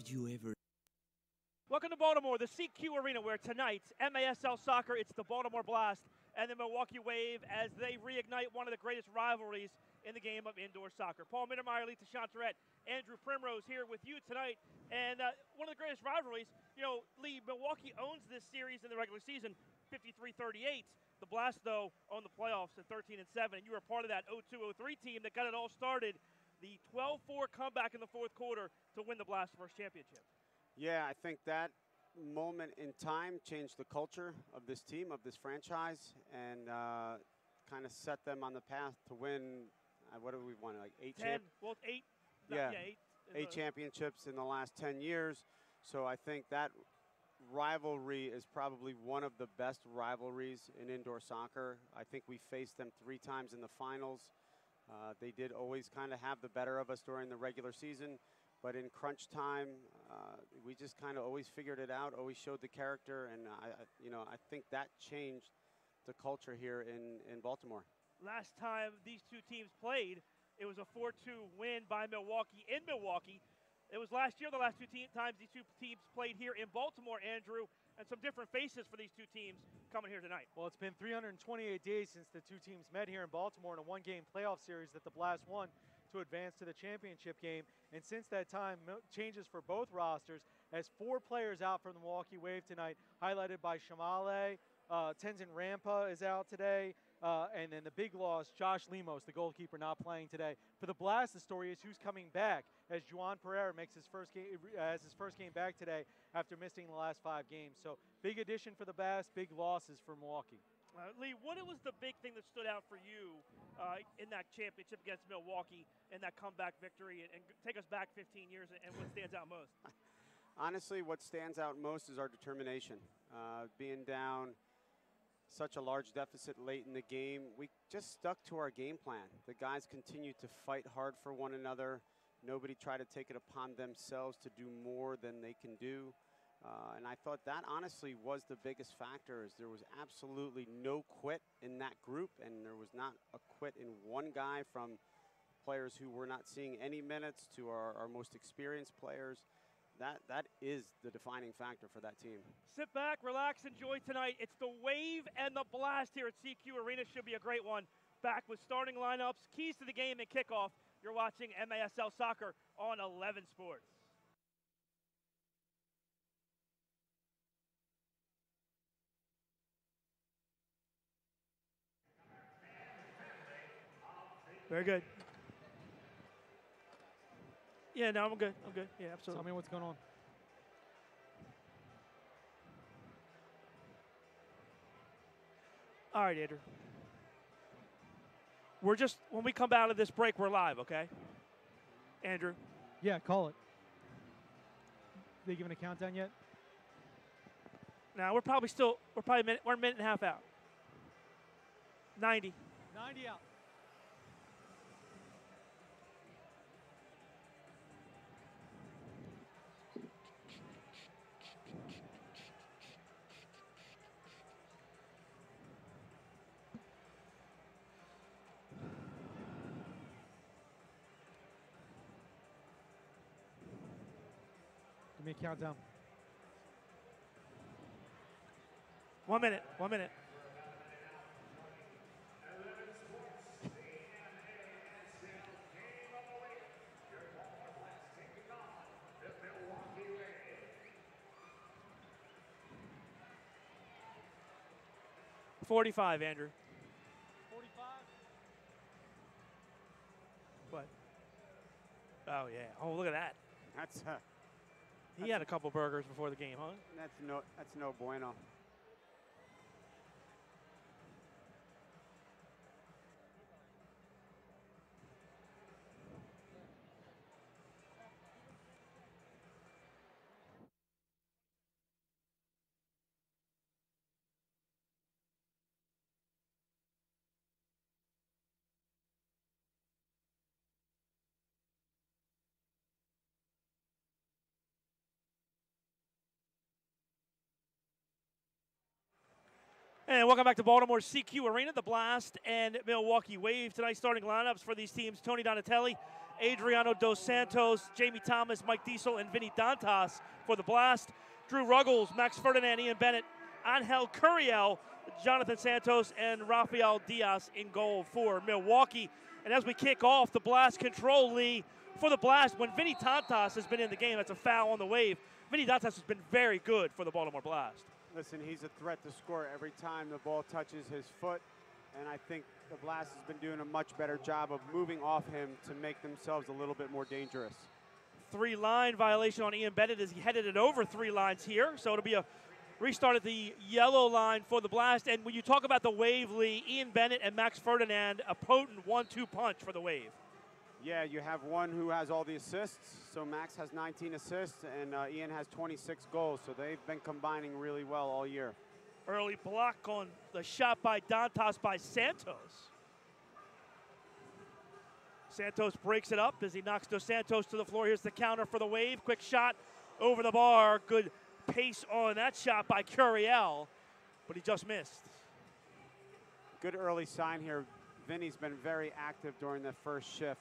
Have you ever? Welcome to Baltimore, the CQ Arena, where tonight, MASL Soccer, it's the Baltimore Blast and the Milwaukee Wave as they reignite one of the greatest rivalries in the game of indoor soccer. Paul Mittermeier, Lisa Chantarette, Andrew Primrose here with you tonight. And one of the greatest rivalries, you know, Lee, Milwaukee owns this series in the regular season, 53-38. The Blast, though, own the playoffs at 13-7, and you were part of that 02-03 team that got it all started. The 12-4 comeback in the fourth quarter to win the Blast's first championship. Yeah, I think that moment in time changed the culture of this team, of this franchise, and kind of set them on the path to win. What have we won? Like eight? 10. Well, 8. Yeah, yeah, 8 championships in the last 10 years. So I think that rivalry is probably one of the best rivalries in indoor soccer. I think we faced them 3 times in the finals. They did always kind of have the better of us during the regular season, but in crunch time, we just kind of always figured it out, always showed the character, and I think that changed the culture here in Baltimore. Last time these two teams played, it was a 4-2 win by Milwaukee in Milwaukee. It was last year, the last times these two teams played here in Baltimore, Andrew, and some different faces for these two teams coming here tonight. Well, it's been 328 days since the two teams met here in Baltimore in a one-game playoff series that the Blast won to advance to the championship game. And since that time, changes for both rosters as 4 players out from the Milwaukee Wave tonight, highlighted by Shamale. Tenzin Rampa is out today. And then the big loss, Josh Lemos, the goalkeeper, not playing today. For the Blast, the story is who's coming back as Juan Pereira makes his first game back today after missing the last 5 games. So big addition for the Blast, big losses for Milwaukee. Lee, what was the big thing that stood out for you in that championship against Milwaukee and that comeback victory? And take us back 15 years and what stands out most? Honestly, what stands out most is our determination. Being down such a large deficit late in the game, we just stuck to our game plan. The guys continued to fight hard for one another. Nobody tried to take it upon themselves to do more than they can do. And I thought that honestly was the biggest factor, is there was absolutely no quit in that group, and there was not a quit in one guy, from players who were not seeing any minutes to our most experienced players. That is the defining factor for that team. Sit back, relax, enjoy tonight. It's the Wave and the Blast here at CQ Arena. Should be a great one. Back with starting lineups, keys to the game, and kickoff. You're watching MASL Soccer on 11 Sports. Very good. Yeah, no, I'm good. I'm good. Yeah, absolutely. Tell me what's going on. All right, Andrew. When we come out of this break, we're live, okay? Andrew? Yeah, call it. They giving a countdown yet? Now, we're a minute and a half out. 90. 90 out. Give me a countdown. 1 minute. 1 minute. $45, Andrew. 45. What? Oh yeah. Oh, look at that. That's He had a couple burgers before the game, huh? that's no bueno. And welcome back to Baltimore CQ Arena, the Blast and Milwaukee Wave. Tonight's starting lineups for these teams: Tony Donatelli Adriano Dos Santos, Jamie Thomas, Mike Diesel, and Vinny Dantas for the Blast. Drew Ruggles, Max Ferdinand, Ian Bennett, Angel Curiel, Jonathan Santos, and Rafael Diaz in goal for Milwaukee. And as we kick off, the Blast control, Lee, for the Blast. When Vinny Dantas has been in the game, that's a foul on the wave. Vinny Dantas has been very good for the Baltimore Blast. Listen, he's a threat to score every time the ball touches his foot, and I think the Blast has been doing a much better job of moving off him to make themselves a little bit more dangerous. 3-line violation on Ian Bennett as he headed it over 3 lines here. So it'll be a restart at the yellow line for the Blast. And when you talk about the Wave, Lee, Ian Bennett and Max Ferdinand, a potent 1-2 punch for the Wave. Yeah, you have one who has all the assists. So Max has 19 assists, and Ian has 26 goals. So they've been combining really well all year. Early block on the shot by Dantas by Santos. Santos breaks it up as he knocks Dos Santos to the floor. Here's the counter for the Wave. Quick shot over the bar. Good pace on that shot by Curiel, but he just missed. Good early sign here. Vinny's been very active during that first shift.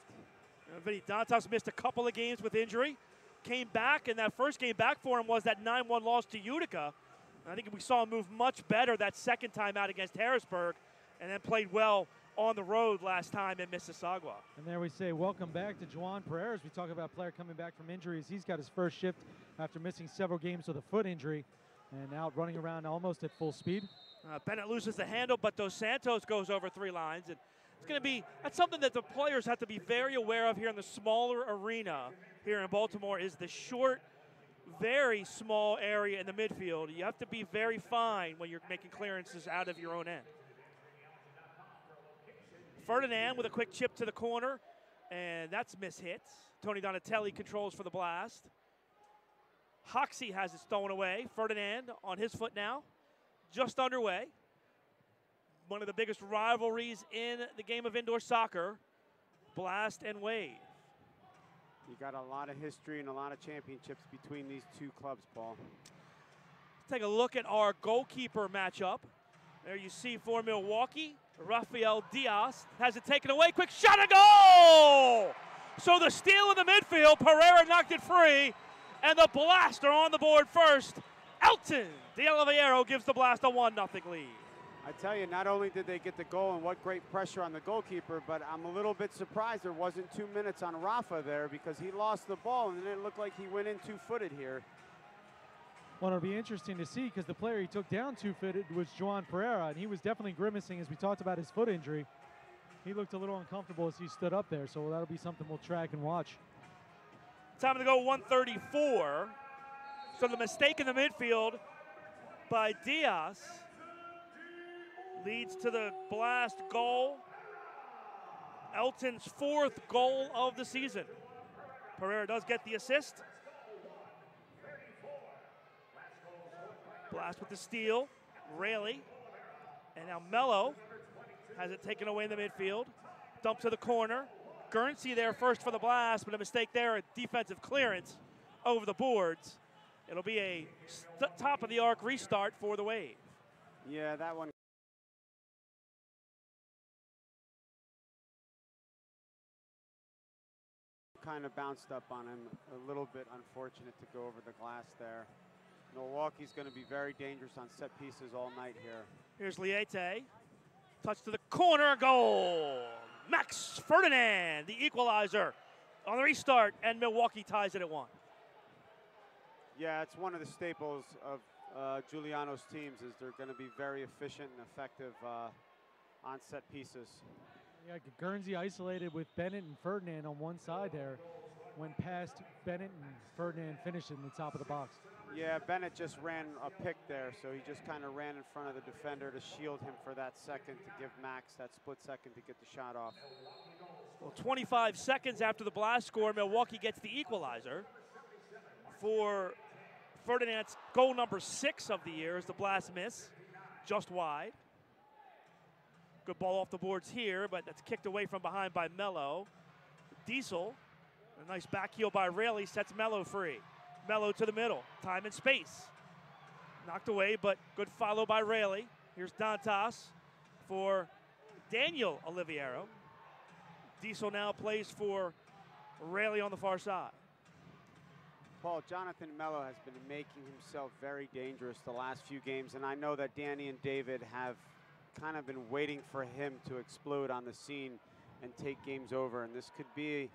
Vinny Dantas missed a couple of games with injury. Came back, and that first game back for him was that 9-1 loss to Utica. I think we saw him move much better that second time out against Harrisburg, and then played well on the road last time in Mississauga. And there we say welcome back to Juan Pereira. As we talk about a player coming back from injuries, he's got his first shift after missing several games with a foot injury and out running around almost at full speed. Bennett loses the handle, but Dos Santos goes over 3 lines. And it's going to be, that's something that the players have to be very aware of here in the smaller arena here in Baltimore, is the short, very small area in the midfield. You have to be very fine when you're making clearances out of your own end. Ferdinand with a quick chip to the corner, and that's mishit. Tony Donatelli controls for the Blast. Hoxie has it stolen away. Ferdinand on his foot now, just underway. One of the biggest rivalries in the game of indoor soccer, Blast and Wave. You got a lot of history and a lot of championships between these two clubs, Paul. Let's take a look at our goalkeeper matchup. There you see for Milwaukee, Rafael Diaz has it taken away. Quick shot, a goal! So the steal in the midfield, Pereira knocked it free, and the Blast are on the board first. Elton De Oliveira gives the Blast a 1-0 lead. I tell you, not only did they get the goal and what great pressure on the goalkeeper, but I'm a little bit surprised there wasn't 2 minutes on Rafa there, because he lost the ball and it looked like he went in two-footed here. Well, it'll be interesting to see, because the player he took down two-footed was Juan Pereira, and he was definitely grimacing as we talked about his foot injury. He looked a little uncomfortable as he stood up there, so that'll be something we'll track and watch. Time to go 134. So the mistake in the midfield by Diaz leads to the Blast goal. Elton's 4th goal of the season. Pereira does get the assist. Blast with the steal. Rayleigh. And now Mello has it taken away in the midfield. Dump to the corner. Guernsey there first for the Blast, but a mistake there, a defensive clearance over the boards. It'll be a top of the arc restart for the Wave. Yeah, that one kind of bounced up on him. A little bit unfortunate to go over the glass there. Milwaukee's going to be very dangerous on set pieces all night here. Here's Liete. Touch to the corner, goal. Max Ferdinand, the equalizer on the restart, and Milwaukee ties it at 1. Yeah, it's one of the staples of Giuliano's teams, is they're going to be very efficient and effective on set pieces. Yeah, Guernsey isolated with Bennett and Ferdinand on one side there. Went past Bennett and Ferdinand finished in the top of the box. Yeah, Bennett just ran a pick there, so he just kind of ran in front of the defender to shield him for that second, to give Max that split second to get the shot off. Well, 25 seconds after the Blast score, Milwaukee gets the equalizer for Ferdinand's goal number 6 of the year as the Blast miss, just wide. Good ball off the boards here, but that's kicked away from behind by Mello. Diesel, a nice back heel by Rayleigh, sets Mello free. Mello to the middle, time and space. Knocked away, but good follow by Rayleigh. Here's Dantas for Daniel Oliviero. Diesel now plays for Raley on the far side. Paul, Jonathan Mello has been making himself very dangerous the last few games, and I know that Danny and David have kind of been waiting for him to explode on the scene and take games over, and this could be,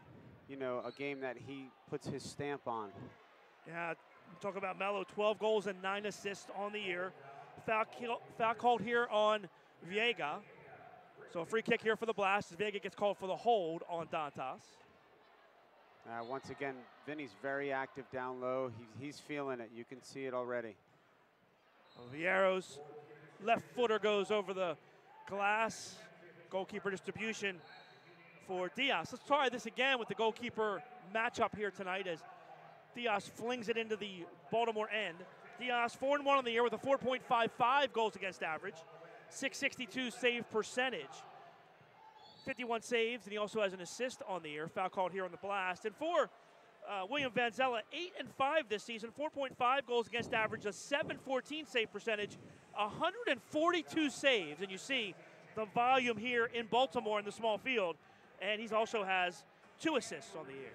you know, a game that he puts his stamp on. Yeah, talk about Mello, 12 goals and 9 assists on the year. Foul called here on Viega. So a free kick here for the Blast as Viega gets called for the hold on Dantas. Once again, Vinny's very active down low. He's feeling it. You can see it already. Viero's left footer goes over the glass. Goalkeeper distribution for Diaz. Let's try this again with the goalkeeper matchup here tonight as Diaz flings it into the Baltimore end. Diaz 4-1 on the year with a 4.55 goals against average, 662 save percentage, 51 saves, and he also has an assist on the year. Foul called here on the Blast. And for William Vanzella, 8-5 this season, 4.5 goals against average, a 714 save percentage, 142 saves. And you see the volume here in Baltimore in the small field. And he also has 2 assists on the year.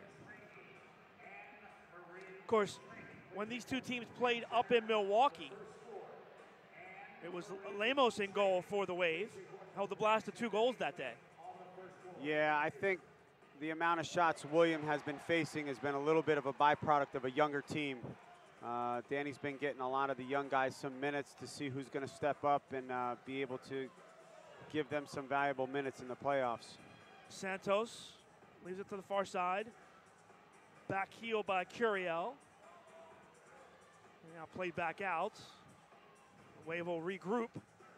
Of course, when these two teams played up in Milwaukee, it was Lemos in goal for the Wave. Held the Blast to 2 goals that day. Yeah, I think the amount of shots William has been facing has been a little bit of a byproduct of a younger team. Danny's been getting a lot of the young guys some minutes to see who's going to step up and be able to give them some valuable minutes in the playoffs. Santos leaves it to the far side. Back heel by Curiel. Now played back out. Wave will regroup.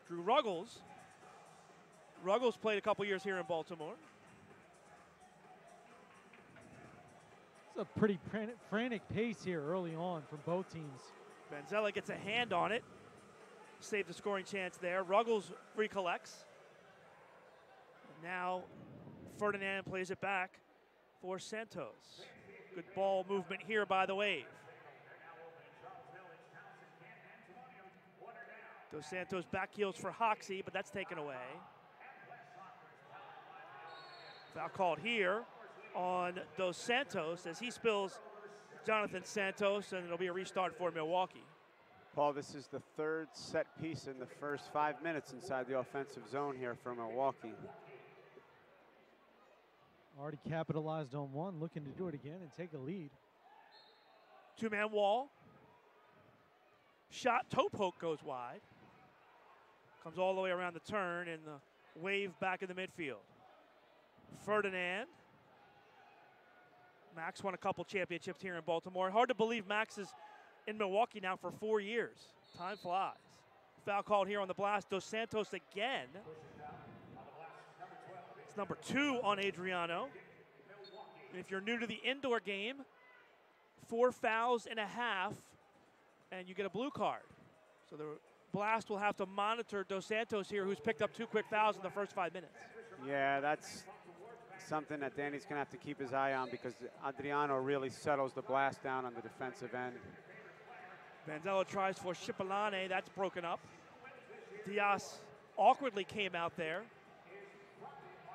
Drew Ruggles. Ruggles played a couple years here in Baltimore. It's a pretty frantic pace here early on from both teams. Vanzella gets a hand on it. Saved the scoring chance there. Ruggles recollects. Now Ferdinand plays it back for Santos. Good ball movement here by the Wave. Dos Santos back heels for Hoxie, but that's taken away. Foul called here on Dos Santos as he spills Jonathan Santos, and it'll be a restart for Milwaukee. Paul, this is the 3rd set piece in the first 5 minutes inside the offensive zone here for Milwaukee. Already capitalized on one, looking to do it again and take a lead. 2-man wall. Shot, toe poke goes wide. Comes all the way around the turn, and the Wave back in the midfield. Ferdinand. Max won a couple championships here in Baltimore. Hard to believe Max is in Milwaukee now for 4 years. Time flies. Foul called here on the Blast. Dos Santos again. It's number 2 on Adriano. And if you're new to the indoor game, 4 fouls and a half, and you get a blue card. So the Blast will have to monitor Dos Santos here, who's picked up 2 quick fouls in the first 5 minutes. Yeah, that's something that Danny's going to have to keep his eye on because Adriano really settles the Blast down on the defensive end. Vanzella tries for Cipollone. That's broken up. Diaz awkwardly came out there.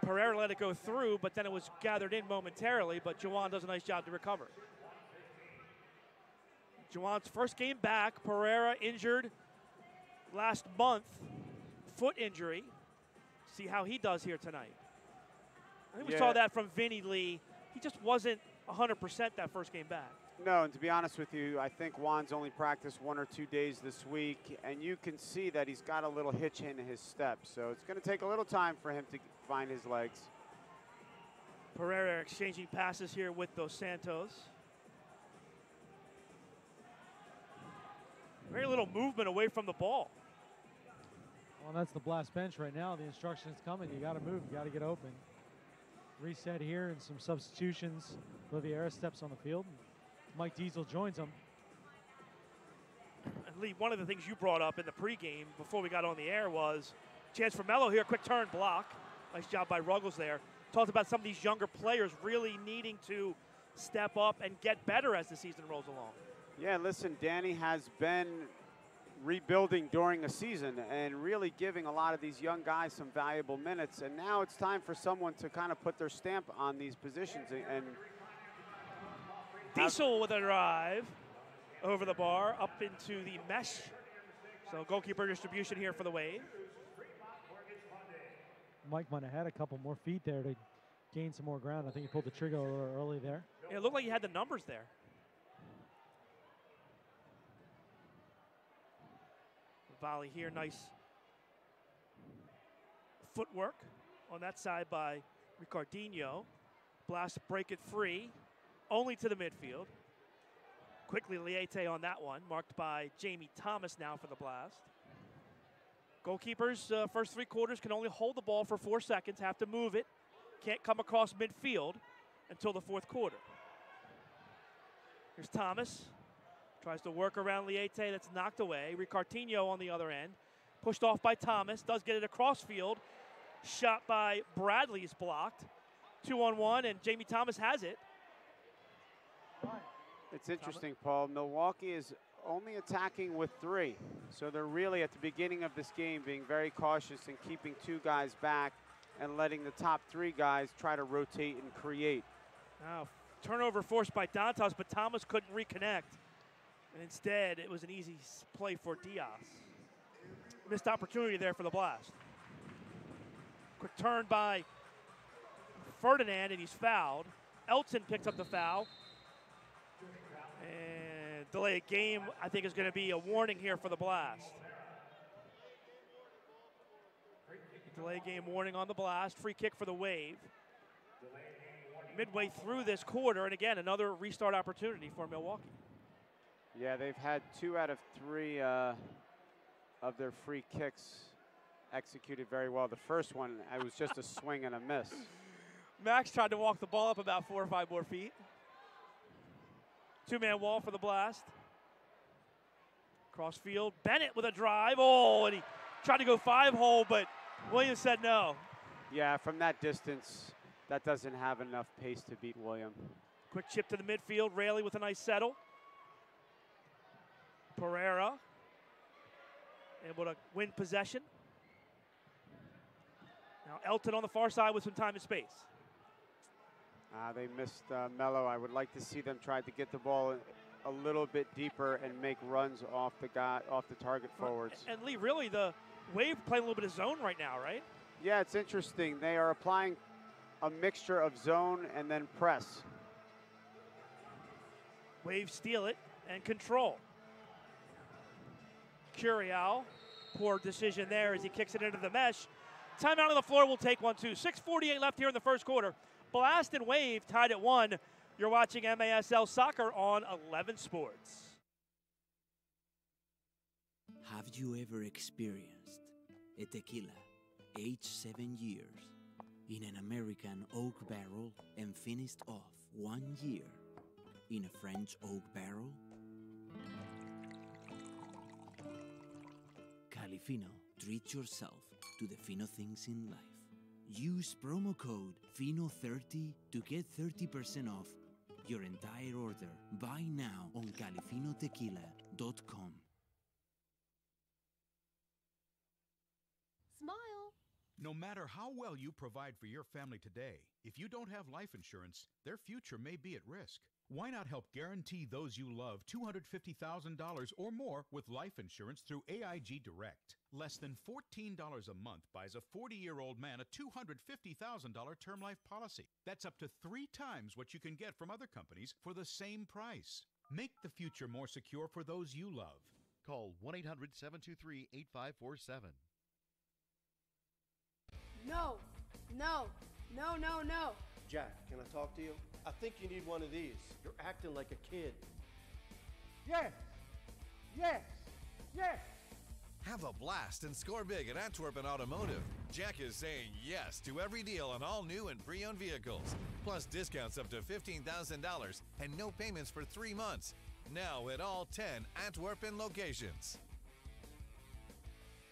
Pereira let it go through, but then it was gathered in momentarily, but Juwan does a nice job to recover. Juwan's first game back. Pereira injured last month, foot injury. See how he does here tonight. I think we saw that from Vinny Lee. He just wasn't 100% that first game back. No, and to be honest with you, I think Juan's only practiced 1 or 2 days this week, and you can see that he's got a little hitch in his step. So it's going to take a little time for him to find his legs. Pereira exchanging passes here with Dos Santos. Very little movement away from the ball. Well, that's the Blast bench right now. The instruction is coming. You got to move. You got to get open. Reset here and some substitutions. Oliveira steps on the field. Mike Diesel joins him. And Lee, one of the things you brought up in the pregame before we got on the air was chance for Mello here, quick turn, block. Nice job by Ruggles there. Talked about some of these younger players really needing to step up and get better as the season rolls along. Yeah, listen, Danny has been rebuilding during the season and really giving a lot of these young guys some valuable minutes. And now it's time for someone to kind of put their stamp on these positions and Diesel with a drive over the bar, up into the mesh. So goalkeeper distribution here for the Wave. Mike might have had a couple more feet there to gain some more ground. I think he pulled the trigger a little early there. It looked like he had the numbers there. Volley here, nice footwork on that side by Ricardinho. Blast, break it free, only to the midfield. Quickly Liete on that one, marked by Jamie Thomas now for the Blast. Goalkeepers, first 3 quarters can only hold the ball for 4 seconds, have to move it. Can't come across midfield until the 4th quarter. Here's Thomas. Tries to work around Liete, that's knocked away. Ricardinho on the other end. Pushed off by Thomas, does get it across field. Shot by Bradley is blocked. 2-on-1, and Jamie Thomas has it. It's interesting, Paul. Milwaukee is only attacking with 3. So they're really at the beginning of this game being very cautious and keeping 2 guys back and letting the top 3 guys try to rotate and create. Now, turnover forced by Dantas, but Thomas couldn't reconnect. And instead, it was an easy play for Diaz. Missed opportunity there for the Blast. Quick turn by Ferdinand, and he's fouled. Elton picks up the foul. And delay of game, I think, is going to be a warning here for the Blast. Delay game warning on the Blast. Free kick for the Wave. Midway through this quarter, and again, another restart opportunity for Milwaukee. Yeah, they've had 2 out of 3 of their free kicks executed very well. The first one, it was just a swing and a miss. Max tried to walk the ball up about 4 or 5 more feet. 2-man wall for the Blast. Cross field, Bennett with a drive. Oh, and he tried to go 5-hole, but Williams said no. Yeah, from that distance, that doesn't have enough pace to beat William. Quick chip to the midfield, Raley with a nice settle. Pereira able to win possession. Now Elton on the far side with some time and space. They missed Mello. I would like to see them try to get the ball a little bit deeper and make runs off the target forwards. And Lee, really the Wave playing a little bit of zone right now, right? Yeah, it's interesting. They are applying a mixture of zone and then press. Wave steal it and control. Curiel, poor decision there as he kicks it into the mesh. Timeout on the floor, we'll take one too. 6:48 left here in the first quarter. Blast and Wave tied at 1. You're watching MASL Soccer on 11 Sports. Have you ever experienced a tequila aged 7 years in an American oak barrel and finished off 1 year in a French oak barrel? Califino, treat yourself to the fino things in life. Use promo code FINO30 to get 30% off your entire order. Buy now on califinotequila.com. Smile. No matter how well you provide for your family today, if you don't have life insurance, their future may be at risk. Why not help guarantee those you love $250,000 or more with life insurance through AIG Direct? Less than $14 a month buys a 40-year-old man a $250,000 term life policy. That's up to 3 times what you can get from other companies for the same price. Make the future more secure for those you love. Call 1-800-723-8547. No, no, no, no, no. Jack, can I talk to you? I think you need one of these. You're acting like a kid. Yes! Yes! Yes! Have a blast and score big at Antwerpen Automotive. Jack is saying yes to every deal on all new and pre-owned vehicles. Plus discounts up to $15,000 and no payments for 3 months. Now at all 10 Antwerpen locations.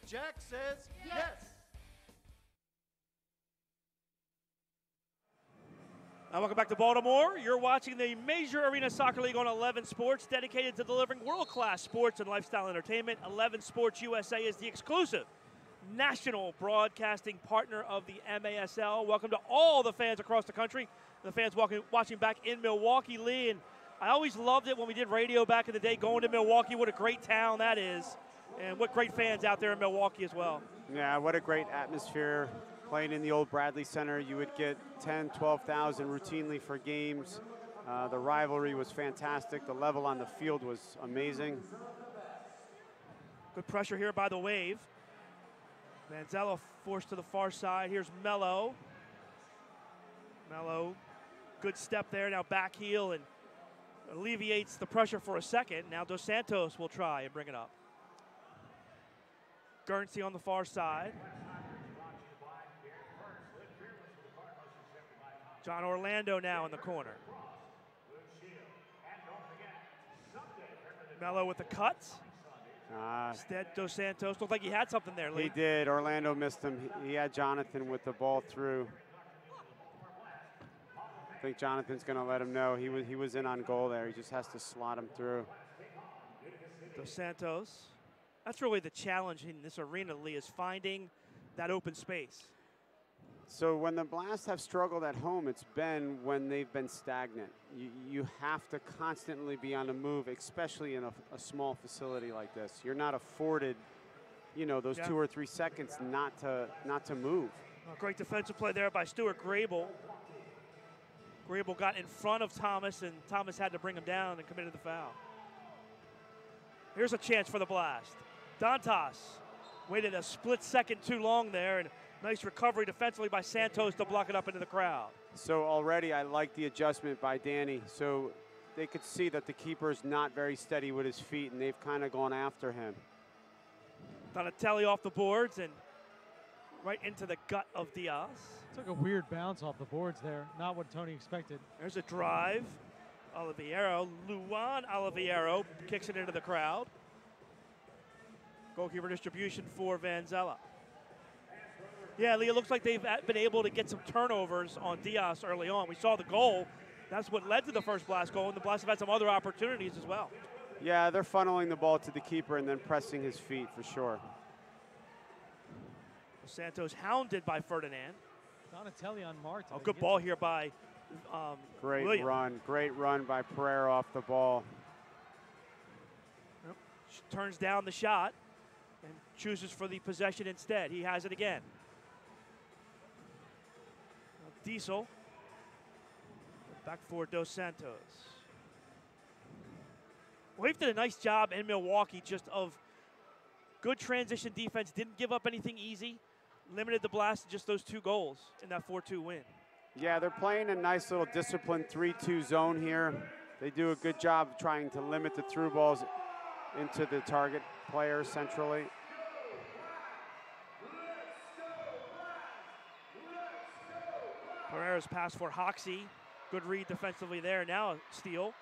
Jack says yes! Welcome back to Baltimore. You're watching the Major Arena Soccer League on 11 Sports, dedicated to delivering world-class sports and lifestyle entertainment. 11 Sports USA is the exclusive national broadcasting partner of the MASL. Welcome to all the fans across the country, the fans watching back in Milwaukee. Lee, and I always loved it when we did radio back in the day, going to Milwaukee. What a great town that is, and what great fans out there in Milwaukee as well. Yeah, what a great atmosphere. Playing in the old Bradley Center, you would get 10, 12,000 routinely for games. The rivalry was fantastic. The level on the field was amazing. Good pressure here by the Wave. Vanzella forced to the far side. Here's Mello. Mello, good step there. Now back heel and alleviates the pressure for a second. Now Dos Santos will try and bring it up. Guernsey on the far side. John Orlando now in the corner. Mello with the cuts. Instead, Dos Santos looked like he had something there, Lee. He did. Orlando missed him. He had Jonathan with the ball through. I think Jonathan's going to let him know he was in on goal there. He just has to slot him through. Dos Santos. That's really the challenge in this arena, Lee, is finding that open space. So when the Blast have struggled at home, it's been when they've been stagnant. You have to constantly be on the move, especially in a small facility like this. You're not afforded, those 2 or 3 seconds not to move. Well, great defensive play there by Stuart Grable. Grable got in front of Thomas, and Thomas had to bring him down and committed the foul. Here's a chance for the Blast. Dantas waited a split second too long there, and nice recovery defensively by Santos to block it up into the crowd. So already I like the adjustment by Danny. So they could see that the keeper's not very steady with his feet, and they've kind of gone after him. Donatelli off the boards and right into the gut of Diaz. Took a weird bounce off the boards there. Not what Tony expected. There's a drive. Oliviero, Luan Oliviero kicks it into the crowd. Goalkeeper distribution for Vanzella. Yeah, Lee, it looks like they've been able to get some turnovers on Diaz early on. We saw the goal. That's what led to the first Blast goal, and the Blast have had some other opportunities as well. Yeah, they're funneling the ball to the keeper and then pressing his feet for sure. Santos hounded by Ferdinand. Donatelli on Martin. Oh, good ball here by Great William. Great run by Pereira off the ball. Yep. Turns down the shot and chooses for the possession instead. He has it again. Diesel. Back for Dos Santos. Wave did a nice job in Milwaukee just of good transition defense. Didn't give up anything easy. Limited the Blast to just those 2 goals in that 4-2 win. Yeah, they're playing a nice little disciplined 3-2 zone here. They do a good job trying to limit the through balls into the target player centrally. Pereira's pass for Hoxie. Good read defensively there. Now a steal.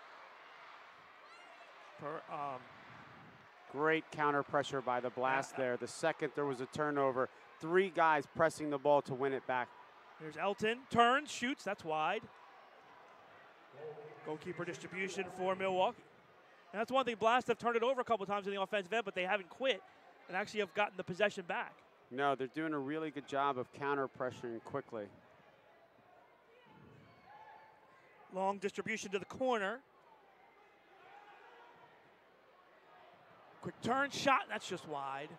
Great counter pressure by the Blast there. The second there was a turnover, 3 guys pressing the ball to win it back. There's Elton. Turns, shoots. That's wide. Goalkeeper distribution for Milwaukee. And that's one thing. Blast have turned it over a couple times in the offensive end, but they haven't quit and actually have gotten the possession back. No, they're doing a really good job of counter pressuring quickly. Long distribution to the corner. Quick turn, shot, that's just wide.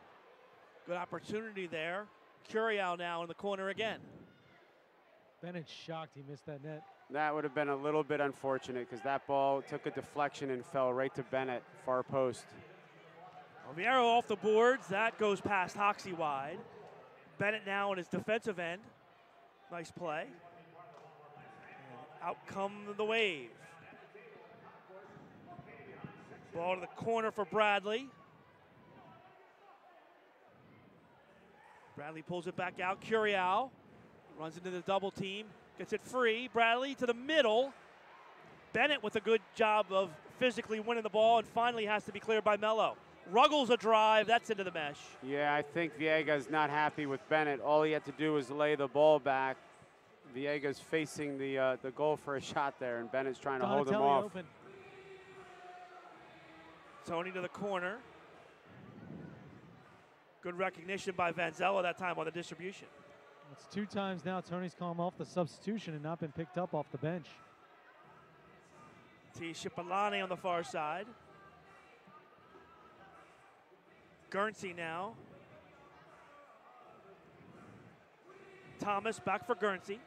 Good opportunity there. Curiel now in the corner again. Bennett's shocked he missed that net. That would have been a little bit unfortunate because that ball took a deflection and fell right to Bennett, far post. Oliviero off the boards, that goes past Hoxie wide. Bennett now in his defensive end. Nice play. Out come the Wave. Ball to the corner for Bradley. Bradley pulls it back out. Curiel runs into the double team. Gets it free. Bradley to the middle. Bennett with a good job of physically winning the ball and finally has to be cleared by Mello. Ruggles a drive. That's into the mesh. Yeah, I think Viega's not happy with Bennett. All he had to do was lay the ball back. Viega's facing the goal for a shot there, and Bennett's trying to hold him off. Open. Tony to the corner. Good recognition by Vanzella that time on the distribution. It's 2 times now Tony's come off the substitution and not been picked up off the bench. T. Shipalani on the far side. Guernsey now. Thomas back for Guernsey.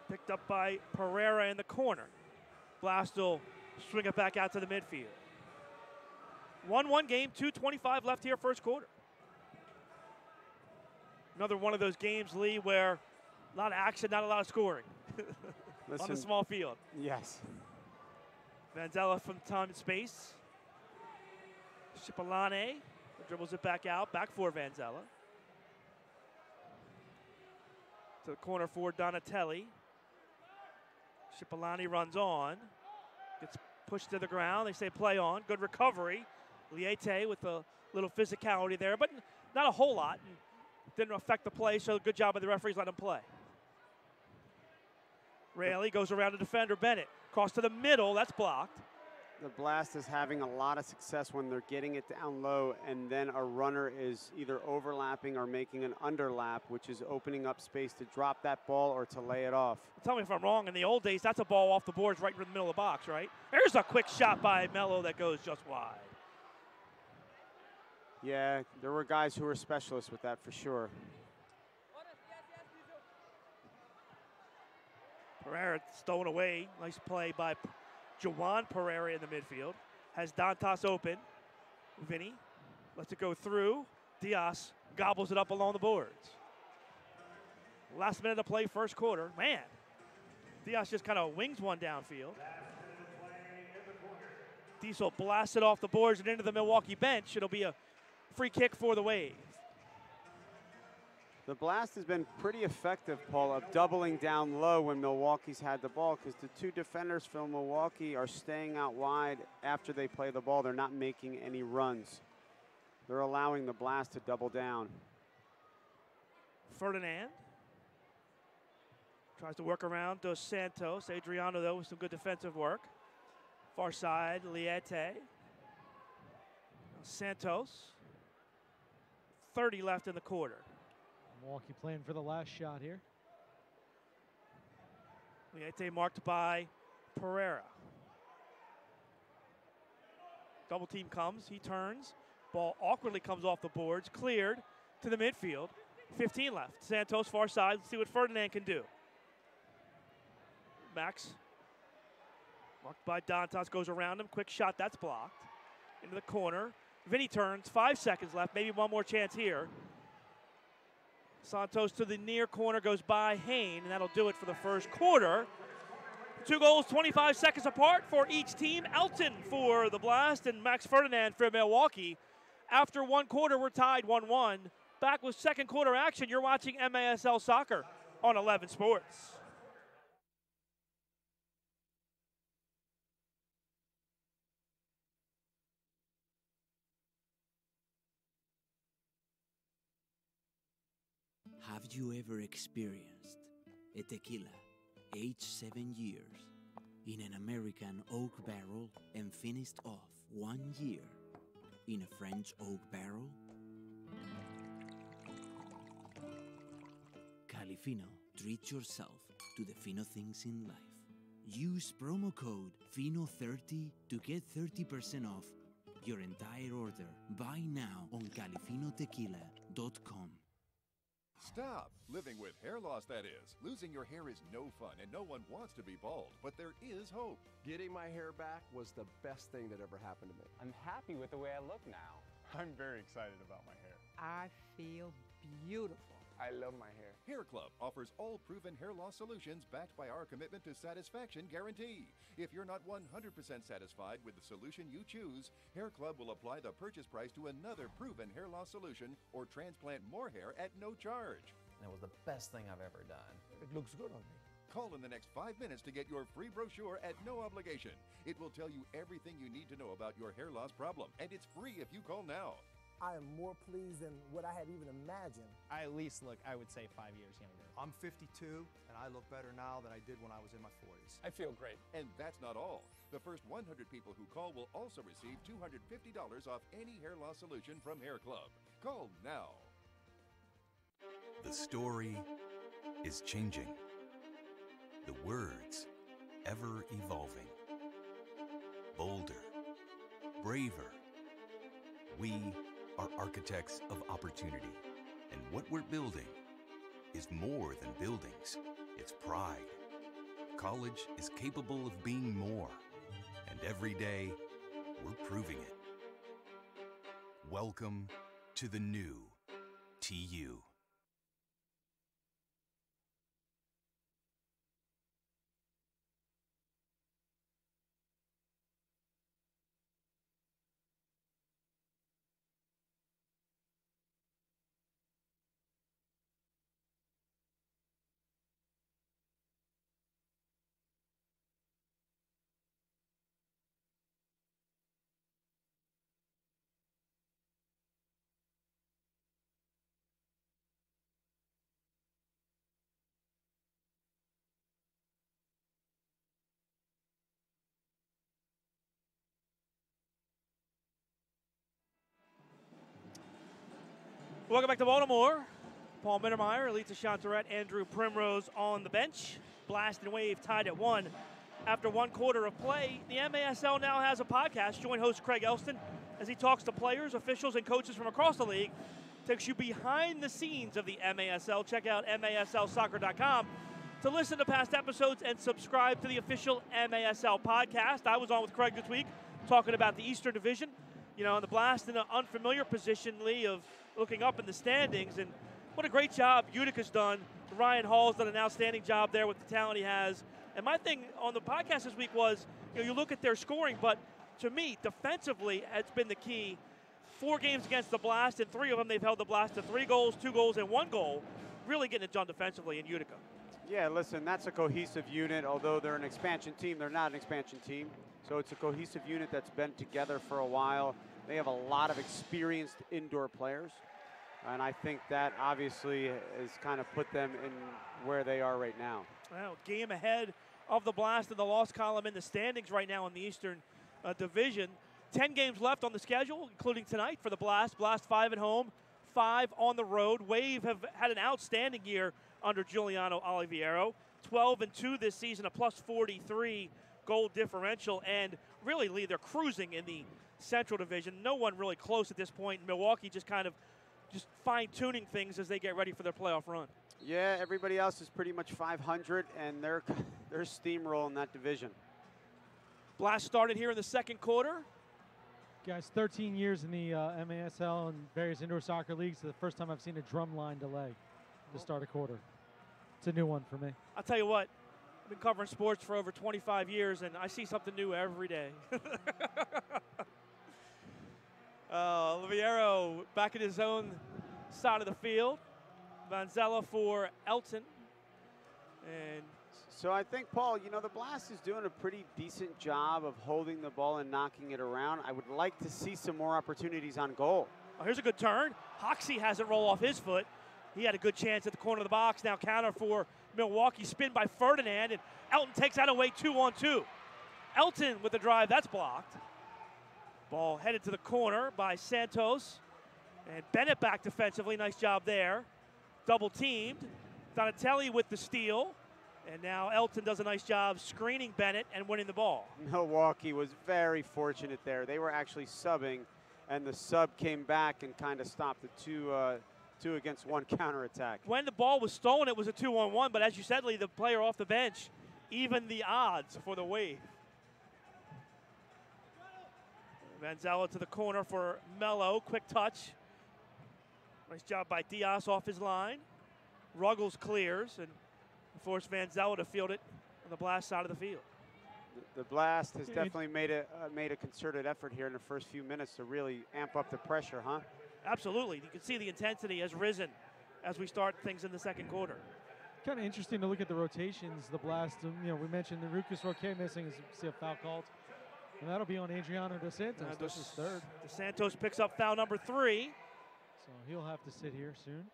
Picked up by Pereira in the corner. Blast will swing it back out to the midfield. 1-1 game, 2:25 left here, first quarter. Another one of those games, Lee, where a lot of action, not a lot of scoring on the small field. Yes. Vanzella from time and space. Shipalane dribbles it back out, back for Vanzella. To the corner for Donatelli. Shipalani runs on. Gets pushed to the ground. They say play on. Good recovery. Liete with a little physicality there, but not a whole lot. Didn't affect the play, so good job by the referees letting him play. Rayleigh goes around the defender, Bennett. Cross to the middle, that's blocked. The Blast is having a lot of success when they're getting it down low and then a runner is either overlapping or making an underlap, which is opening up space to drop that ball or to lay it off. Tell me if I'm wrong. In the old days, that's a ball off the boards right in the middle of the box, right? There's a quick shot by Mello that goes just wide. Yeah, there were guys who were specialists with that for sure. Pereira stolen away. Nice play by Jawan Pereira in the midfield. Has Dantas open. Vinny lets it go through. Diaz gobbles it up along the boards. Last minute of play, first quarter. Man, Diaz just kind of wings one downfield. Diesel blasts it off the boards and into the Milwaukee bench. It'll be a free kick for the Wave. The Blast has been pretty effective, Paul, of doubling down low when Milwaukee's had the ball because the two defenders from Milwaukee are staying out wide after they play the ball. They're not making any runs. They're allowing the Blast to double down. Ferdinand tries to work around Dos Santos. Adriano, though, with some good defensive work. Far side, Liete. Santos. 30 left in the quarter. Milwaukee playing for the last shot here. Liete marked by Pereira. Double team comes, he turns. Ball awkwardly comes off the boards, cleared to the midfield. 15 left. Santos far side. Let's see what Ferdinand can do. Max marked by Dantas, goes around him. Quick shot, that's blocked. Into the corner. Vinny turns, 5 seconds left. Maybe one more chance here. Santos to the near corner, goes by Hain, and that'll do it for the first quarter. 2 goals, 25 seconds apart for each team. Elton for the Blast and Max Ferdinand for Milwaukee. After one quarter, we're tied 1-1. Back with second quarter action. You're watching MASL Soccer on 11 Sports. Have you ever experienced a tequila aged 7 years in an American oak barrel and finished off 1 year in a French oak barrel? Califino, treat yourself to the fino things in life. Use promo code FINO30 to get 30% off your entire order. Buy now on califinotequila.com. Stop living with hair loss, that is. Losing your hair is no fun, and no one wants to be bald, but there is hope. Getting my hair back was the best thing that ever happened to me. I'm happy with the way I look now. I'm very excited about my hair. I feel beautiful. I love my hair. Hair Club offers all proven hair loss solutions backed by our commitment to satisfaction guarantee. If you're not 100% satisfied with the solution you choose, Hair Club will apply the purchase price to another proven hair loss solution or transplant more hair at no charge. That was the best thing I've ever done. It looks good on me. Call in the next 5 minutes to get your free brochure at no obligation. It will tell you everything you need to know about your hair loss problem, and it's free if you call now. I am more pleased than what I had even imagined. I at least look, I would say, 5 years younger. I'm 52, and I look better now than I did when I was in my 40s. I feel great. And that's not all. The first 100 people who call will also receive $250 off any hair loss solution from Hair Club. Call now. The story is changing. The words ever evolving. braver. We are architects of opportunity, and what we're building is more than buildings. It's pride. College is capable of being more, and every day we're proving it. Welcome to the new TU. Welcome back to Baltimore. Paul Mittermeier, Elisa Chantarette, Andrew Primrose on the bench. Blast and Wave tied at 1 after 1 quarter of play. The MASL now has a podcast. Join host Craig Elston as he talks to players, officials, and coaches from across the league. Takes you behind the scenes of the MASL. Check out MASLsoccer.com to listen to past episodes and subscribe to the official MASL podcast. I was on with Craig this week talking about the Eastern Division. You know, the Blast in an unfamiliar position, Lee, of looking up in the standings, and what a great job Utica's done. Ryan Hall's done an outstanding job there with the talent he has. And my thing on the podcast this week was, you look at their scoring, but to me, defensively, it's been the key. 4 games against the Blast, and 3 of them they've held the Blast to 3 goals, 2 goals, and 1 goal. Really getting it done defensively in Utica. Yeah, listen, that's a cohesive unit. Although they're an expansion team, they're not an expansion team. So it's a cohesive unit that's been together for a while. They have a lot of experienced indoor players. And I think that obviously has kind of put them in where they are right now. Well, game ahead of the Blast in the loss column in the standings right now in the Eastern Division. 10 games left on the schedule, including tonight for the Blast. Blast 5 at home, 5 on the road. Wave have had an outstanding year under Giuliano Oliviero. 12-2 this season, a plus 43 goal differential. And really, Lee, they're cruising in the Central Division. No one really close at this point. Milwaukee just fine-tuning things as they get ready for their playoff run. Yeah, everybody else is pretty much 500, and they're steamrolling that division. Blast started here in the second quarter. Guys, 13 years in the MASL and various indoor soccer leagues. It's the first time I've seen a drum line delay to start a quarter. It's a new one for me. I'll tell you what, I've been covering sports for over 25 years, and I see something new every day. Oliviero back in his own side of the field. Vanzella for Elton. And so I think, Paul, the Blast is doing a pretty decent job of holding the ball and knocking it around. I would like to see some more opportunities on goal. Oh, here's a good turn. Hoxie has it roll off his foot. He had a good chance at the corner of the box. Now counter for Milwaukee. Spin by Ferdinand, and Elton takes that away 2-on-2. Elton with the drive, that's blocked. Ball headed to the corner by Santos. And Bennett back defensively. Nice job there. Double teamed. Donatelli with the steal. And now Elton does a nice job screening Bennett and winning the ball. Milwaukee was very fortunate there. They were actually subbing, and the sub came back and kind of stopped the two against one counterattack. When the ball was stolen, it was a 2-on-1. But as you said, Lee, the player off the bench, even the odds for the Wave. Vanzella to the corner for Mello. Quick touch. Nice job by Diaz off his line. Ruggles clears and forced Vanzella to field it on the Blast side of the field. The Blast has definitely made a concerted effort here in the first few minutes to really amp up the pressure, huh? Absolutely. You can see the intensity has risen as we start things in the second quarter. Kind of interesting to look at the rotations. The Blast, we mentioned the Lucas Roque missing. See a foul called. And that'll be on Adriano Dos Santos. This is third. Dos Santos picks up foul number 3. So he'll have to sit here soon.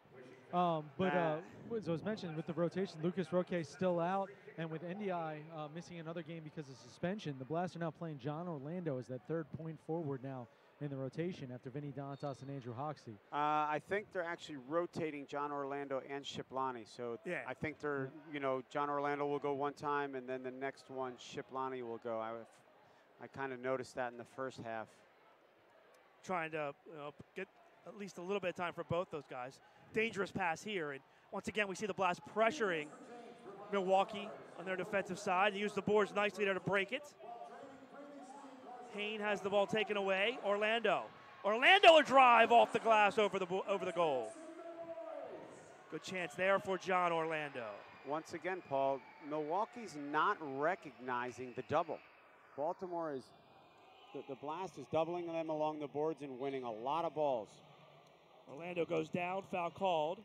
As I was mentioning, with the rotation, Lucas Roque still out, and with NDI missing another game because of suspension, the Blast are now playing John Orlando as that third point forward now in the rotation after Vinny Dantas and Andrew Hoxie. I think they're actually rotating John Orlando and Shiplani. So yeah. I think they're, John Orlando will go one time, and then the next one, Shiplani will go. I kind of noticed that in the first half. trying to get at least a little bit of time for both those guys. Dangerous pass here. And once again, we see the Blast pressuring Milwaukee on their defensive side. They use the boards nicely there to break it. Hayne has the ball taken away. Orlando a drive off the glass over the goal. Good chance there for John Orlando. Once again, Paul, Milwaukee's not recognizing the double. Baltimore is, the Blast is doubling them along the boards and winning a lot of balls. Orlando goes down, foul called.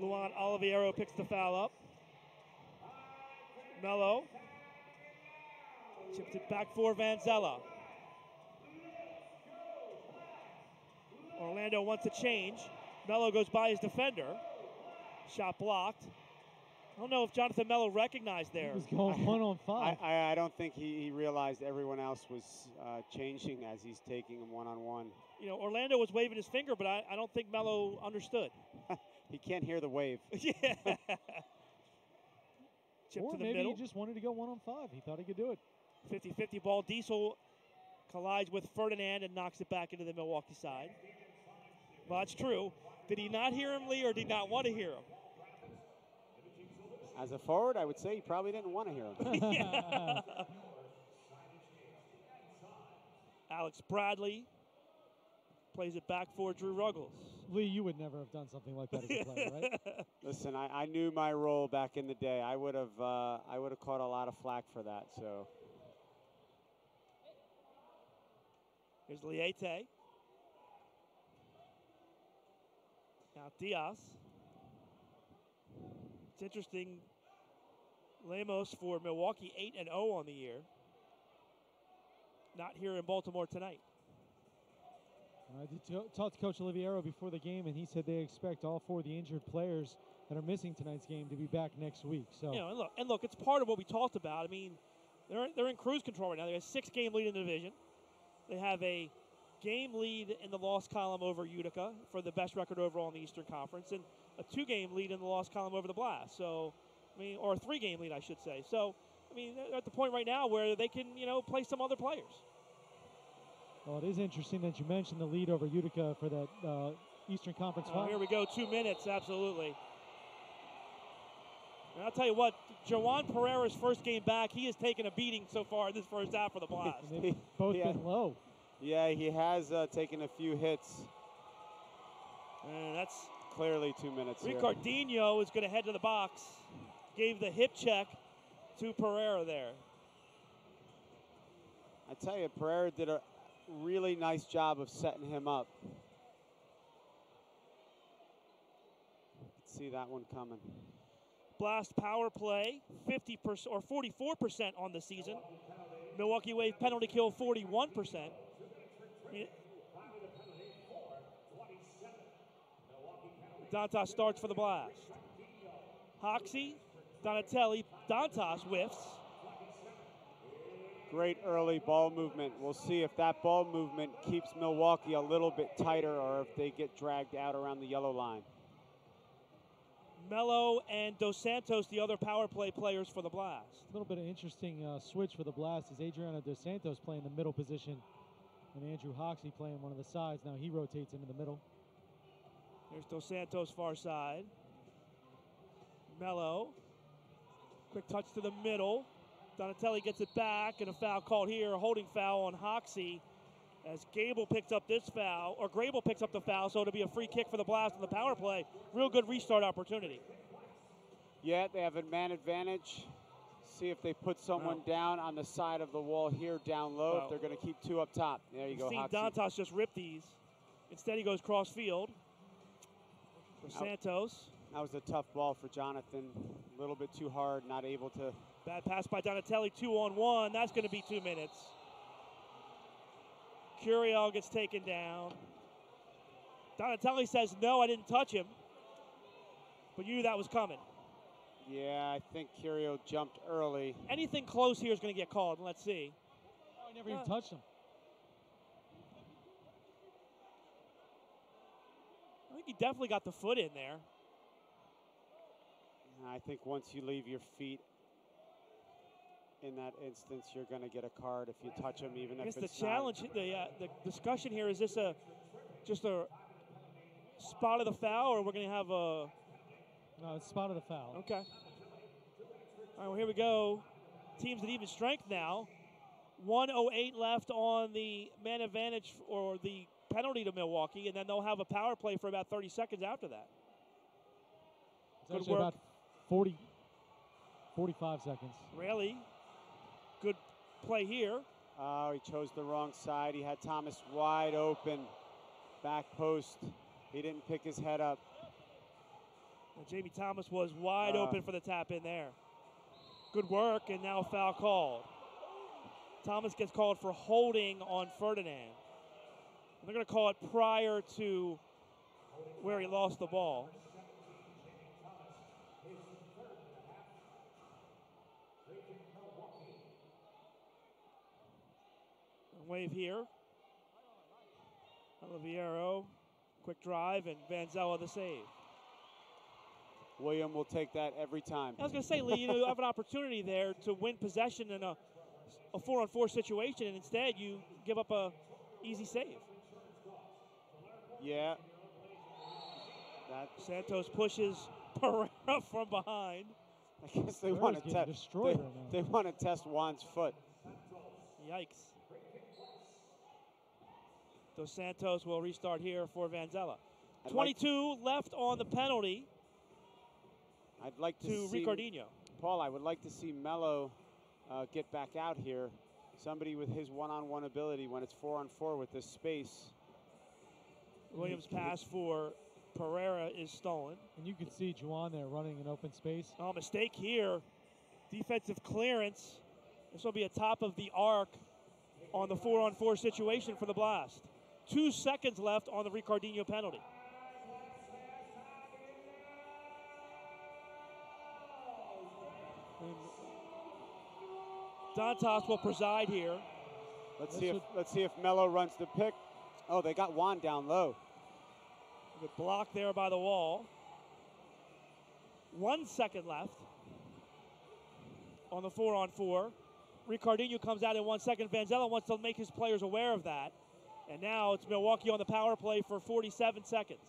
Luan Oliviero picks the foul up. Mello chips it back for Vanzella. Orlando wants a change. Mello goes by his defender. Shot blocked. I don't know if Jonathan Mello recognized there. He was going 1-on-5. I don't think he realized everyone else was changing as he's taking him one-on-one. You know, Orlando was waving his finger, but I don't think Mello understood. He can't hear the wave. Yeah. Chip or to the maybe middle. he just wanted to go 1-on-5. He thought he could do it. 50-50 ball. Diesel collides with Ferdinand and knocks it back into the Milwaukee side. Well, that's true. Did he not hear him, Lee, or did he not want to hear him? As a forward, I would say he probably didn't want to hear him. Alex Bradley plays it back for Drew Ruggles. Lee, you would never have done something like that as a player, right? Listen, I knew my role back in the day. I would have caught a lot of flack for that. So here's Liete. Now Diaz. It's interesting. Lemos for Milwaukee 8-0 on the year. Not here in Baltimore tonight. I did talk to Coach Oliviero before the game, and he said they expect all 4 of the injured players that are missing tonight's game to be back next week. So, you know, and look, it's part of what we talked about. I mean, they're in cruise control right now. They have a 6-game lead in the division. They have a game lead in the loss column over Utica for the best record overall in the Eastern Conference, and a 2-game lead in the loss column over the Blast. So, I mean, or a 3-game lead, I should say. So, I mean, they're at the point right now where they can, play some other players. Well, it is interesting that you mentioned the lead over Utica for that Eastern Conference final. Here we go, 2 minutes, absolutely. And I'll tell you what, Juwan Pereira's first game back, he has taken a beating so far this first half for the Blast. They've both been low. Yeah, he has taken a few hits. And that's clearly 2 minutes here. Ricardinho is going to head to the box. Gave the hip check to Pereira there. I tell you, Pereira did a really nice job of setting him up. See that one coming. Blast power play, 50% or 44% on the season. Milwaukee Wave penalty kill, 41%. Dantas starts for the Blast. Hoxie, Donatelli, Dantas whiffs. Great early ball movement. We'll see if that ball movement keeps Milwaukee a little bit tighter or if they get dragged out around the yellow line. Mello and Dos Santos, the other power play players for the Blast. A little bit of interesting switch for the Blast is Adriano Dos Santos playing the middle position and Andrew Hoxie playing one of the sides. Now he rotates into the middle. Here's Dos Santos far side. Mello. Quick touch to the middle. Donatelli gets it back, and a foul called here, a holding foul on Hoxie as Gable picks up this foul, or Grable picks up the foul, so it'll be a free kick for the Blast on the power play. Real good restart opportunity. Yeah, they have a man advantage. See if they put someone down on the side of the wall here down low. If they're going to keep 2 up top. There you go, Hoxie. Hoxie. Dantas just rip these. Instead, he goes cross field. For Santos. That was a tough ball for Jonathan. A little bit too hard, not able to. Bad pass by Donatelli, 2-on-1. That's going to be 2 minutes. Curiel gets taken down. Donatelli says, no, I didn't touch him. But you knew that was coming. Yeah, I think Curiel jumped early. Anything close here is going to get called. Let's see. Oh, I never even touched him. I think he definitely got the foot in there. I think once you leave your feet in that instance, you're going to get a card if you touch him, even if it's the challenge, the discussion here, is this just a spot of the foul, or we're going to have a... No, it's spot of the foul. Okay. All right, well, here we go. Teams at even strength now. 1:08 left on the man advantage or the penalty to Milwaukee, and then they'll have a power play for about 30 seconds after that. It's actually about 40, 45 seconds. Really good play here. Oh, he chose the wrong side. He had Thomas wide open. Back post. He didn't pick his head up. And Jamie Thomas was wide open for the tap in there. Good work, and now foul called. Thomas gets called for holding on Ferdinand. They're going to call it prior to where he lost the ball. Wave here. Oliviero, quick drive, and Vanzella the save. William will take that every time. I was going to say, Lee, you have an opportunity there to win possession in a 4-on-4 situation, and instead you give up a easy save. Yeah. Santos pushes Pereira from behind. I guess they want to test. They want to test Juan's foot. Yikes. Dos Santos will restart here for Vanzella. 22 left on the penalty. I'd like to see Ricardinho. Paul, I would like to see Melo get back out here. Somebody with his one-on-one ability when it's 4-on-4 with this space. Williams' pass for Pereira is stolen. And you can see Juwan there running in open space. Oh, mistake here. Defensive clearance. This will be a top of the arc on the 4-on-4 situation for the Blast. 2 seconds left on the Ricardinho penalty. Dantas will preside here. Let's see if Melo runs the pick. Oh, they got Juan down low. Good block there by the wall. 1 second left on the 4-on-4. Ricardinho comes out in 1 second. Vanzella wants to make his players aware of that. And now it's Milwaukee on the power play for 47 seconds.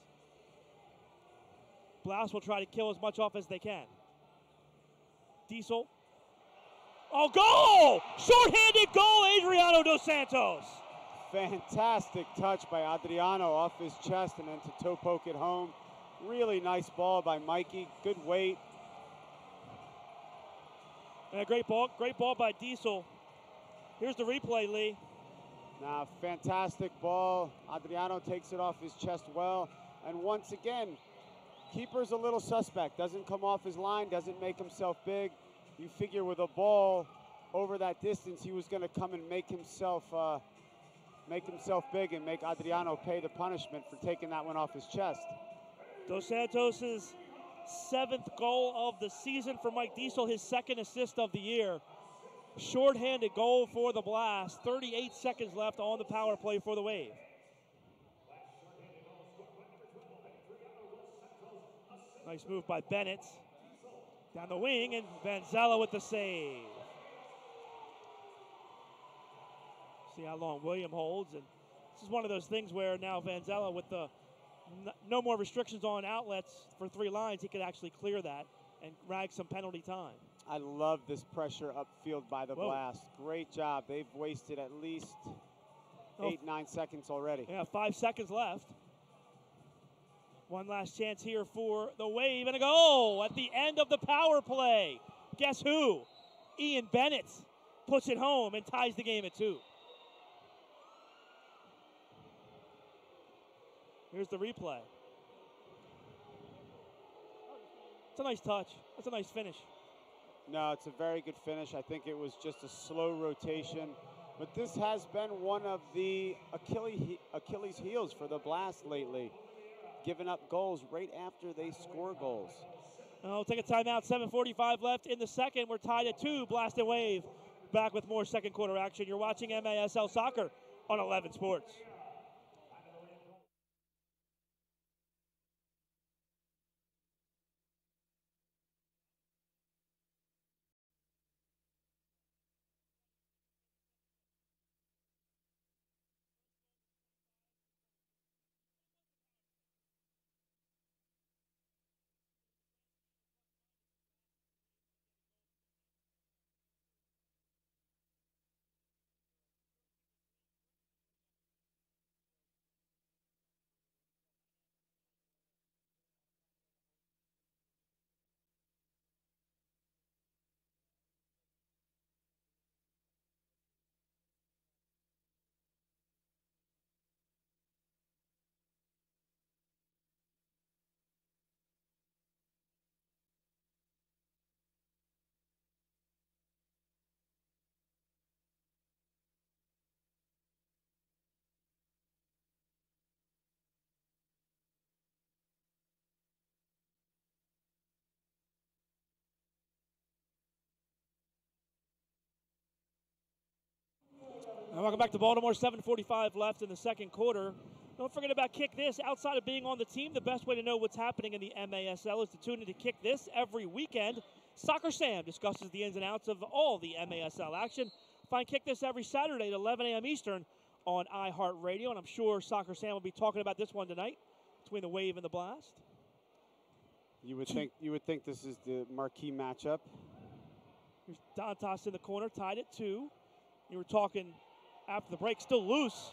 Blast will try to kill as much off as they can. Diesel. Oh, goal! Short-handed goal, Adriano Dos Santos. Fantastic touch by Adriano off his chest and then to toe poke it home. Really nice ball by Mikey. Good weight. And a great ball by Diesel. Here's the replay, Lee. Now, fantastic ball. Adriano takes it off his chest well. And once again, keeper's a little suspect. Doesn't come off his line, doesn't make himself big. You figure with a ball over that distance, he was going to come and make himself big and make Adriano pay the punishment for taking that one off his chest. Dos Santos' 7th goal of the season for Mike Diesel, his 2nd assist of the year. Short-handed goal for the Blast. 38 seconds left on the power play for the Wave. Nice move by Bennett. Down the wing, and Vanzella with the save. See how long William holds. And this is one of those things where now Vanzella, with the no more restrictions on outlets for 3 lines, he could actually clear that and rag some penalty time. I love this pressure upfield by the Blast. Great job. They've wasted at least 8-9 seconds already. Yeah, 5 seconds left. One last chance here for the Wave, and a goal at the end of the power play. Guess who? Ian Bennett puts it home and ties the game at 2. Here's the replay. It's a nice touch. That's a nice finish. No, it's a very good finish. I think it was just a slow rotation. But this has been one of the Achilles heels for the Blast lately. Giving up goals right after they score goals. We'll take a timeout. 7:45 left in the second. We're tied at 2. Blast and Wave back with more second quarter action. You're watching MASL Soccer on 11 Sports. And welcome back to Baltimore. 7:45 left in the second quarter. Don't forget about Kick This. Outside of being on the team, the best way to know what's happening in the MASL is to tune into Kick This every weekend. Soccer Sam discusses the ins and outs of all the MASL action. Find Kick This every Saturday at 11 a.m. Eastern on iHeartRadio, and I'm sure Soccer Sam will be talking about this one tonight between the Wave and the Blast. You would think this is the marquee matchup. Here's Dantas in the corner, tied at 2. You were talking after the break, still loose.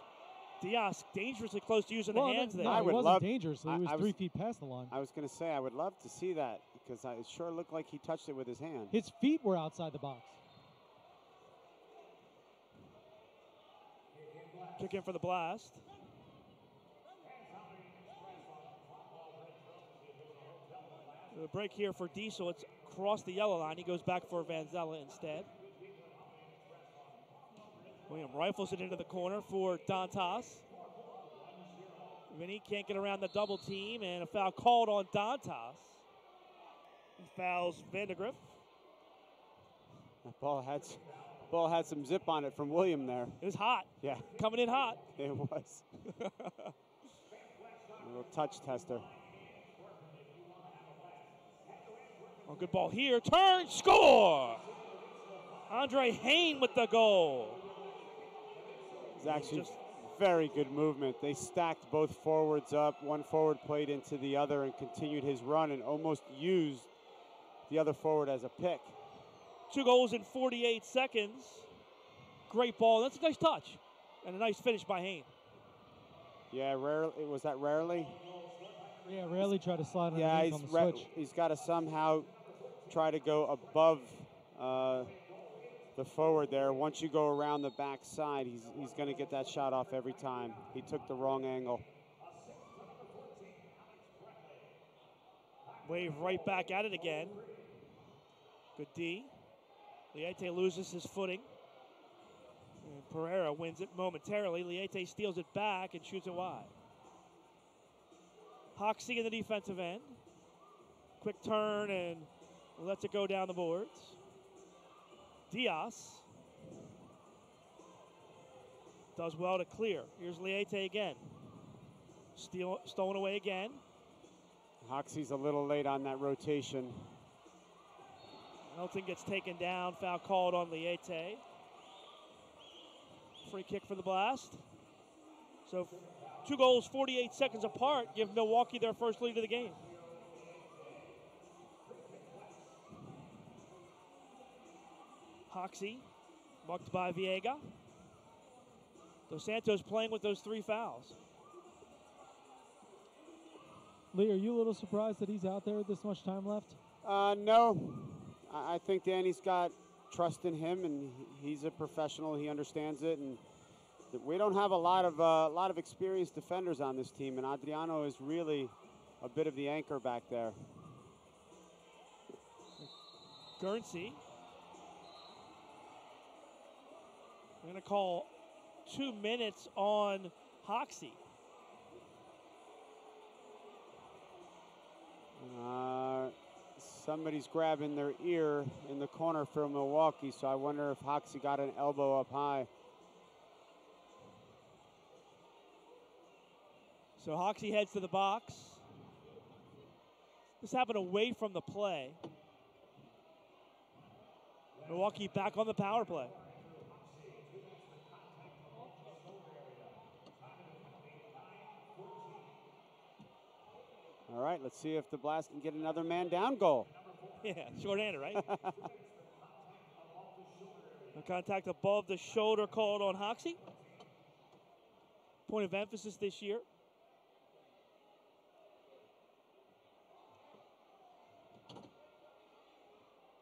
Diaz dangerously close to using the hands there. No, it wasn't dangerous. He was 3 feet past the line. I was going to say, I would love to see that because it sure looked like he touched it with his hand. His feet were outside the box. Kick in for the Blast. The break here for Diesel. It's across the yellow line. He goes back for Vanzella instead. William rifles it into the corner for Dantas. Vinny can't get around the double team, and a foul called on Dantas. He fouls Vandegrift. That ball had some zip on it from William there. It was hot. Yeah. Coming in hot. It was. A little touch tester. Oh, good ball here. Turn, score! Andre Hain with the goal. It's actually very good movement. They stacked both forwards up. One forward played into the other and continued his run and almost used the other forward as a pick. 2 goals in 48 seconds. Great ball. That's a nice touch. And a nice finish by Hain. Yeah, was that Rarely? Yeah, Rarely tried to slide underneath on the switch. He's got to somehow try to go above the forward there. Once you go around the back side, he's going to get that shot off every time. He took the wrong angle. Wave right back at it again. Good D. Liete loses his footing. And Pereira wins it momentarily. Liete steals it back and shoots it wide. Hoxie in the defensive end. Quick turn and lets it go down the boards. Diaz does well to clear. Here's Liete again. Stolen away again. Hoxie's a little late on that rotation. Melton gets taken down. Foul called on Liete. Free kick for the Blast. So 2 goals, 48 seconds apart, give Milwaukee their first lead of the game. Hoxie, mucked by Viega. Dos Santos playing with those 3 fouls. Lee, are you a little surprised that he's out there with this much time left? No. I think Danny's got trust in him, and he's a professional. He understands it, and we don't have a lot of experienced defenders on this team, and Adriano is really a bit of the anchor back there. Guernsey. We're going to call 2 minutes on Hoxie. Somebody's grabbing their ear in the corner for Milwaukee, so I wonder if Hoxie got an elbow up high. So Hoxie heads to the box. This happened away from the play. Milwaukee back on the power play. All right, let's see if the Blast can get another man down goal. Yeah, short-handed, right? No contact above the shoulder called on Hoxie. Point of emphasis this year.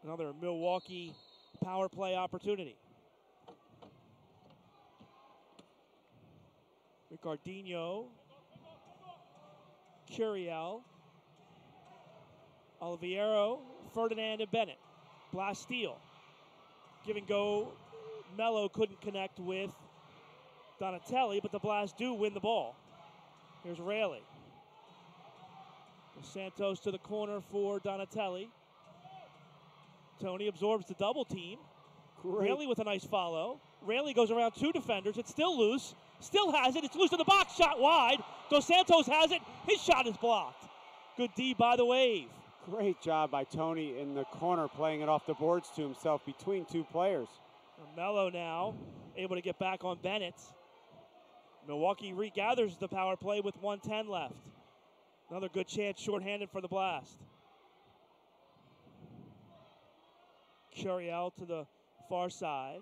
Another Milwaukee power play opportunity. Ricardinho. Curiel. Oliviero, Ferdinand, and Bennett. Blast steal. Give and go. Mello couldn't connect with Donatelli, but the Blast do win the ball. Here's Rayleigh. Santos to the corner for Donatelli. Tony absorbs the double team. Rayleigh with a nice follow. Raley goes around 2 defenders. It's still loose. Still has it. It's loose in the box. Shot wide. Dos Santos has it. His shot is blocked. Good D by the Wave. Great job by Tony in the corner, playing it off the boards to himself between 2 players. Mello now able to get back on Bennett. Milwaukee regathers the power play with 1:10 left. Another good chance shorthanded for the Blast. Curiel to the far side.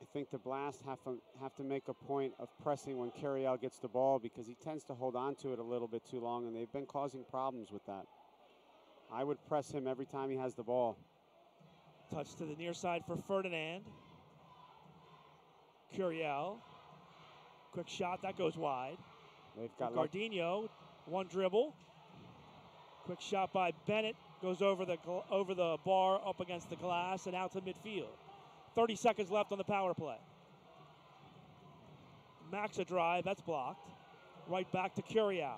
I think the Blast have to make a point of pressing when Curiel gets the ball because he tends to hold on to it a little bit too long, and they've been causing problems with that. I would press him every time he has the ball. Touch to the near side for Ferdinand. Curiel. Quick shot, that goes wide. They've got Gardino, 1 dribble. Quick shot by Bennett, goes over the bar, up against the glass, and out to midfield. 30 seconds left on the power play. Max a drive, that's blocked. Right back to Curiel.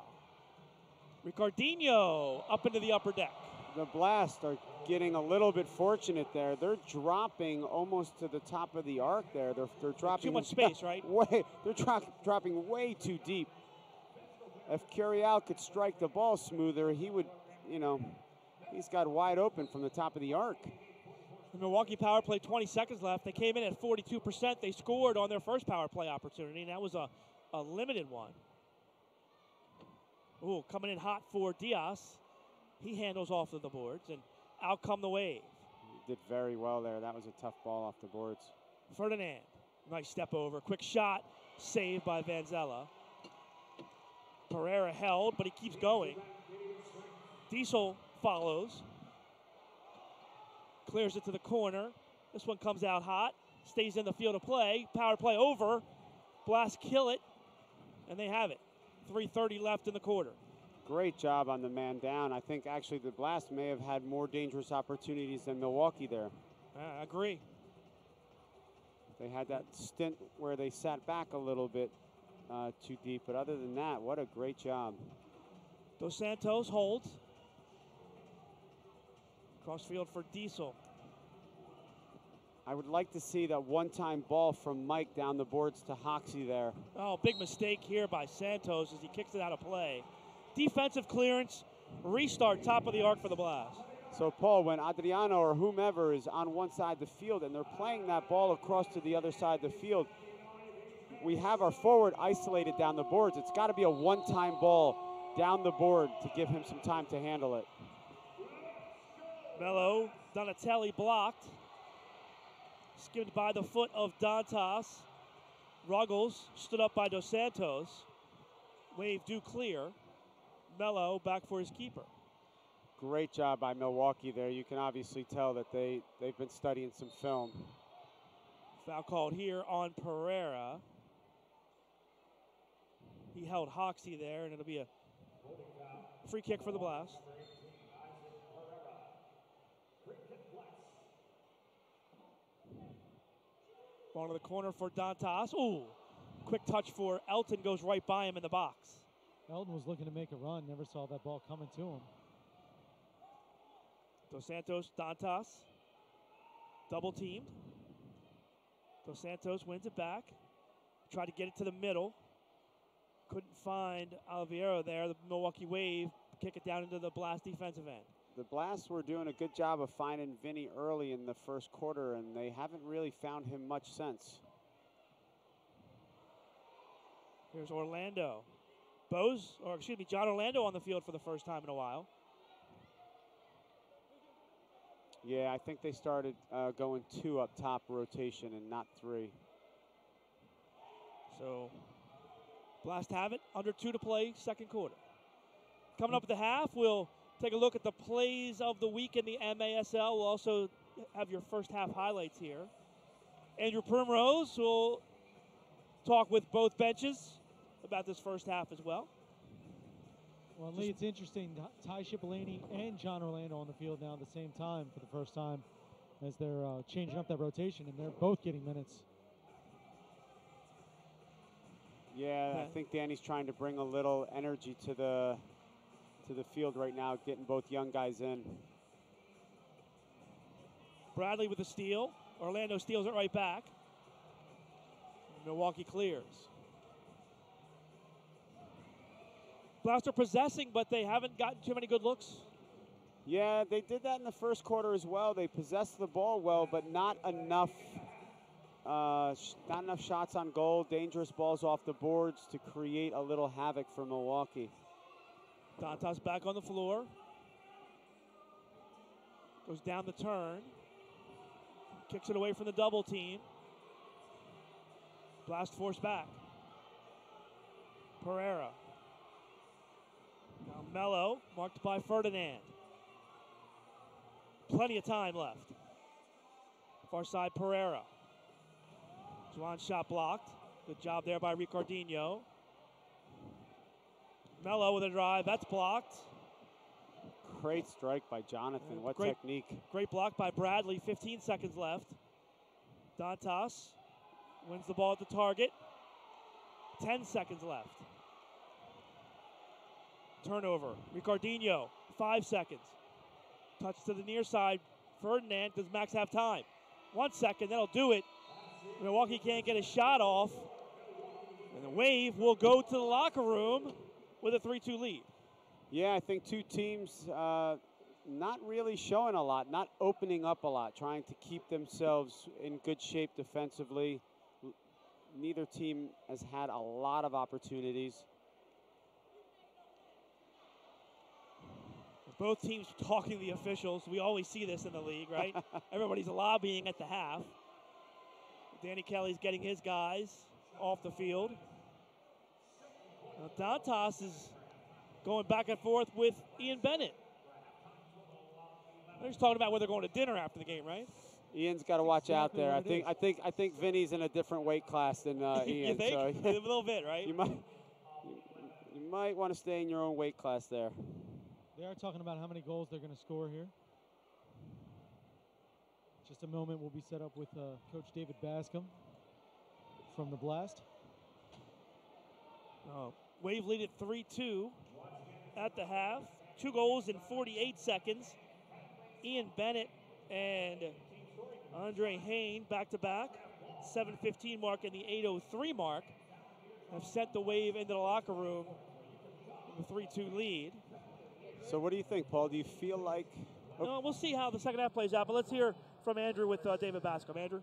Ricardinho up into the upper deck. The Blast are getting a little bit fortunate there. They're dropping almost to the top of the arc there. They're dropping too much space, right? They're dropping way too deep. If Curiel could strike the ball smoother, he would, he's got wide open from the top of the arc. The Milwaukee power play, 20 seconds left. They came in at 42%. They scored on their first power play opportunity, and that was a limited one. Ooh, coming in hot for Diaz. He handles off of the boards, and out come the Wave. He did very well there. That was a tough ball off the boards. Ferdinand, nice step over. Quick shot, saved by Vanzella. Pereira held, but he keeps going. Diesel follows. Clears it to the corner. This one comes out hot. Stays in the field of play. Power play over. Blast kill it. And they have it. 3:30 left in the quarter. Great job on the man down. I think actually the Blast may have had more dangerous opportunities than Milwaukee there. I agree. They had that stint where they sat back a little bit too deep. But other than that, what a great job. Dos Santos holds. Crossfield for Diesel. I would like to see that one-time ball from Mike down the boards to Hoxie there. Oh, big mistake here by Santos as he kicks it out of play. Defensive clearance, restart, top of the arc for the Blast. So, Paul, when Adriano or whomever is on one side of the field and they're playing that ball across to the other side of the field, we have our forward isolated down the boards. It's got to be a one-time ball down the board to give him some time to handle it. Mello, Donatelli blocked. Skimmed by the foot of Dantas. Ruggles stood up by Dos Santos. Wave do clear. Mello back for his keeper. Great job by Milwaukee there. You can obviously tell that they've been studying some film. Foul called here on Pereira. He held Hoxie there, and it'll be a free kick for the Blast. Ball to the corner for Dantas. Ooh, quick touch for Elton, goes right by him in the box. Elton was looking to make a run, never saw that ball coming to him. Dos Santos, Dantas, double teamed. Dos Santos wins it back. Tried to get it to the middle. Couldn't find Alviero there. The Milwaukee Wave kick it down into the Blast defensive end. The Blast were doing a good job of finding Vinny early in the first quarter, and they haven't really found him much since. Here's Orlando. John Orlando on the field for the first time in a while. Yeah, I think they started going 2 up top rotation and not 3. So, Blast have it. Under 2 to play, second quarter. Coming up at the half, we'll take a look at the plays of the week in the MASL. We'll also have your first half highlights here. Andrew Primrose will talk with both benches about this first half as well. Well, Lee, it's interesting. Ty Cipollini and John Orlando on the field now at the same time for the first time as they're changing up that rotation, and they're both getting minutes. Yeah, I think Danny's trying to bring a little energy to the field right now, getting both young guys in. Bradley with the steal. Orlando steals it right back. Milwaukee clears. Blast are possessing, but they haven't gotten too many good looks. Yeah, they did that in the first quarter as well. They possessed the ball well, but not enough shots on goal, dangerous balls off the boards to create a little havoc for Milwaukee. Dantas back on the floor. Goes down the turn. Kicks it away from the double team. Blast forced back. Pereira. Now Mello, marked by Ferdinand. Plenty of time left. Far side Pereira. Juan shot blocked. Good job there by Ricardinho. Mello with a drive. That's blocked. Great strike by Jonathan. What technique. Great block by Bradley. 15 seconds left. Dantas wins the ball at the target. 10 seconds left. Turnover. Ricardinho. 5 seconds. Touch to the near side. Ferdinand. Does Max have time? 1 second. That'll do it. Milwaukee can't get a shot off. And the Wave will go to the locker room with a 3-2 lead. Yeah, I think two teams not really showing a lot, not opening up a lot, trying to keep themselves in good shape defensively. Neither team has had a lot of opportunities. Both teams talking to the officials. We always see this in the league, right? Everybody's lobbying at the half. Danny Kelly's getting his guys off the field. Now Dantas is going back and forth with Ian Bennett. They're just talking about whether they're going to dinner after the game, right? Ian's got to watch out there. I think Vinny's in a different weight class than Ian. You think? So a little bit, right? You might want to stay in your own weight class there. They are talking about how many goals they're going to score here. Just a moment, we'll be set up with Coach David Bascom from the Blast. Wave lead at 3-2 at the half. 2 goals in 48 seconds. Ian Bennett and Andre Hain back-to-back. 7:15 mark and the 8:03 mark have sent the Wave into the locker room with a 3-2 lead. So what do you think, Paul? Do you feel like... No, we'll see how the second half plays out, but let's hear from Andrew with David Bascom. Andrew?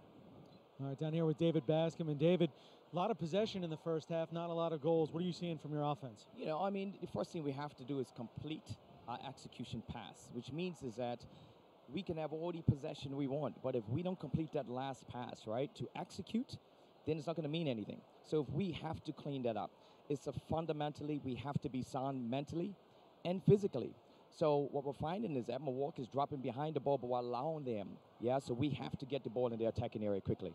All right, down here with David Bascom. And David, a lot of possession in the first half, not a lot of goals. What are you seeing from your offense? You know, I mean, the first thing we have to do is complete our execution pass, which means is that we can have all the possession we want, but if we don't complete that last pass, right, to execute, then it's not going to mean anything. So if we have to clean that up, it's fundamentally we have to be sound mentally and physically. So what we're finding is that Milwaukee is dropping behind the ball, but we're allowing them. Yeah, so we have to get the ball in their attacking area quickly.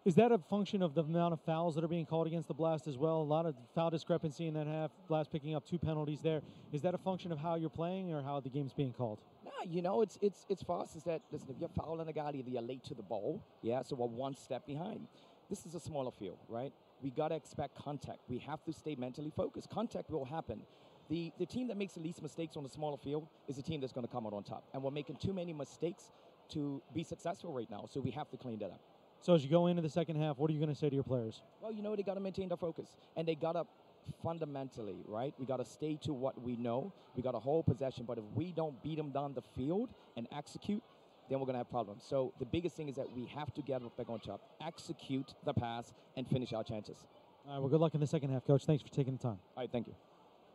Is that a function of the amount of fouls that are being called against the Blast as well? A lot of foul discrepancy in that half. Blast picking up 2 penalties there. Is that a function of how you're playing or how the game's being called? Nah, you know, it's for us is that, listen, if you're fouling a guy, either you're late to the ball, yeah, so we're 1 step behind. This is a smaller field, right? We got to expect contact. We have to stay mentally focused. Contact will happen. The team that makes the least mistakes on the smaller field is the team that's going to come out on top. And we're making too many mistakes to be successful right now, so we have to clean that up. So as you go into the second half, what are you going to say to your players? Well, you know, they got to maintain their focus. And they got to fundamentally, right? We got to stay to what we know. We got to hold possession. But if we don't beat them down the field and execute, then we're going to have problems. So the biggest thing is that we have to get back on top, execute the pass, and finish our chances. All right, well, good luck in the second half, Coach. Thanks for taking the time. All right, thank you.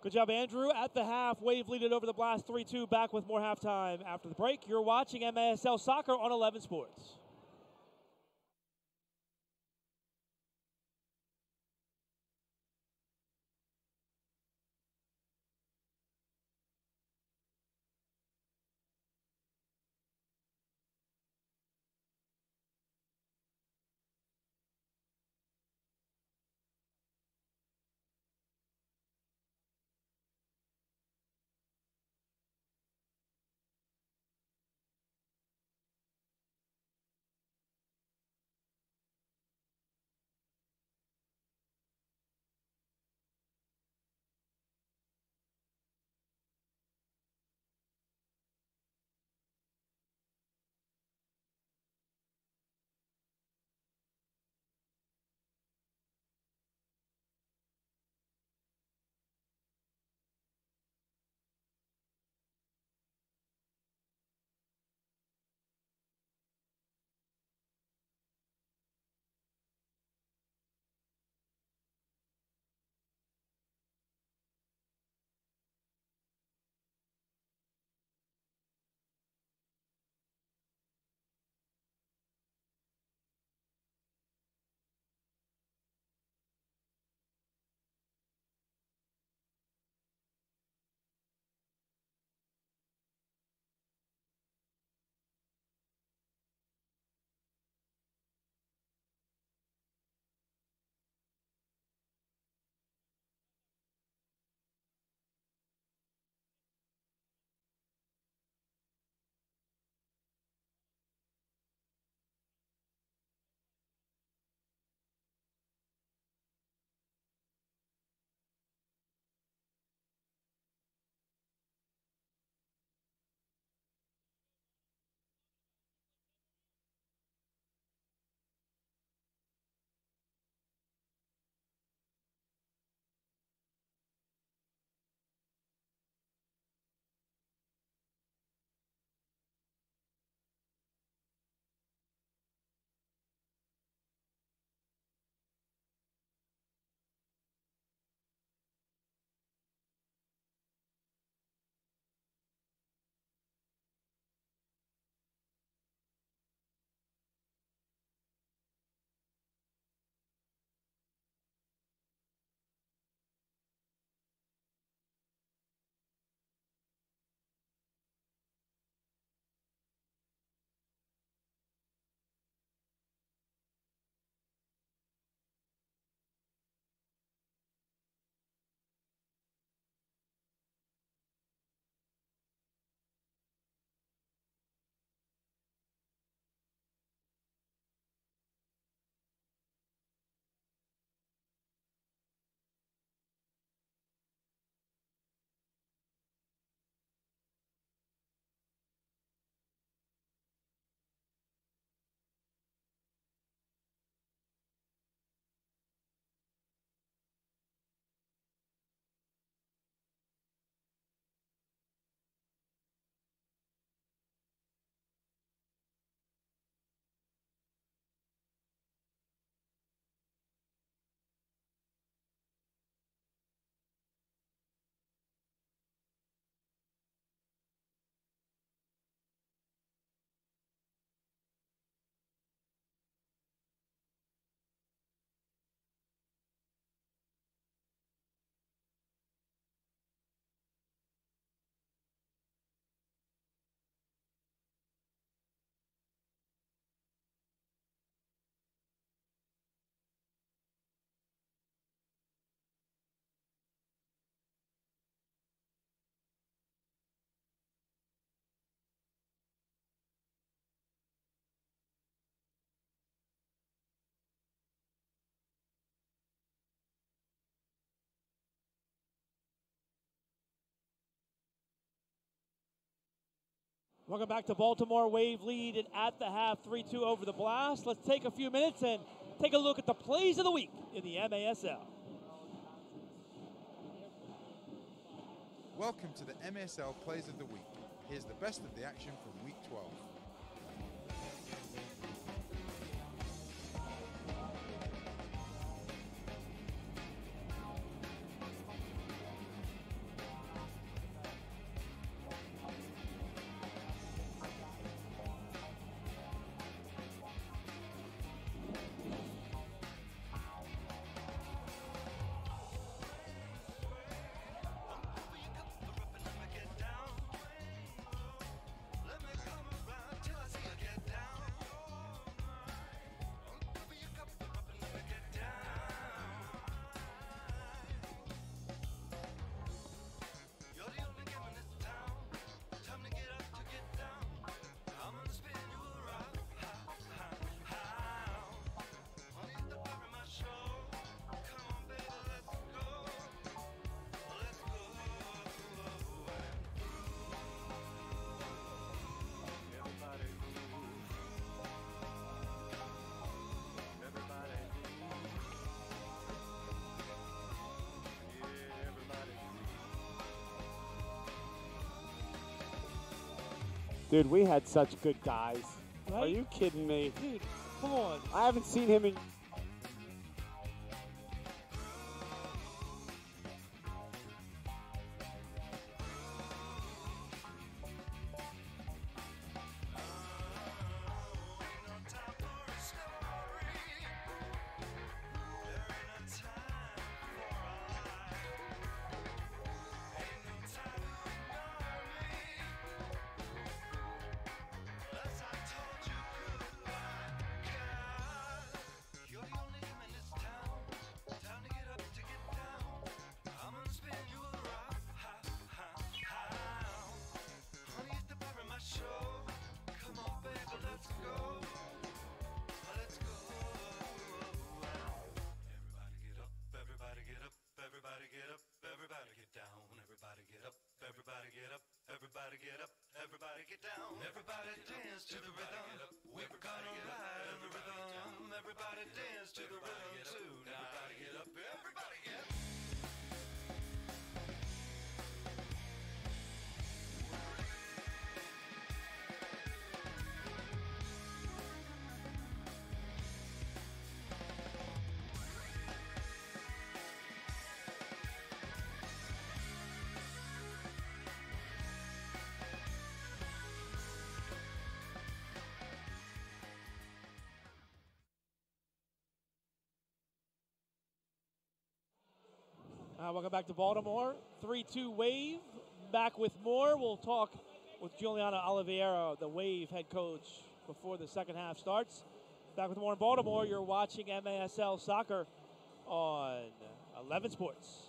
Good job, Andrew. At the half, Wave lead it over the Blast 3-2. Back with more halftime after the break. You're watching MASL Soccer on 11 Sports. Welcome back to Baltimore. Wave lead and at the half, 3-2 over the Blast. Let's take a few minutes and take a look at the plays of the week in the MASL. Welcome to the MSL Plays of the Week. Here's the best of the action from Week 12. Dude, we had such good guys. Right? Are you kidding me? Dude, come on. I haven't seen him in... Welcome back to Baltimore. 3-2 Wave. Back with more. We'll talk with Juliana Oliveira, the Wave head coach, before the second half starts. Back with more in Baltimore. You're watching MASL Soccer on 11 Sports.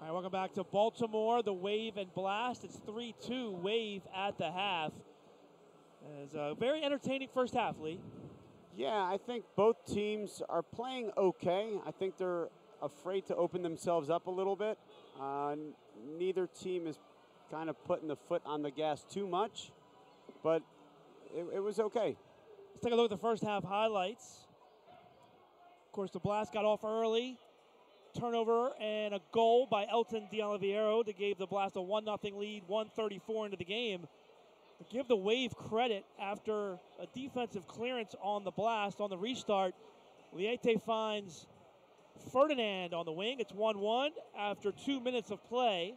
right, welcome back to Baltimore, the Wave and Blast. It's 3-2 Wave at the half. It's a very entertaining first half, Lee. Yeah, I think both teams are playing okay. I think they're afraid to open themselves up a little bit. Neither team is kind of putting the foot on the gas too much, but it was okay. Let's take a look at the first half highlights. Of course, the Blast got off early. Turnover and a goal by Elton D'Oliviero that gave the Blast a 1-0 lead, 1:34 into the game. But give the Wave credit after a defensive clearance on the Blast on the restart. Liete finds Ferdinand on the wing. It's 1-1 after 2 minutes of play.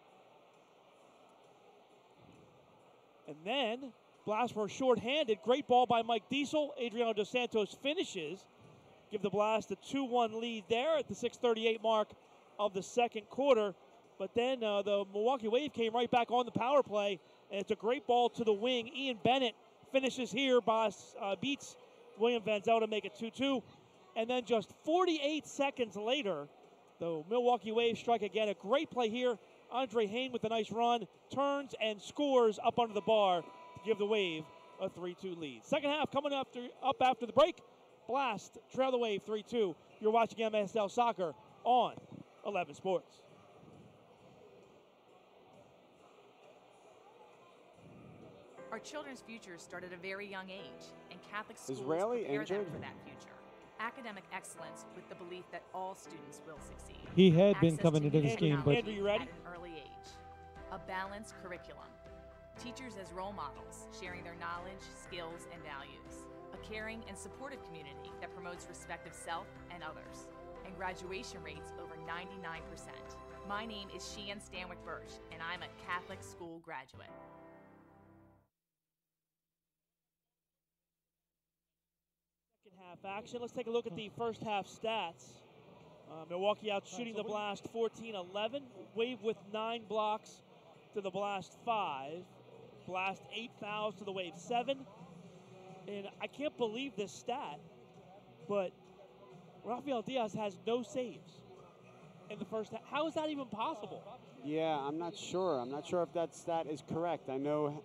And then Blast were shorthanded. Great ball by Mike Diesel. Adriano Dos Santos finishes. Give the Blast a 2-1 lead there at the 6:38 mark of the second quarter. But then the Milwaukee Wave came right back on the power play, and it's a great ball to the wing. Ian Bennett finishes here, beats William Vanzel to make it 2-2. And then just 48 seconds later, the Milwaukee Wave strike again. A great play here. Andre Hain with a nice run, turns and scores up under the bar to give the Wave a 3-2 lead. Second half coming up after the break. Blast trail the Wave 3-2. You're watching MSL Soccer on 11 Sports. Our children's futures start at a very young age, and Catholic schools Israeli prepare injured? them for that future. Academic excellence with the belief that all students will succeed. He had been Access coming to into new this game, but technology at an early age. A balanced curriculum. Teachers as role models, sharing their knowledge, skills, and values. A caring and supportive community that promotes respect of self and others. And graduation rates over 99%. My name is Sheehan Stanwyck Birch, and I'm a Catholic school graduate. Second half action. Let's take a look at the first half stats. Milwaukee out shooting the Blast 14-11. Wave with 9 blocks to the Blast 5. Blast 8 fouls to the Wave 7. And I can't believe this stat, but Rafael Diaz has no saves in the first half. How is that even possible? Yeah, I'm not sure. I'm not sure if that stat is correct. I know,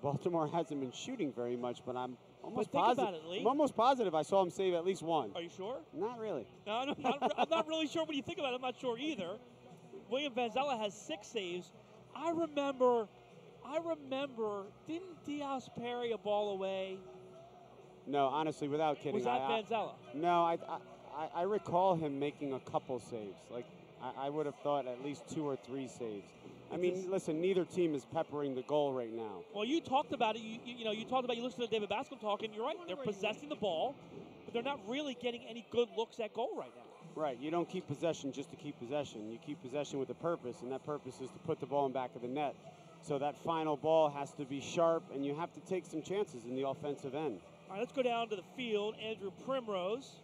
Baltimore hasn't been shooting very much, but I'm almost positive. I'm almost positive I saw him save at least one. Are you sure? Not really. No, I'm not really sure when you think about it. I'm not sure either. William Vanzella has 6 saves. I remember, didn't Diaz parry a ball away? No, honestly, without kidding. Was that Vanzella? No, I recall him making a couple saves. Like, I would have thought at least 2 or 3 saves. I mean, listen, neither team is peppering the goal right now. Well, you talked about it. You talked about, you listened to David Bascom talk, and you're right. They're possessing the ball, but they're not really getting any good looks at goal right now. Right. You don't keep possession just to keep possession. You keep possession with a purpose, and that purpose is to put the ball in back of the net. So that final ball has to be sharp, and you have to take some chances in the offensive end. All right, let's go down to the field. Andrew Primrose.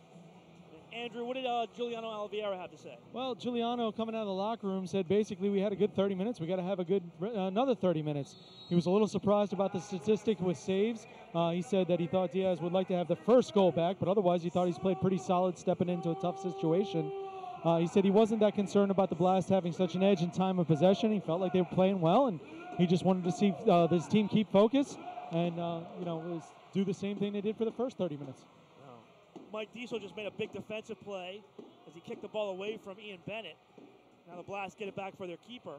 Andrew, what did Giuliano Oliveira have to say? Well, Giuliano coming out of the locker room said basically we had a good 30 minutes. We got to have a good another 30 minutes. He was a little surprised about the statistic with saves. He said that he thought Diaz would like to have the first goal back, but otherwise he thought he's played pretty solid stepping into a tough situation. He said he wasn't that concerned about the Blast having such an edge in time of possession. He felt like they were playing well, and he just wanted to see this team keep focused and do the same thing they did for the first 30 minutes. Mike Diesel just made a big defensive play as he kicked the ball away from Ian Bennett. Now the Blast get it back for their keeper.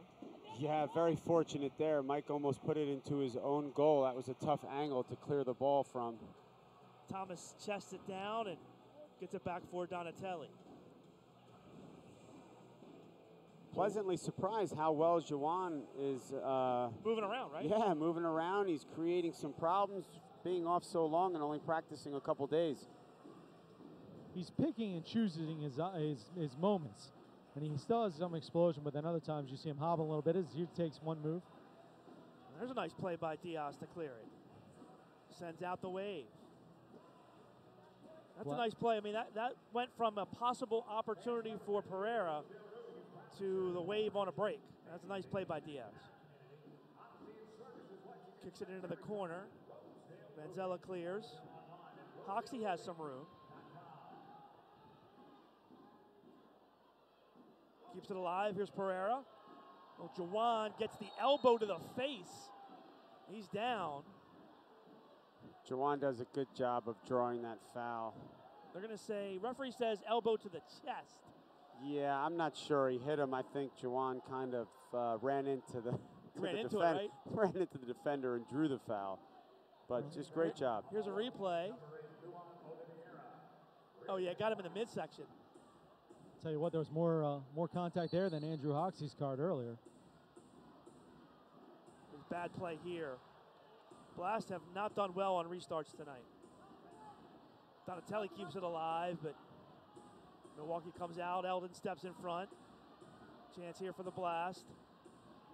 Yeah, very fortunate there. Mike almost put it into his own goal. That was a tough angle to clear the ball from. Thomas chests it down and gets it back for Donatelli. Pleasantly surprised how well Juwan is moving around, right? Yeah, moving around. He's creating some problems, being off so long and only practicing a couple days. He's picking and choosing his moments, and he still has some explosion, but then other times you see him hobble a little bit as he takes one move. There's a nice play by Diaz to clear it. Sends out the Wave. That's a nice play. I mean, that went from a possible opportunity for Pereira to the Wave on a break. That's a nice play by Diaz. Kicks it into the corner. Vanzella clears. Hoxie has some room. Keeps it alive. Here's Pereira. Well, Jawan gets the elbow to the face. He's down. Jawan does a good job of drawing that foul. They're going to say, referee says elbow to the chest. Yeah, I'm not sure. He hit him. I think Jawan kind of ran into the ran into it, right? Ran into the defender and drew the foul. But just great job. Here's a replay. Oh yeah, got him in the midsection. Tell you what, there was more contact there than Andrew Hoxie's card earlier. Bad play here. Blast have not done well on restarts tonight. Donatelli keeps it alive, but Milwaukee comes out. Eldon steps in front. Chance here for the Blast.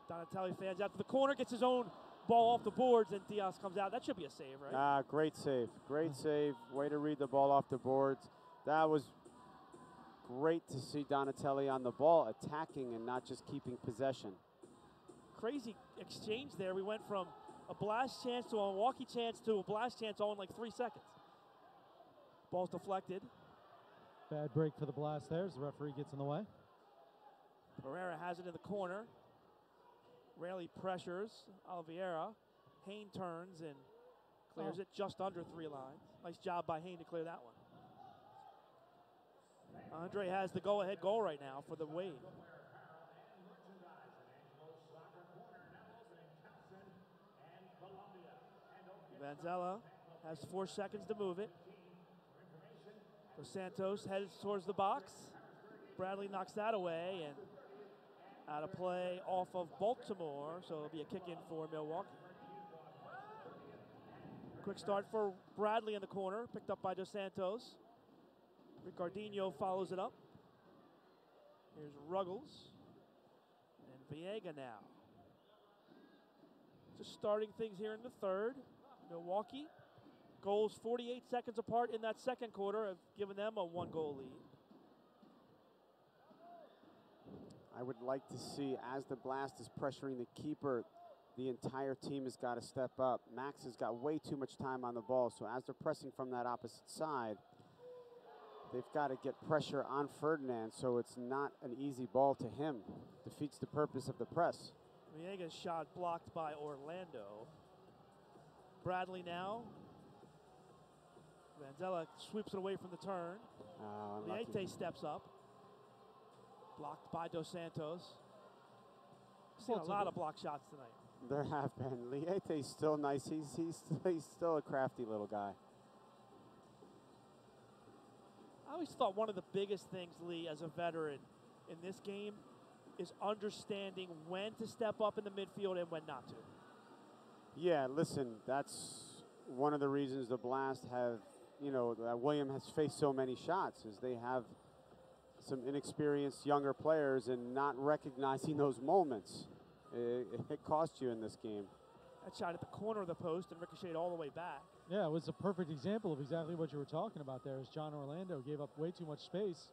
Donatelli fans out to the corner, gets his own ball off the boards, and Diaz comes out. That should be a save, right? Great save. Great save. Way to read the ball off the boards. That was great to see Donatelli on the ball, attacking and not just keeping possession. Crazy exchange there. We went from a Blast chance to a Milwaukee chance to a Blast chance all in like 3 seconds. Ball's deflected. Bad break for the Blast there as the referee gets in the way. Pereira has it in the corner. Raley pressures Oliveira. Hain turns and clears it just under 3 lines. Nice job by Hain to clear that one. Andre has the go-ahead goal right now for the Wave. Vanzella has 4 seconds to move it. Dos Santos heads towards the box. Bradley knocks that away and out of play off of Baltimore, so it'll be a kick in for Milwaukee. Quick start for Bradley in the corner, picked up by Dos Santos. Ricardinho follows it up. Here's Ruggles and Viega now. Just starting things here in the third. Milwaukee goals 48 seconds apart in that second quarter have given them a 1-goal lead. I would like to see, as the Blast is pressuring the keeper, the entire team has got to step up. Max has got way too much time on the ball, so as they're pressing from that opposite side, they've got to get pressure on Ferdinand so it's not an easy ball to him. Defeats the purpose of the press. Viega's shot blocked by Orlando. Bradley now. Vanzella sweeps it away from the turn. Liete steps up. Blocked by Dos Santos. Seen a lot of block shots tonight. There have been. Liete's still nice. He's still a crafty little guy. I always thought one of the biggest things, Lee, as a veteran in this game is understanding when to step up in the midfield and when not to. Yeah, listen, that's one of the reasons the Blast have, William has faced so many shots, is they have some inexperienced younger players and not recognizing those moments. It cost you in this game. That shot at the corner of the post and ricocheted all the way back. Yeah, it was a perfect example of exactly what you were talking about there, as John Orlando gave up way too much space.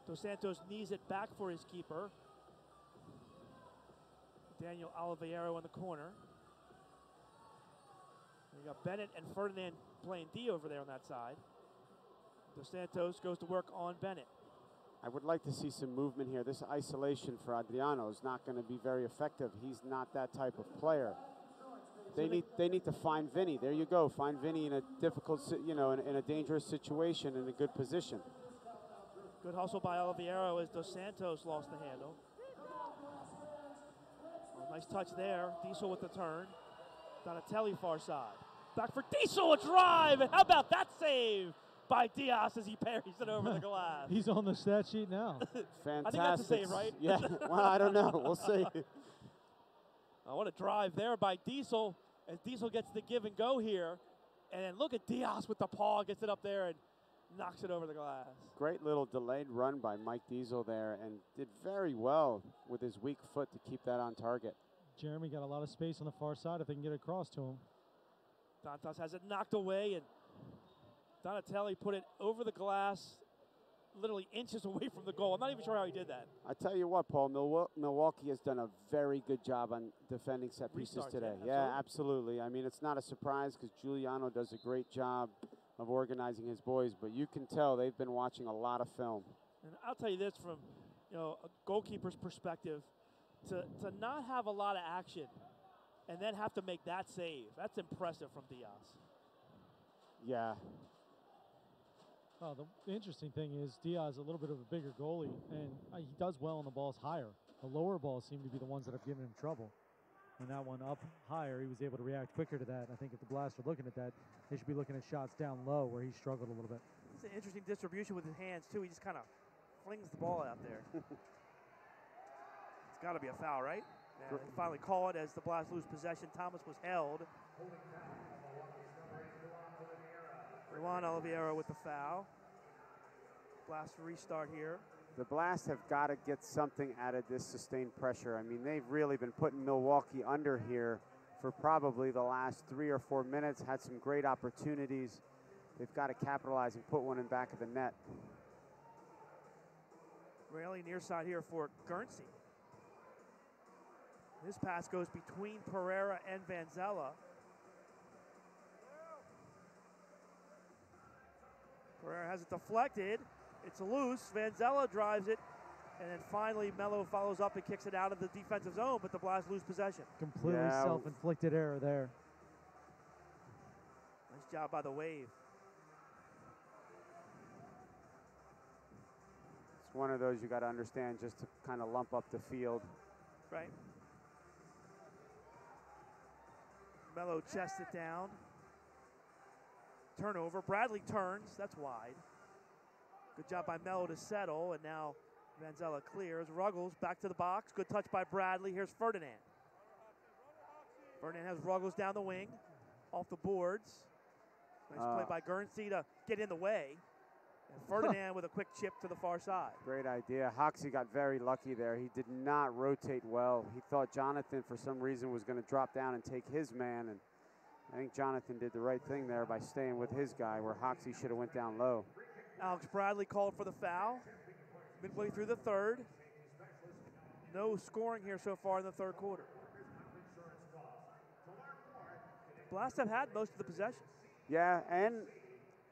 Dos Santos knees it back for his keeper. Daniel Oliveira in the corner. You got Bennett and Ferdinand playing D over there on that side. Dos Santos goes to work on Bennett. I would like to see some movement here. This isolation for Adriano is not going to be very effective. He's not that type of player. They need to find Vinny. There you go. Find Vinny in a difficult, in a dangerous situation in a good position. Good hustle by Oliveira as Dos Santos lost the handle. Oh, nice touch there. Diesel with the turn. Donatelli far side. Back for Diesel, a drive. And how about that save by Diaz as he parries it over the glass? He's on the stat sheet now. Fantastic. I think that's a save, right? Yeah, well, I don't know. We'll see. I want to drive there by Diesel as Diesel gets the give and go here. And then look at Diaz with the paw, gets it up there and knocks it over the glass. Great little delayed run by Mike Diesel there and did very well with his weak foot to keep that on target. Jeremy got a lot of space on the far side if they can get it across to him. Dantas has it knocked away, and Donatelli put it over the glass, literally inches away from the goal. I'm not even sure how he did that. I tell you what, Paul, Milwaukee has done a very good job on defending set pieces today. Yeah, absolutely. I mean, it's not a surprise because Giuliano does a great job of organizing his boys, but you can tell they've been watching a lot of film. And I'll tell you this from, a goalkeeper's perspective, to not have a lot of action and then have to make that save. That's impressive from Diaz. Yeah. Well, the interesting thing is Diaz is a little bit of a bigger goalie, and he does well on the balls higher. The lower balls seem to be the ones that have given him trouble. And that one up higher, he was able to react quicker to that. I think if the Blast are looking at that, they should be looking at shots down low where he struggled a little bit. It's an interesting distribution with his hands, too. He just kind of flings the ball out there. It's got to be a foul, right? Yeah, they finally call it as the Blast lose possession. Thomas was held. Juan Oliveira with the foul. Blast restart here. The Blast have got to get something out of this sustained pressure. I mean, they've really been putting Milwaukee under here for probably the last 3 or 4 minutes, had some great opportunities. They've got to capitalize and put one in back of the net. Raley near side here for Guernsey. This pass goes between Pereira and Vanzella. Pereira has it deflected. It's loose. Vanzella drives it. And then finally, Mello follows up and kicks it out of the defensive zone, but the Blast lose possession. Completely self-inflicted error there. Nice job by the Wave. It's one of those you got to understand just to kind of lump up the field. Right. Mello chests it down. Turnover. Bradley turns. That's wide. Good job by Mello to settle, and now Vanzella clears. Ruggles back to the box. Good touch by Bradley. Here's Ferdinand. Ferdinand has Ruggles down the wing, off the boards. Nice play by Guernsey to get in the way. And Ferdinand with a quick chip to the far side. Great idea. Hoxie got very lucky there. He did not rotate well. He thought Jonathan, for some reason, was going to drop down and take his man, and I think Jonathan did the right thing there by staying with his guy, where Hoxie should have went down low. Alex Bradley called for the foul. Midway through the third. No scoring here so far in the third quarter. Blast have had most of the possession. Yeah, and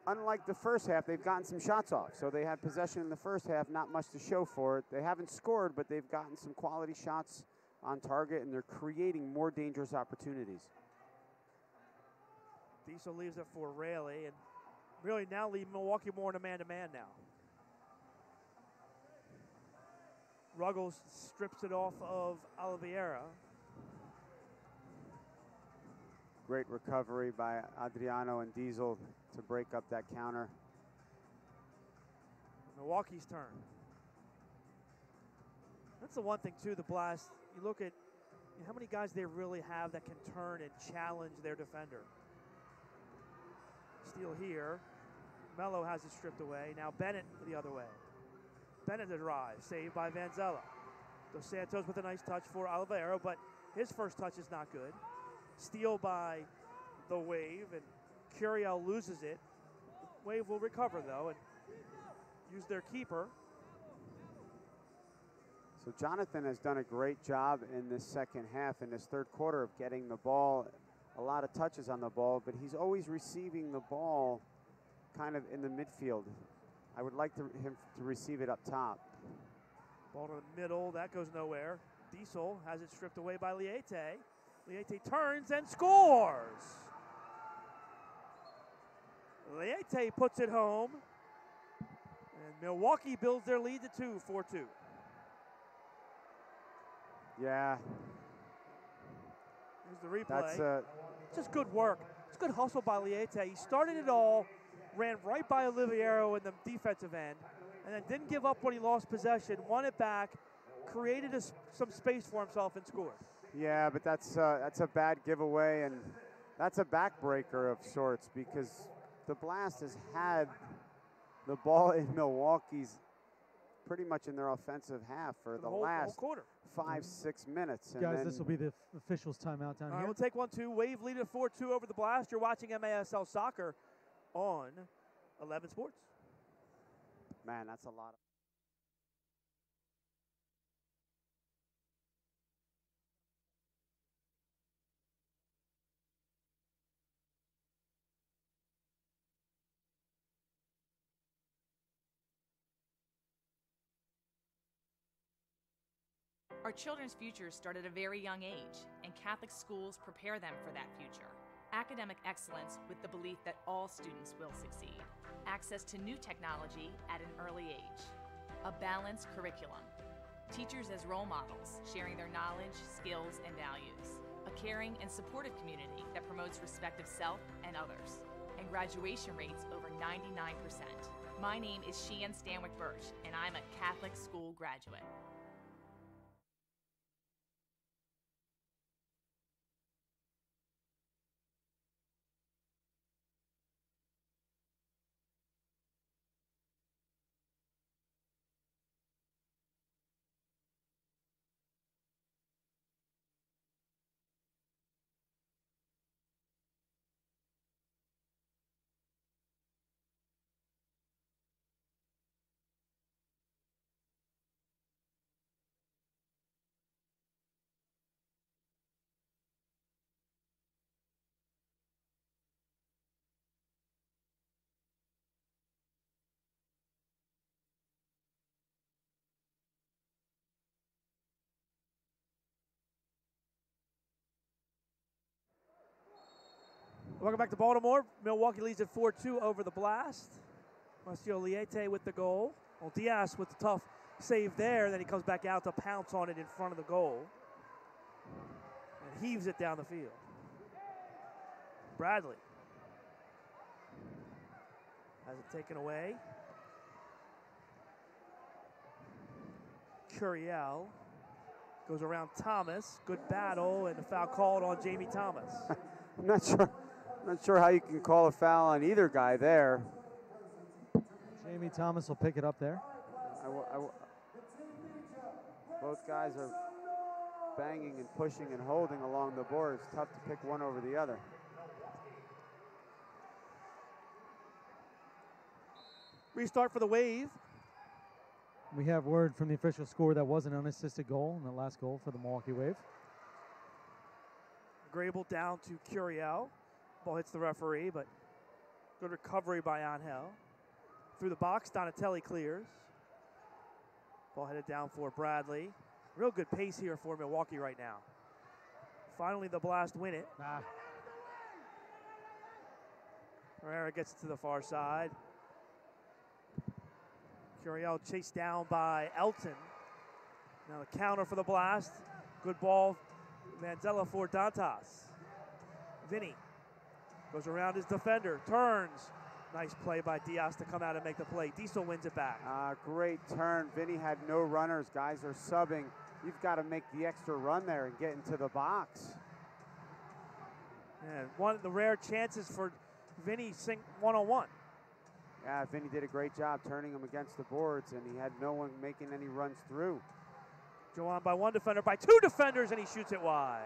unlike the first half, they've gotten some shots off. So they had possession in the first half, not much to show for it. They haven't scored, but they've gotten some quality shots on target, and they're creating more dangerous opportunities. Diesel leaves it for Raley, and really now leave Milwaukee more in a man-to-man now. Ruggles strips it off of Oliveira. Great recovery by Adriano and Diesel to break up that counter. Milwaukee's turn. That's the one thing, too, the Blast. You look at how many guys they really have that can turn and challenge their defender. Steal here. Mello has it stripped away. Now Bennett the other way. Bennett the drive, saved by Vanzella. Dos Santos with a nice touch for Oliveira, but his first touch is not good. Steal by the Wave, and Curiel loses it. Wave will recover, though, and use their keeper. So Jonathan has done a great job in this second half, in this third quarter, of getting the ball, a lot of touches on the ball, but he's always receiving the ball kind of in the midfield. I would like him to receive it up top. Ball to the middle, that goes nowhere. Diesel has it stripped away by Liete. Liete turns and scores. Liete puts it home. And Milwaukee builds their lead to 4-2. Yeah. Here's the replay. It's just good work. It's good hustle by Liete. He started it all, ran right by Oliviero in the defensive end, and then didn't give up when he lost possession, won it back, created some space for himself, and scored. Yeah, but that's a bad giveaway, and that's a backbreaker of sorts, because the Blast has had the ball in Milwaukee's pretty much in their offensive half for the last quarter. 5-6 minutes. And guys, this will be the officials' timeout down here. All right, we'll take 1-2. Wave lead at 4-2 over the Blast. You're watching MASL Soccer on 11 Sports. Man, that's a lot of Our children's futures start at a very young age, and Catholic schools prepare them for that future. Academic excellence with the belief that all students will succeed. Access to new technology at an early age. A balanced curriculum. Teachers as role models, sharing their knowledge, skills, and values. A caring and supportive community that promotes respect of self and others. And graduation rates over 99%. My name is Sheehan Stanwyck Birch, and I'm a Catholic school graduate. Welcome back to Baltimore. Milwaukee leads at 4-2 over the Blast. Marcio Liete with the goal. Well, Diaz with the tough save there. Then he comes back out to pounce on it in front of the goal. And heaves it down the field. Bradley has it taken away. Curiel goes around Thomas. Good battle, and a foul called on Jamie Thomas. I'm not sure how you can call a foul on either guy there. Jamie Thomas will pick it up there. Both guys are banging and pushing and holding along the board. It's tough to pick one over the other. Restart for the Wave. We have word from the official score that was an unassisted goal in the last goal for the Milwaukee Wave. Grable down to Curiel. Ball hits the referee, but good recovery by Angel. Through the box, Donatelli clears. Ball headed down for Bradley. Real good pace here for Milwaukee right now. Finally, the Blast win it. Herrera gets it to the far side. Curiel chased down by Elton. Now the counter for the Blast. Good ball. Manzella for Dantas. Vinny goes around his defender, turns. Nice play by Diaz to come out and make the play. Diesel wins it back. Great turn. Vinny had no runners. Guys are subbing. You've got to make the extra run there and get into the box. And one of the rare chances for Vinny one-on-one. Yeah, Vinny did a great job turning him against the boards, and he had no one making any runs through. Joan by one defender, by two defenders, and he shoots it wide.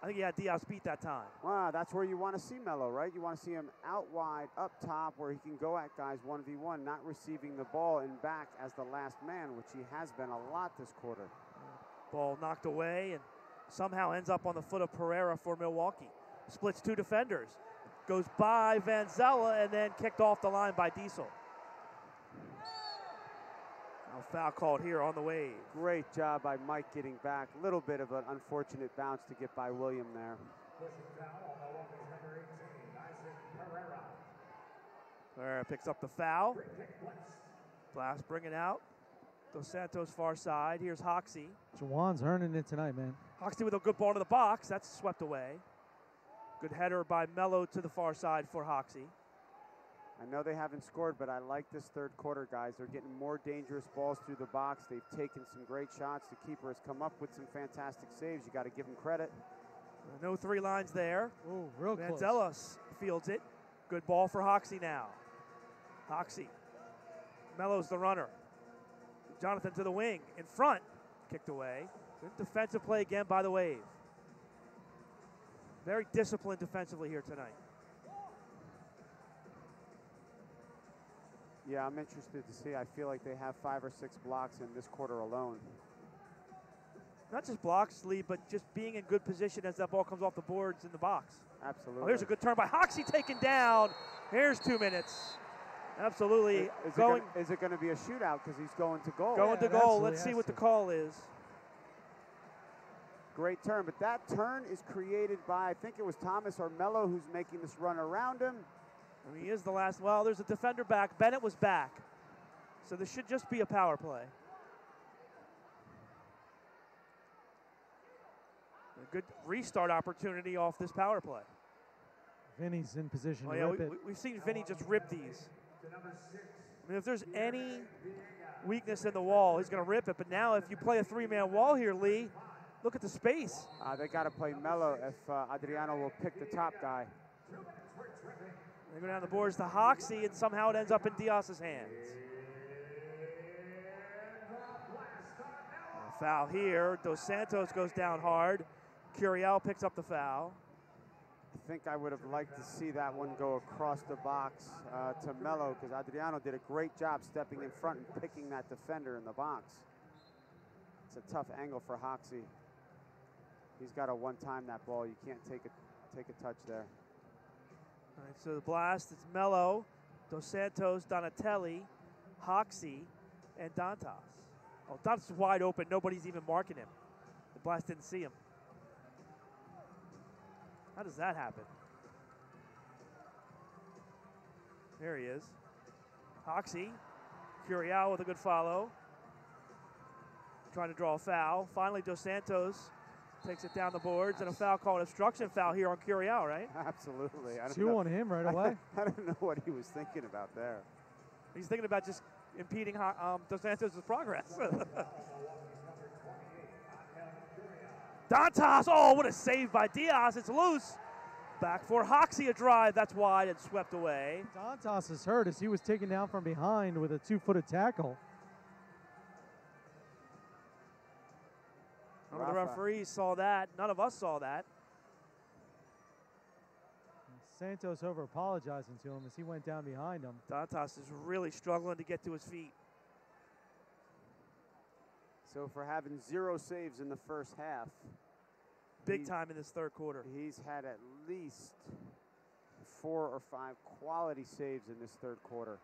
I think he had Diaz beat that time. Wow, that's where you want to see Melo, right? You want to see him out wide, up top, where he can go at guys 1v1, not receiving the ball and back as the last man, which he has been a lot this quarter. Ball knocked away and somehow ends up on the foot of Pereira for Milwaukee. Splits two defenders. Goes by Vanzella and then kicked off the line by Diesel. Now foul called here on the Wave. Great job by Mike getting back. A little bit of an unfortunate bounce to get by William there. Pereira picks up the foul. Blast bring it out. Dos Santos far side. Here's Hoxie. Jawan's earning it tonight, man. Hoxie with a good ball to the box. That's swept away. Good header by Melo to the far side for Hoxie. I know they haven't scored, but I like this third quarter, guys. They're getting more dangerous balls through the box. They've taken some great shots. The keeper has come up with some fantastic saves. You got to give him credit. No three lines there. Ooh, real close. Manzella fields it. Good ball for Hoxie now. Hoxie. Melo's the runner. Jonathan to the wing. In front. Kicked away. Good defensive play again by the Wave. Very disciplined defensively here tonight. Yeah, I'm interested to see. I feel like they have 5 or 6 blocks in this quarter alone. Not just blocks, Lee, but just being in good position as that ball comes off the boards in the box. Absolutely. Oh, here's a good turn by Hoxie, taken down. Here's 2 minutes. Absolutely. Is it going to be a shootout because he's going to goal? Going to goal. Let's see what the call is. Great turn, but that turn is created by, I think it was Thomas or Mello who's making this run around him. And he is the last. Well, there's a defender back. Bennett was back. So this should just be a power play. A good restart opportunity off this power play. Vinny's in position Oh, to yeah, rip it. we've seen Vinny just rip these. I mean, if there's any weakness in the wall, he's going to rip it. But now if you play a three-man wall here, Lee, look at the space. They got to play Mello if Adriano will pick the top guy. They go down the boards to Hoxie, and somehow it ends up in Diaz's hands. A foul here. Dos Santos goes down hard. Curiel picks up the foul. I think I would have liked to see that one go across the box to Mello, because Adriano did a great job stepping in front and picking that defender in the box. It's a tough angle for Hoxie. He's got to one-time that ball. You can't take a touch there. All right, so the blast, it's Mello, Dos Santos, Donatelli, Hoxie, and Dantas. Oh, Dantas is wide open. Nobody's even marking him. The blast didn't see him. How does that happen? There he is. Hoxie, Curiel with a good follow. Trying to draw a foul. Finally, Dos Santos takes it down the boards, and a foul called obstruction foul here on Curiel, right? Absolutely. Two on him right away. I don't know what he was thinking about there. He's thinking about just impeding Dos Santos' progress. Dantas, oh, what a save by Diaz. It's loose. Back for Hoxie, a drive. That's wide and swept away. Dantas is hurt as he was taken down from behind with a two-footed tackle. None of the referees saw that. None of us saw that. Santos over apologizing to him as he went down behind him. Dantas is really struggling to get to his feet. So for having 0 saves in the first half. Big time in this third quarter. He's had at least 4 or 5 quality saves in this third quarter.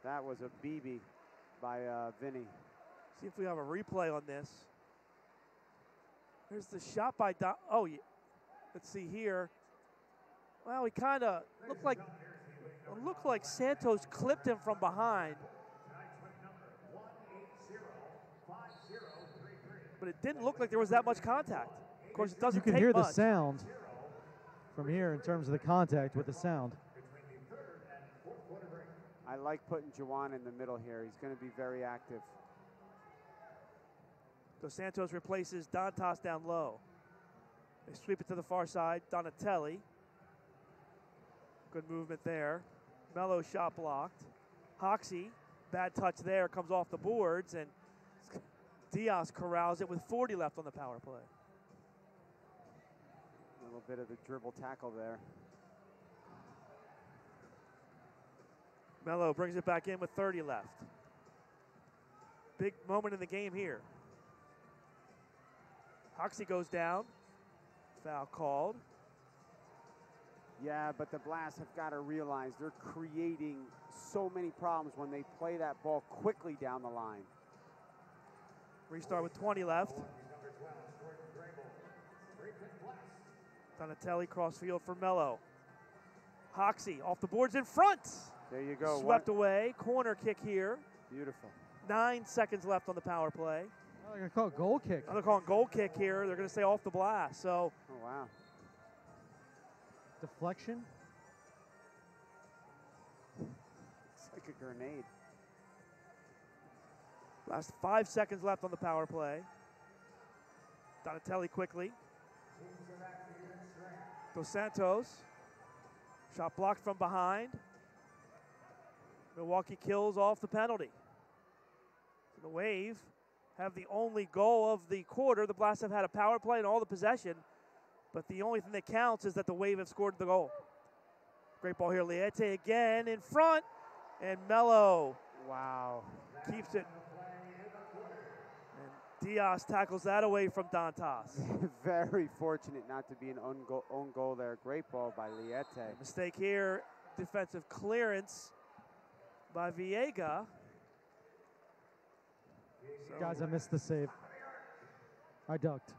That was a BB by Vinny. See if we have a replay on this. Here's the shot by oh, yeah. Let's see here. Well, he kind of looked like Santos clipped him from behind. But it didn't look like there was that much contact. Of course, it doesn't take much. You can hear the sound from here in terms of the contact with the sound. I like putting Juwan in the middle here. He's going to be very active. Dos Santos replaces Dantas down low. They sweep it to the far side. Donatelli. Good movement there. Mello shot blocked. Hoxie, bad touch there, comes off the boards, and Diaz corrals it with 40 left on the power play. A little bit of the dribble tackle there. Mello brings it back in with 30 left. Big moment in the game here. Hoxie goes down. Foul called. Yeah, but the Blast have got to realize they're creating so many problems when they play that ball quickly down the line. Restart with 20 left. Donatelli crossfield for Mello. Hoxie off the boards in front. There you go. Swept away. Corner kick here. Beautiful. 9 seconds left on the power play. Oh, they're going to call it goal kick. They're calling goal kick here. They're going to say off the blast. So. Oh, wow. Deflection. It's like a grenade. Last 5 seconds left on the power play. Donatelli quickly. Dos Santos. Shot blocked from behind. Milwaukee kills off the penalty. The Wave have the only goal of the quarter. The Blast have had a power play and all the possession, but the only thing that counts is that the Wave have scored the goal. Great ball here. Liete again in front, and Mello. Wow. Keeps it. And Diaz tackles that away from Dantas. Very fortunate not to be an own goal there. Great ball by Liete. Mistake here. Defensive clearance by Viega. Guys, I missed the save. I ducked.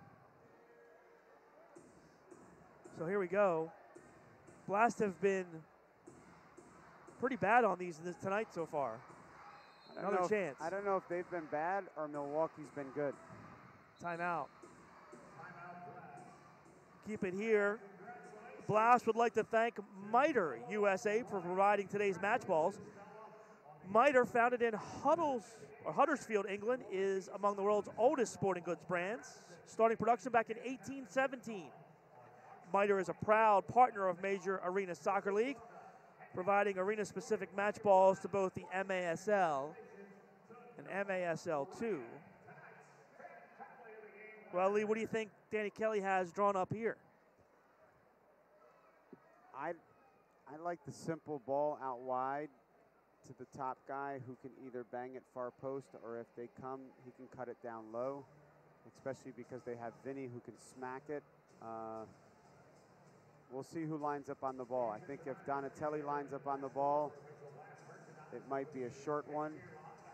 So here we go. Blast have been pretty bad on these tonight so far. Another chance. I don't know if they've been bad or Milwaukee's been good. Timeout. Keep it here. Blast would like to thank Miter USA for providing today's match balls. Miter, founded in Huddersfield, England, is among the world's oldest sporting goods brands, starting production back in 1817. Miter is a proud partner of Major Arena Soccer League, providing arena-specific match balls to both the MASL and MASL2. Well, Lee, what do you think Danny Kelly has drawn up here? I like the simple ball out wide to the top guy who can either bang it far post, or if they come, he can cut it down low, especially because they have Vinny who can smack it. We'll see who lines up on the ball. I think if Donatelli lines up on the ball, it might be a short one.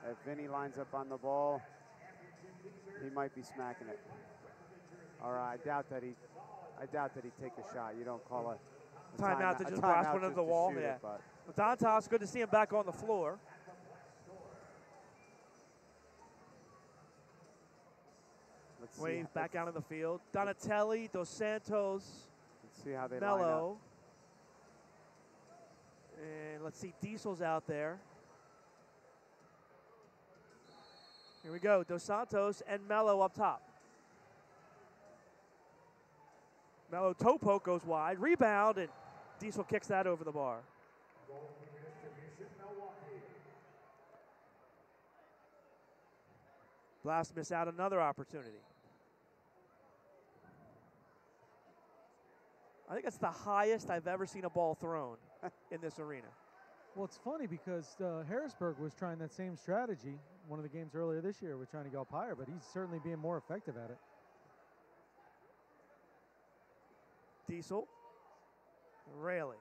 If Vinny lines up on the ball, he might be smacking it. Or I doubt that he'd take a shot. You don't call a Timeout to just blast one into the wall. Yeah. Dantas, good to see him back on the floor. Wave back out of the field. Donatelli, Dos Santos, let's see how they Mello. line up. And let's see, Diesel's out there. Here we go, Dos Santos and Mello up top. Mello toe poke goes wide, rebound, and Diesel kicks that over the bar. Blast miss out another opportunity. I think that's the highest I've ever seen a ball thrown in this arena. Well, it's funny because Harrisburg was trying that same strategy. One of the games earlier this year was trying to go up higher, but he's certainly being more effective at it. Diesel. Raley.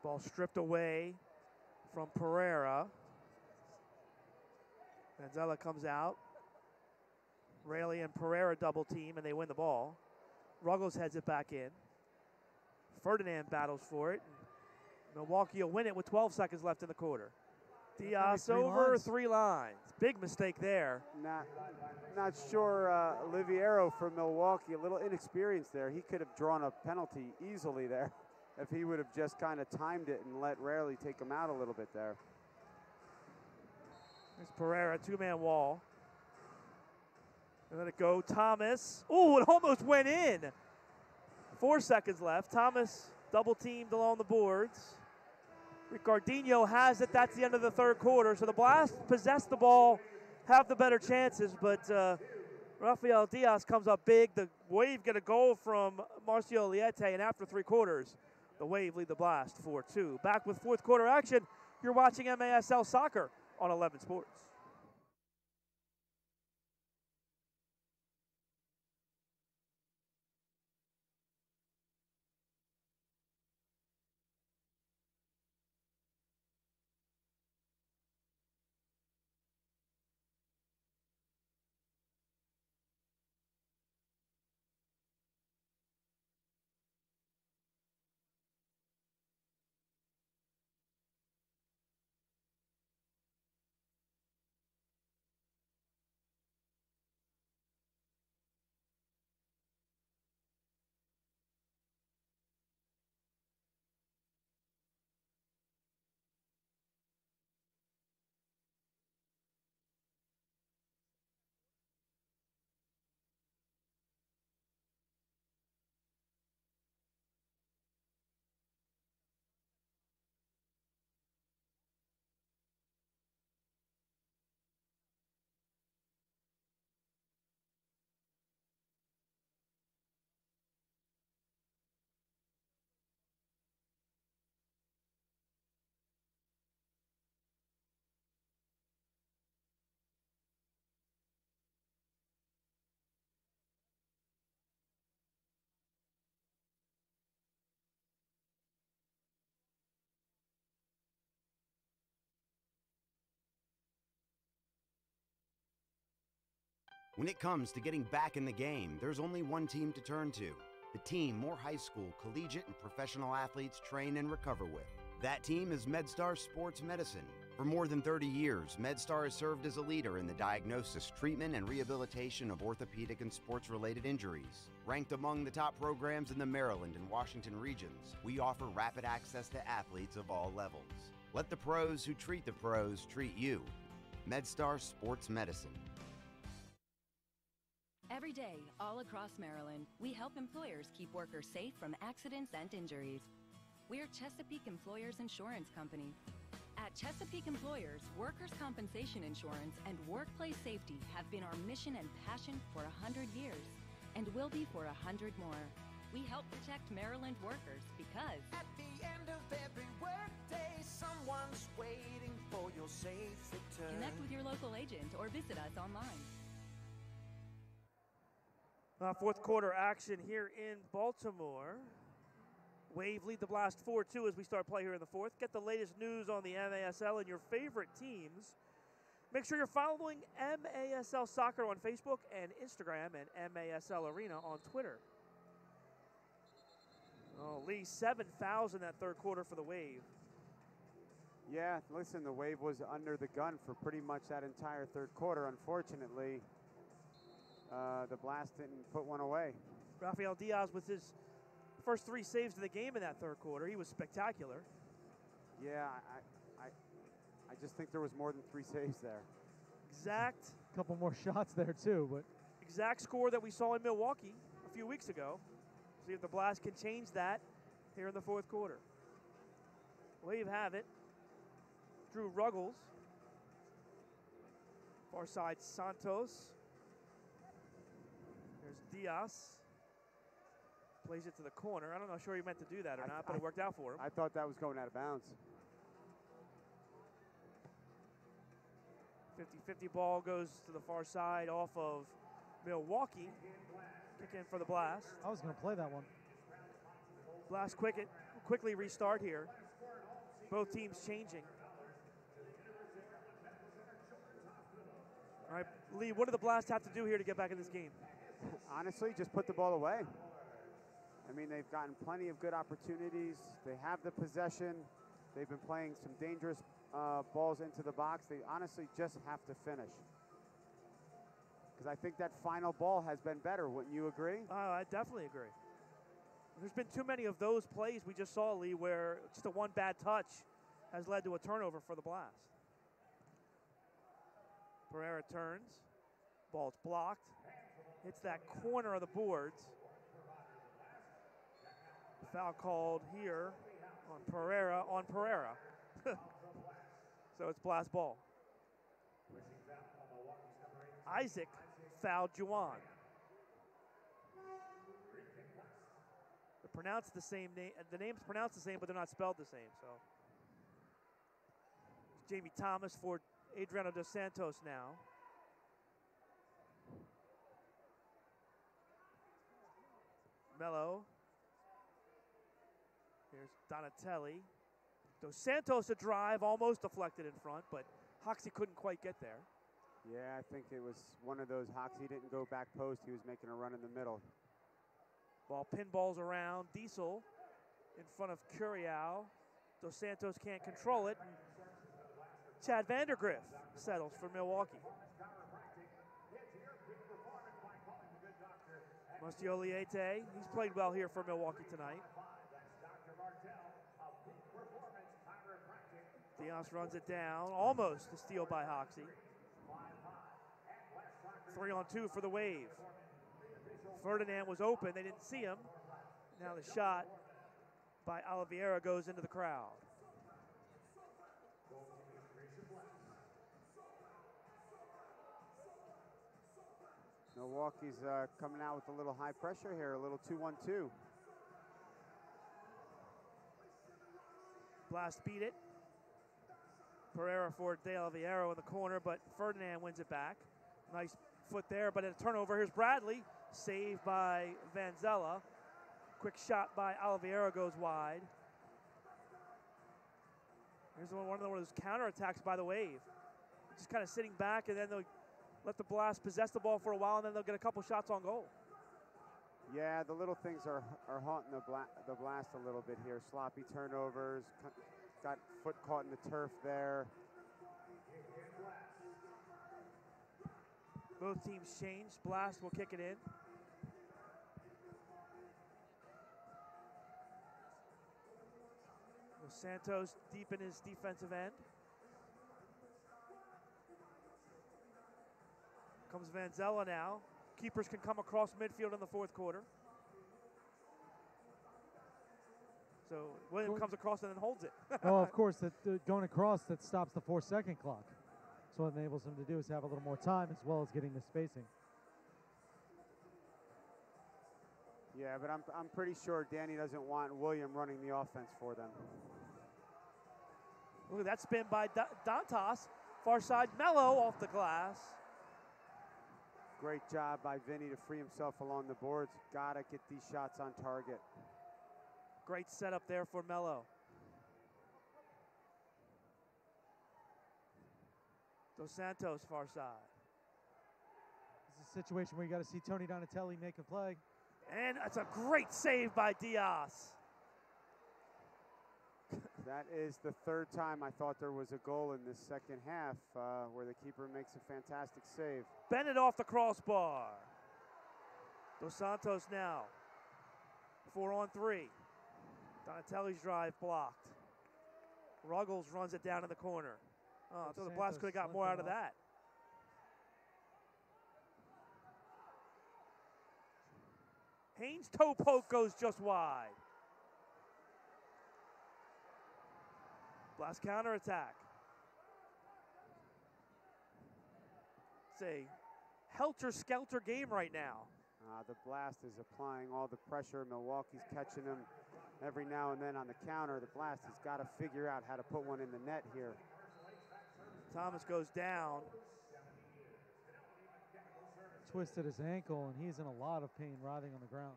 Ball stripped away from Pereira. Manzella comes out. Raley and Pereira double team, and they win the ball. Ruggles heads it back in. Ferdinand battles for it. Milwaukee will win it with 12 seconds left in the quarter. Diaz over 3 lines. Big mistake there. Not sure Oliviero from Milwaukee, a little inexperienced there. He could have drawn a penalty easily there if he would have just kind of timed it and let Rarely take him out a little bit there. There's Pereira, 2-man wall. And let it go, Thomas. Ooh, it almost went in. 4 seconds left. Thomas double teamed along the boards. Ricardinho has it. That's the end of the third quarter. So the Blast possess the ball, have the better chances, but Rafael Diaz comes up big. The Wave get a goal from Marcio Liete, and after 3 quarters, the Wave lead the Blast 4-2. Back with fourth quarter action. You're watching MASL Soccer on 11 Sports. When it comes to getting back in the game, there's only one team to turn to. the team more high school, collegiate, and professional athletes train and recover with. That team is MedStar Sports Medicine. For more than 30 years, MedStar has served as a leader in the diagnosis, treatment, and rehabilitation of orthopedic and sports-related injuries. Ranked among the top programs in the Maryland and Washington regions, we offer rapid access to athletes of all levels. Let the pros who treat the pros treat you. MedStar Sports Medicine. Every day, all across Maryland, we help employers keep workers safe from accidents and injuries. We're Chesapeake Employers Insurance Company. At Chesapeake Employers, workers' compensation insurance and workplace safety have been our mission and passion for 100 years, and will be for 100 more. We help protect Maryland workers because at the end of every workday, someone's waiting for your safe return. Connect with your local agent or visit us online. Fourth quarter action here in Baltimore. Wave lead the Blast 4-2 as we start play here in the fourth. Get the latest news on the MASL and your favorite teams. Make sure you're following MASL Soccer on Facebook and Instagram and MASL Arena on Twitter. Oh, Lee, 7 fouls in that third quarter for the Wave. Yeah, listen, the Wave was under the gun for pretty much that entire third quarter. Unfortunately, the Blast didn't put one away. Rafael Diaz with his first 3 saves of the game in that third quarter. He was spectacular. Yeah, I just think there was more than 3 saves there. Exact. A couple more shots there too, but exact score that we saw in Milwaukee a few weeks ago. See if the Blast can change that here in the fourth quarter. Wave have it. Drew Ruggles. Far side Santos. There's Diaz. Plays it to the corner. I'm not sure he meant to do that or not, but it worked out for him. I thought that was going out of bounds. 50-50 ball goes to the far side off of Milwaukee. Kick in for the Blast. I was going to play that one. Blast quickly restart here. Both teams changing. All right, Lee, what do the Blast have to do here to get back in this game? Honestly, just put the ball away. I mean, they've gotten plenty of good opportunities. They have the possession. They've been playing some dangerous balls into the box. They honestly just have to finish. Because I think that final ball has been better. Wouldn't you agree? I definitely agree. There's been too many of those plays we just saw, Lee, where just a one bad touch has led to a turnover for the Blast. Pereira turns. Ball's blocked. Hits that corner of the boards. Foul called here on Pereira. So it's Blast ball. Isaac fouled Juwan. They're pronounced the same name. The name's pronounced the same, but they're not spelled the same. So Jamie Thomas for Adriano Dos Santos now. Mello. Here's Donatelli. Dos Santos a drive, almost deflected in front, but Hoxie couldn't quite get there. Yeah, I think it was one of those. Hoxie didn't go back post. He was making a run in the middle. Ball pinballs around. Diesel in front of Curiao. Dos Santos can't control it. And Chad Vandergriff settles for Milwaukee. Mustioliete, he's played well here for Milwaukee tonight. Diaz runs it down, almost a steal by Hoxie. 3-on-2 for the Wave. Ferdinand was open, they didn't see him. Now the shot by Oliveira goes into the crowd. Milwaukee's coming out with a little high pressure here, a little 2-1-2. Blast beat it. Pereira for De Oliveira in the corner, but Ferdinand wins it back. Nice foot there, but a turnover. Here's Bradley, saved by Vanzella. Quick shot by Oliveira goes wide. Here's one of those counterattacks by the Wave. Just kind of sitting back, and then they'll let the Blast possess the ball for a while, and then they'll get a couple shots on goal. Yeah, the little things are haunting the Blast a little bit here. Sloppy turnovers, got foot caught in the turf there. Both teams changed. Blast will kick it in. Santos deep in his defensive end. Comes Vanzella now. Keepers can come across midfield in the fourth quarter. So William comes across and then holds it. Oh, of course, going across, that stops the 4-second clock. So what it enables him to do is have a little more time as well as getting the spacing. Yeah, but I'm pretty sure Danny doesn't want William running the offense for them. Look at that spin by Dantas. Far side, Mello off the glass. Great job by Vinny to free himself along the boards. Gotta get these shots on target. Great setup there for Mello. Dos Santos far side. This is a situation where you got to see Tony Donatelli make a play. And it's a great save by Diaz. That is the third time I thought there was a goal in this second half where the keeper makes a fantastic save. Bennett off the crossbar. Dos Santos now. 4-on-3. Donatelli's drive blocked. Ruggles runs it down in the corner. Oh, I thought the Blast could have got more out of that. Haynes' toe poke goes just wide. Blast counterattack. It's a helter-skelter game right now. The Blast is applying all the pressure. Milwaukee's catching them every now and then on the counter. The Blast has got to figure out how to put one in the net here. Thomas goes down. Twisted his ankle, and he's in a lot of pain writhing on the ground.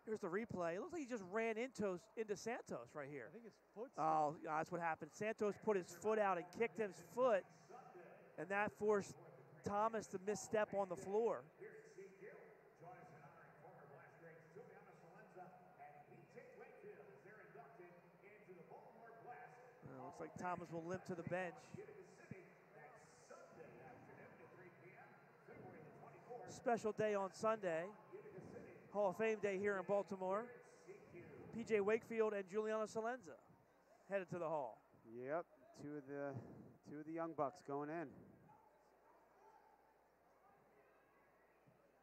Here's the replay. It looks like he just ran into Santos right here. I think his foot's Oh, yeah, that's what happened. Santos put his foot out and kicked his foot, and that forced Thomas to misstep on the floor. Looks like Thomas will limp to the bench. Special day on Sunday. Hall of Fame day here in Baltimore. P.J. Wakefield and Juliano Salenza headed to the Hall. Yep, two of the young bucks going in.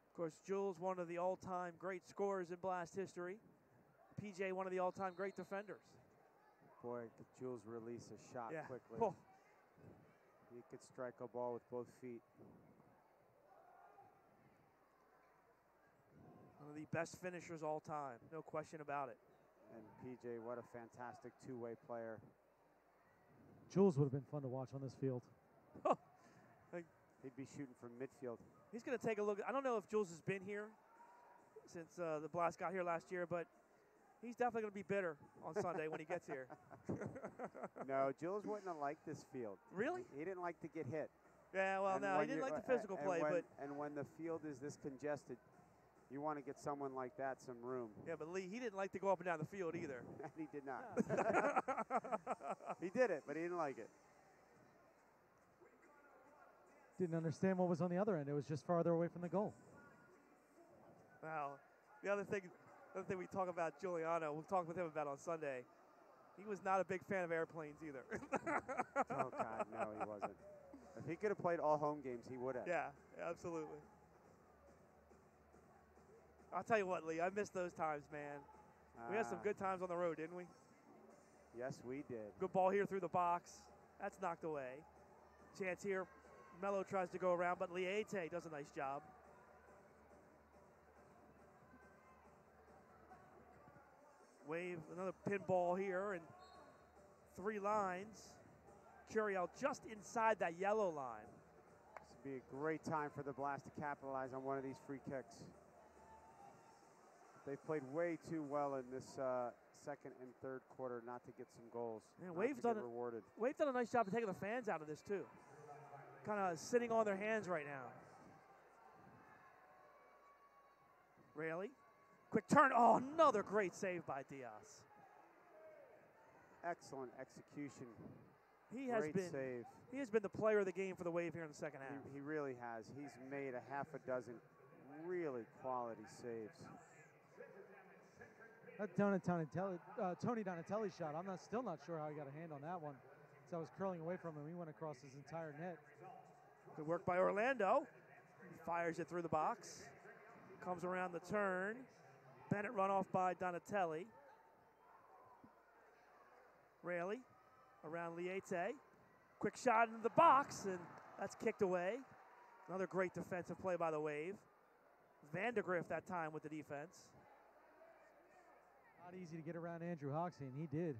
Of course, Jules, one of the all-time great scorers in Blast history. P.J., one of the all-time great defenders. Boy, could Jules release a shot quickly. Oh. He could strike a ball with both feet. One of the best finishers all time, no question about it. And PJ, what a fantastic two-way player. Jules would have been fun to watch on this field. He'd be shooting from midfield. He's going to take a look. I don't know if Jules has been here since the Blast got here last year, but he's definitely going to be bitter on Sunday when he gets here. No, Jules wouldn't have liked this field. Really? He didn't like to get hit. Yeah, well, no, he didn't like the physical play. And when the field is this congested, you want to get someone like that some room. Yeah, but Lee, he didn't like to go up and down the field either. He did not. He did it, but he didn't like it. Didn't understand what was on the other end. It was just farther away from the goal. Wow. The other thing we talk about Juliano, we'll talk with him about on Sunday. He was not a big fan of airplanes either. Oh, God, no, he wasn't. If he could have played all home games, he would have. Yeah, absolutely. I'll tell you what, Lee, I miss those times, man. We had some good times on the road, didn't we? Yes, we did. Good ball here through the box. That's knocked away. Chance here. Mello tries to go around, but Liete does a nice job. Wave, another pinball here, and 3 lines. Curiel just inside that yellow line. This would be a great time for the Blast to capitalize on one of these free kicks. They've played way too well in this second and third quarter not to get some goals. Yeah, Wave's rewarded. Wave's done a nice job of taking the fans out of this too. Kind of sitting on their hands right now. Raley, quick turn. Oh, another great save by Diaz. Excellent execution. He has been the player of the game for the Wave here in the second half. He really has. He's made a half a dozen really quality saves. That Tony Donatelli shot, still not sure how he got a hand on that one. As I was curling away from him, he went across his entire net. Good work by Orlando. Fires it through the box. Comes around the turn. Bennett run off by Donatelli. Raley around Liete. Quick shot into the box, and that's kicked away. Another great defensive play by the Wave. Vandegrift that time with the defense. Not easy to get around Andrew Hoxie, and he did.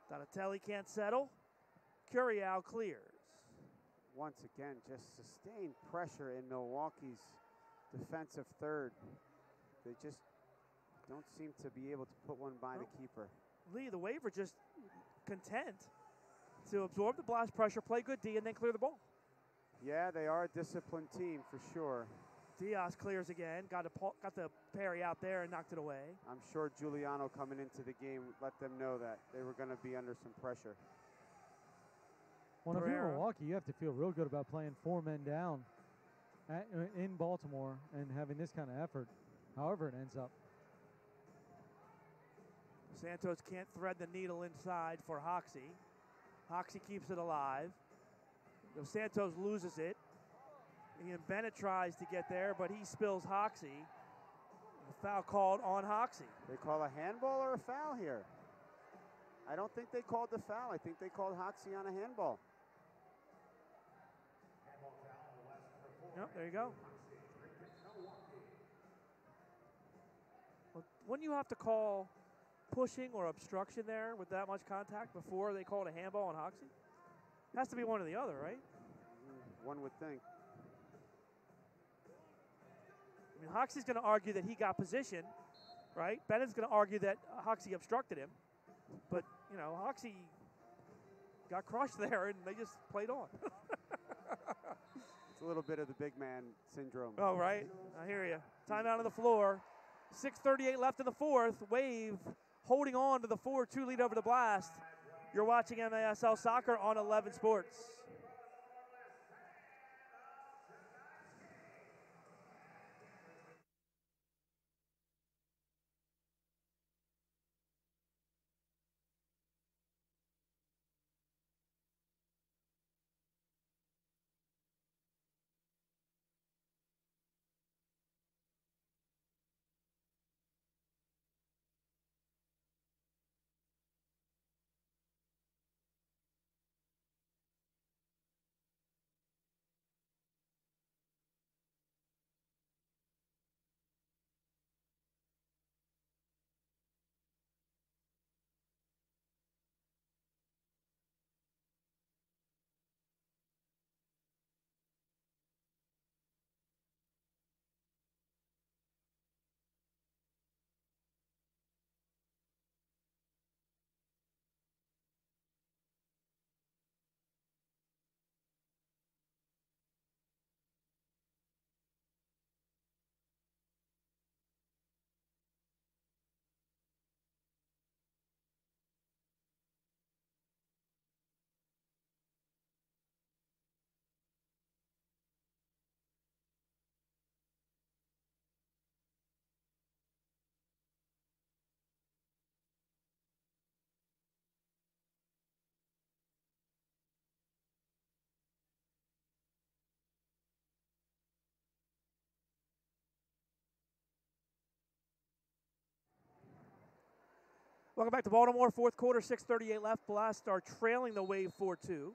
Donatelli can't settle. Curiel clears. Once again, just sustained pressure in Milwaukee's defensive third. They just don't seem to be able to put one by the keeper. Lee, the Wave are just content to absorb the blast pressure, play good D, and then clear the ball. Yeah, they are a disciplined team for sure. Diaz clears again, got the parry out there and knocked it away. I'm sure Giuliano coming into the game let them know that they were going to be under some pressure. Well, if you're Milwaukee, you have to feel real good about playing 4 men down in Baltimore and having this kind of effort, however it ends up. Santos can't thread the needle inside for Hoxie. Hoxie keeps it alive. Dos Santos loses it. And Bennett tries to get there, but he spills Hoxie. The foul called on Hoxie. They call a handball or a foul here? I don't think they called the foul. I think they called Hoxie on a handball. Yep, there you go. Well, wouldn't you have to call pushing or obstruction there with that much contact before they called a handball on Hoxie? Has to be one or the other, right? One would think. I mean, Hoxie's going to argue that he got position, right? Bennett's going to argue that Hoxie obstructed him. But, you know, Hoxie got crushed there, and they just played on. It's a little bit of the big man syndrome. Oh, right. I hear you. Timeout on the floor. 6:38 left in the fourth. Wave holding on to the 4-2 lead over the Blast. You're watching MASL Soccer on 11 Sports. Welcome back to Baltimore. Fourth quarter, 6:38 left. Blast are trailing the Wave 4-2.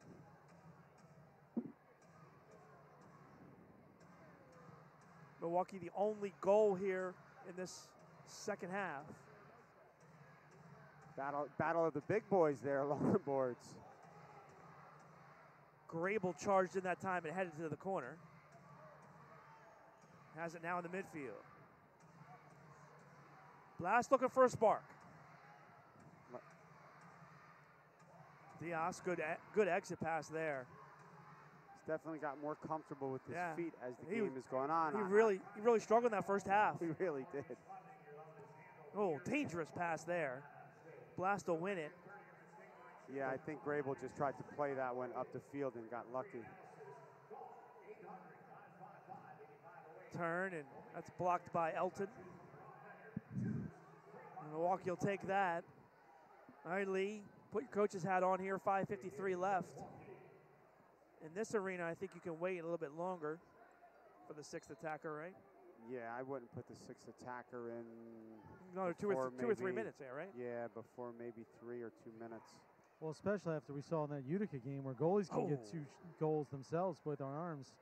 Milwaukee, the only goal here in this second half. Battle of the big boys there along the boards. Grable charged in that time and headed to the corner. Has it now in the midfield. Blast looking for a spark. Diaz, good exit pass there. He's definitely got more comfortable with his feet as the He game is going on. He really struggled in that first half. He really did. Oh, dangerous pass there. Blast will win it. Yeah, I think Grable just tried to play that one up the field and got lucky. Turn, and that's blocked by Elton. And Milwaukee will take that. All right, Lee, put your coach's hat on here. 5:53 left. In this arena, I think you can wait a little bit longer for the sixth attacker, right? Yeah, I wouldn't put the sixth attacker in. Another two or 3 minutes there, right? Yeah, before maybe 3 or 2 minutes. Well, especially after we saw in that Utica game where goalies can get 2 goals themselves with their arms.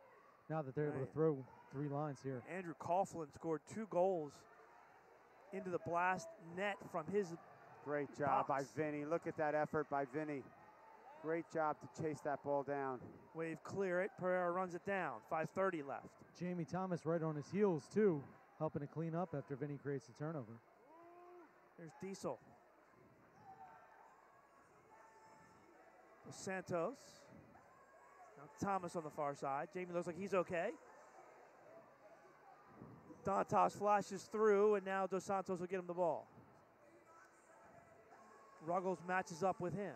Now that they're able to throw 3 lines here. Andrew Coughlin scored 2 goals into the Blast net from his Great job box. by Vinny. Look at that effort by Vinny. Great job to chase that ball down. Wave clear it. Pereira runs it down. 5:30 left. Jamie Thomas right on his heels, too, helping to clean up after Vinny creates the turnover. There's Diesel. Dos Santos. Now Thomas on the far side. Jamie looks like he's okay. Dantas flashes through, and now Dos Santos will get him the ball. Ruggles matches up with him.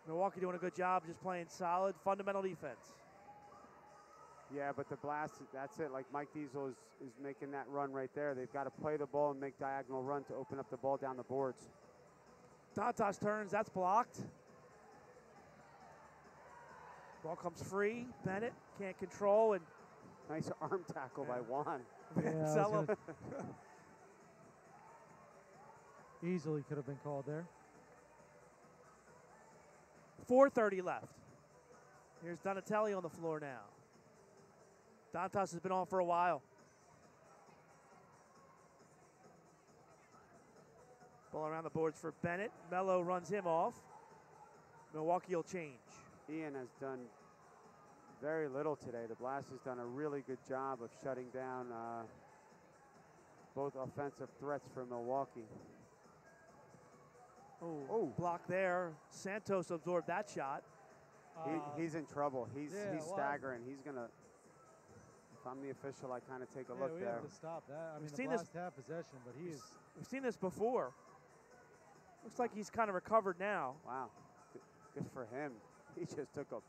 Milwaukee doing a good job just playing solid, fundamental defense. Yeah, but the Blast, that's it. Like Mike Diesel is making that run right there. They've got to play the ball and make diagonal run to open up the ball down the boards. Dantas turns, that's blocked. Ball comes free. Bennett can't control, and nice arm tackle by Juan. Vanzello. Easily could have been called there. 4:30 left. Here's Donatelli on the floor now. Dantas has been on for a while. Ball around the boards for Bennett. Mello runs him off. Milwaukee will change. Ian has done very little today. The Blast has done a really good job of shutting down both offensive threats for Milwaukee. Oh, block there. Santos absorbed that shot. He's in trouble. He's well, staggering. He's going to, if I'm the official, I kind of take a look we there. have to stop that. I mean, seen the Blast have possession, but he is. We've seen this before. Looks like he's kind of recovered now. Wow. Good for him. He just took a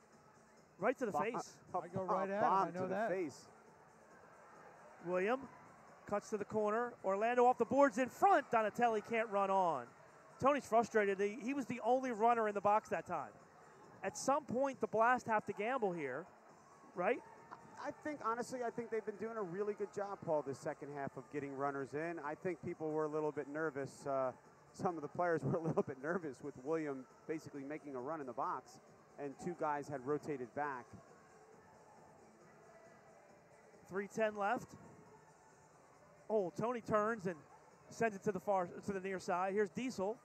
right to the face. I go right at him. Bomb I know to that. the face. William cuts to the corner. Orlando off the boards in front. Donatelli can't run on. Tony's frustrated. He was the only runner in the box that time. At some point, the Blast have to gamble here, right? I think, honestly, they've been doing a really good job, Paul, this second half of getting runners in. I think people were a little bit nervous. Some of the players were a little bit nervous with William basically making a run in the box, and 2 guys had rotated back. 3:10 left. Oh, Tony turns and sends it to the near side. Here's Diesel.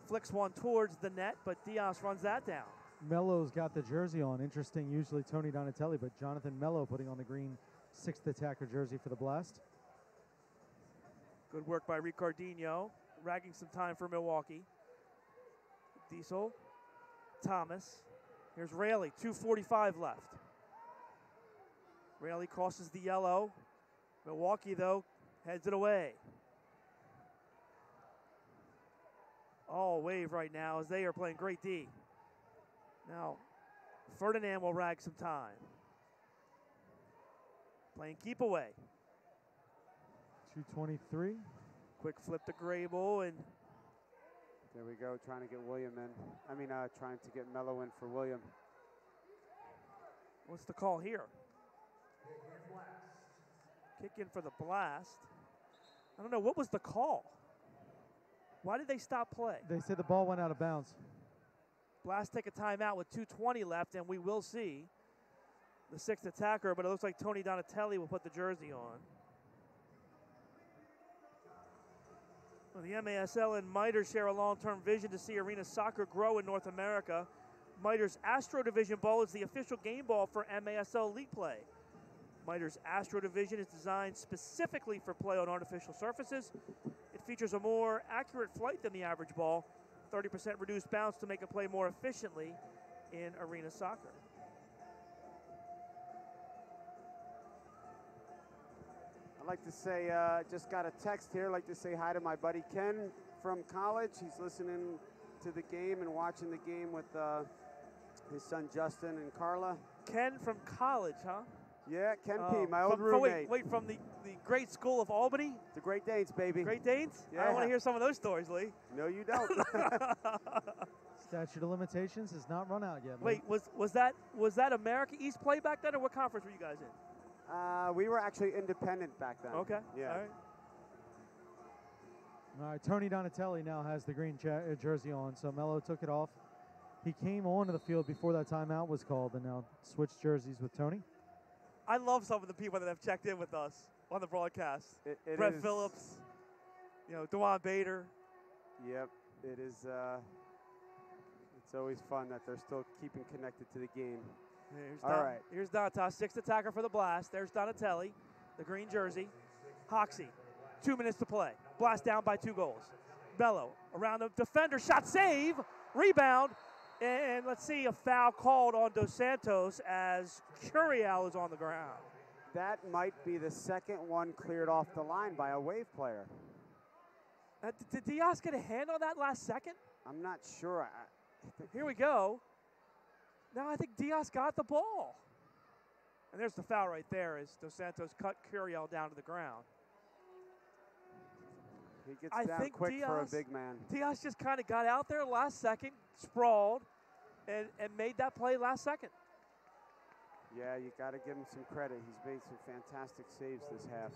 Flicks one towards the net, but Diaz runs that down. Mello's got the jersey on. Interesting, usually Tony Donatelli, but Jonathan Mello putting on the green 6th attacker jersey for the Blast. Good work by Ricardinho, ragging some time for Milwaukee. Diesel, Thomas. Here's Raley, 2:45 left. Raley crosses the yellow. Milwaukee, though, heads it away. All wave right now as they are playing great D. Now, Ferdinand will rag some time. Playing keep away. 2:23. Quick flip to Grable, and there we go, trying to get William in. Trying to get Mello in for William. What's the call here? Kick in for the Blast. I don't know, what was the call? Why did they stop play? They said the ball went out of bounds. Blast take a timeout with 2:20 left, and we will see the 6th attacker, but it looks like Tony Donatelli will put the jersey on. Well, the MASL and MITRE share a long-term vision to see arena soccer grow in North America. MITRE's Astro Division ball is the official game ball for MASL League play. MITRE's Astro Division is designed specifically for play on artificial surfaces. It features a more accurate flight than the average ball, 30% reduced bounce to make a play more efficiently in arena soccer. I'd like to say, just got a text here. I'd like to say hi to my buddy Ken from college. He's listening to the game and watching the game with his son Justin and Carla. Ken from college, huh? Yeah, Ken P., my old roommate. Wait, from the great school of Albany? The Great Danes, baby. Great Danes? Yeah. I don't want to hear some of those stories, Lee. No, you don't. Statute of limitations has not run out yet. Wait, was that America East play back then, or what conference were you guys in? We were actually independent back then. Okay. Yeah. All right. All right, Tony Donatelli now has the green jersey on, so Mello took it off. He came onto the field before that timeout was called and now switched jerseys with Tony. I love some of the people that have checked in with us on the broadcast. Brett Phillips, Dewan Bader. Yep, it is. It's always fun that they're still keeping connected to the game. All right. Here's Dantas, sixth attacker for the Blast. There's Donatelli, the green jersey. Hoxie, 2 minutes to play. Blast down by 2 goals. Bello around the defender, shot, save, rebound. And let's see, a foul called on Dos Santos as Curiel is on the ground. That might be the second one cleared off the line by a Wave player. Did Diaz get a hand on that last second? I'm not sure. Here we go. No, I think Diaz got the ball. And there's the foul right there as Dos Santos cut Curiel down to the ground. He gets down quick for a big man. Diaz just kind of got out there last second, sprawled, and made that play last second. Yeah, you got to give him some credit. He's made some fantastic saves this half.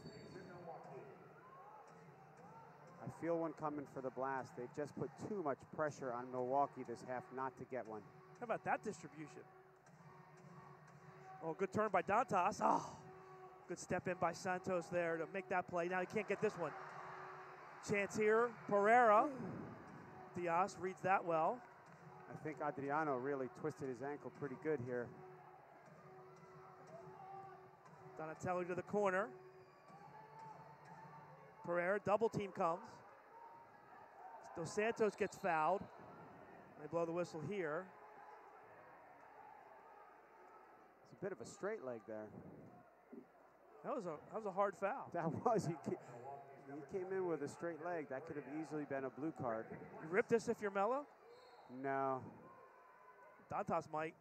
I feel one coming for the Blast. They've just put too much pressure on Milwaukee this half not to get one. How about that distribution? Oh, good turn by Dantas. Oh, good step in by Santos there to make that play. Now he can't get this one. Chance here, Pereira. Diaz reads that well. I think Adriano really twisted his ankle pretty good here. Donatelli to the corner. Pereira, double team comes. Dos Santos gets fouled. They blow the whistle here. It's a bit of a straight leg there. That was a hard foul. That was. He came in with a straight leg. That could have easily been a blue card. You rip this if you're Mello? No. Dantas might.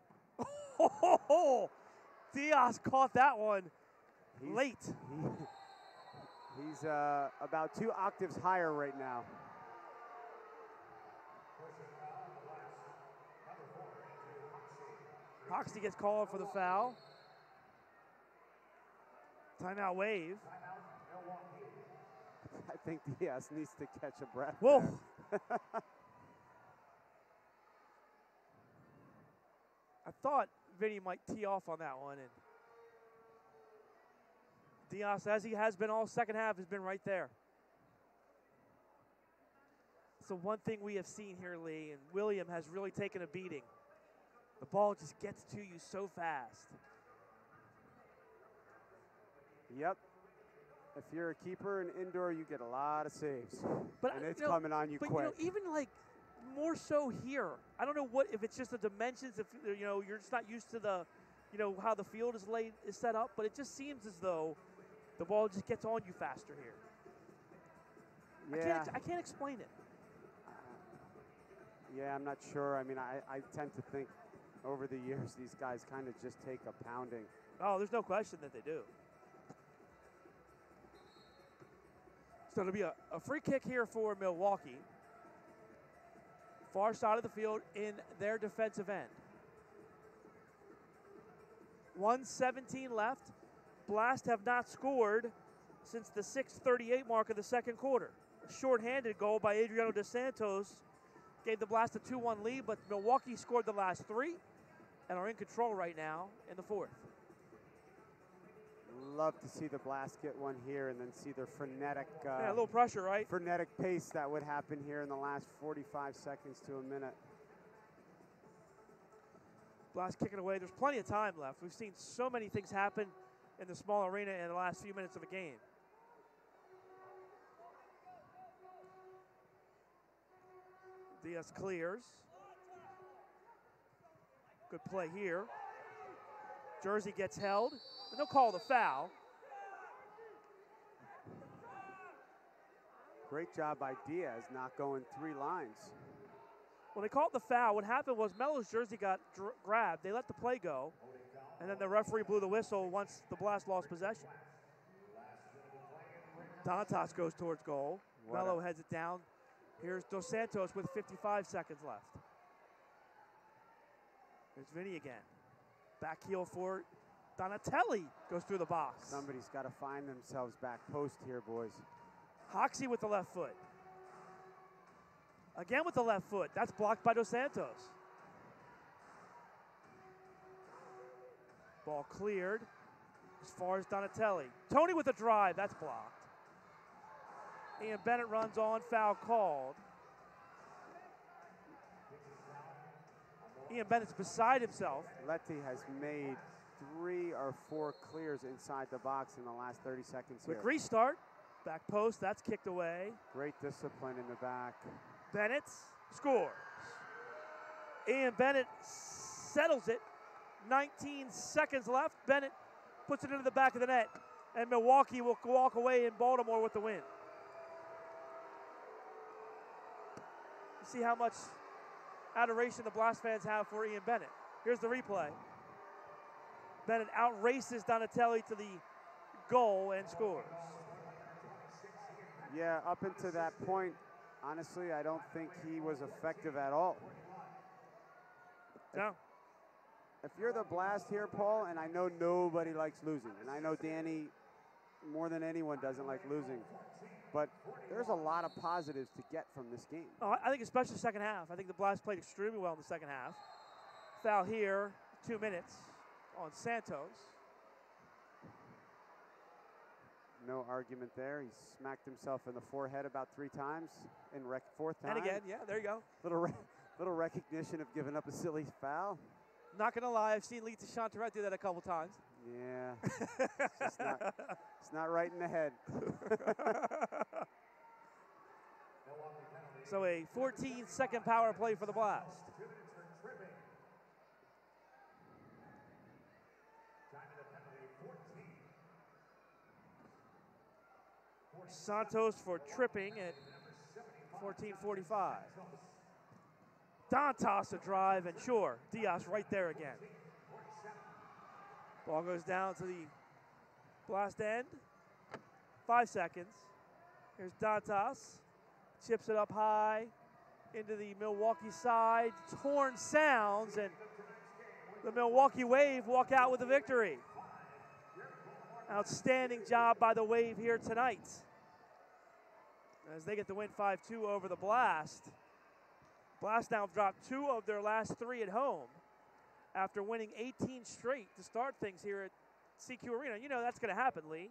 Diaz caught that one late. He's about 2 octaves higher right now. Hoxie gets called for the foul. Timeout Wave. I think Diaz needs to catch a breath. Whoa. I thought Vinny might tee off on that one. And Diaz, as he has been all second half, has been right there. So one thing we have seen here, Lee, and William has really taken a beating. The ball just gets to you so fast. Yep. If you're a keeper in indoor, you get a lot of saves. And it's you know, coming on you but quick. Even like more so here. I don't know if it's just the dimensions, if you're just not used to the how the field is set up, but it just seems as though the ball just gets on you faster here. Yeah. I can't explain it. Yeah, I'm not sure. I mean, I tend to think over the years these guys kind of just take a pounding. Oh, there's no question that they do. So it'll be a free kick here for Milwaukee. Far side of the field in their defensive end. 1:17 left. Blast have not scored since the 6:38 mark of the second quarter. A shorthanded goal by Adriano Dos Santos gave the Blast a 2-1 lead, but Milwaukee scored the last 3 and are in control right now in the fourth. Love to see the Blast get one here and then see their frenetic a little pressure, right? Frenetic pace that would happen here in the last 45 seconds to a minute. Blast kicking away. There's plenty of time left. We've seen so many things happen in the small arena in the last few minutes of a game. Diaz clears. Good play here. Jersey gets held, and they'll call the foul. Great job by Diaz not going 3 lines. When they called the foul, what happened was Melo's jersey got grabbed. They let the play go, and then the referee blew the whistle once the Blast lost possession. Dantas goes towards goal. Melo heads it down. Here's Dos Santos with 55 seconds left. Here's Vinny again. Back heel for Donatelli. Goes through the box. Somebody's got to find themselves back post here, boys. Hoxie with the left foot. Again with the left foot. That's blocked by Dos Santos. Ball cleared as far as Donatelli. Tony with a drive. That's blocked. Ian Bennett runs on. Foul called. Ian Bennett's beside himself. Letty has made 3 or 4 clears inside the box in the last 30 seconds here. Quick restart. Back post. That's kicked away. Great discipline in the back. Bennett scores. Ian Bennett settles it. 19 seconds left. Bennett puts it into the back of the net. And Milwaukee will walk away in Baltimore with the win. You see how much adoration the Blast fans have for Ian Bennett. Here's the replay. Bennett outraces Donatelli to the goal and scores. Yeah, up until that point, honestly, I don't think he was effective at all. No. If you're the Blast here, Paul, and I know nobody likes losing, and I know Danny more than anyone doesn't like losing, but there's a lot of positives to get from this game. Oh, I think especially second half. I think the Blast played extremely well in the second half. Foul here, 2 minutes on Santos. No argument there. He smacked himself in the forehead about 3 times in 4th time. And again, yeah, there you go. Little recognition of giving up a silly foul. Not going to lie, I've seen Lita Chantarette do that a couple times. Yeah. It's not right in the head. So a 14-second power play for the Blast. Santos for tripping at 14:45. Dantas a drive, and sure, Diaz right there again. Ball goes down to the Blast end. 5 seconds. Here's Dantas. Chips it up high into the Milwaukee side. Horn sounds, and the Milwaukee Wave walk out with a victory. Outstanding job by the Wave here tonight, as they get the win 5-2 over the Blast. Blast now have dropped 2 of their last 3 at home after winning 18 straight to start things here at CQ Arena. You know that's going to happen, Lee.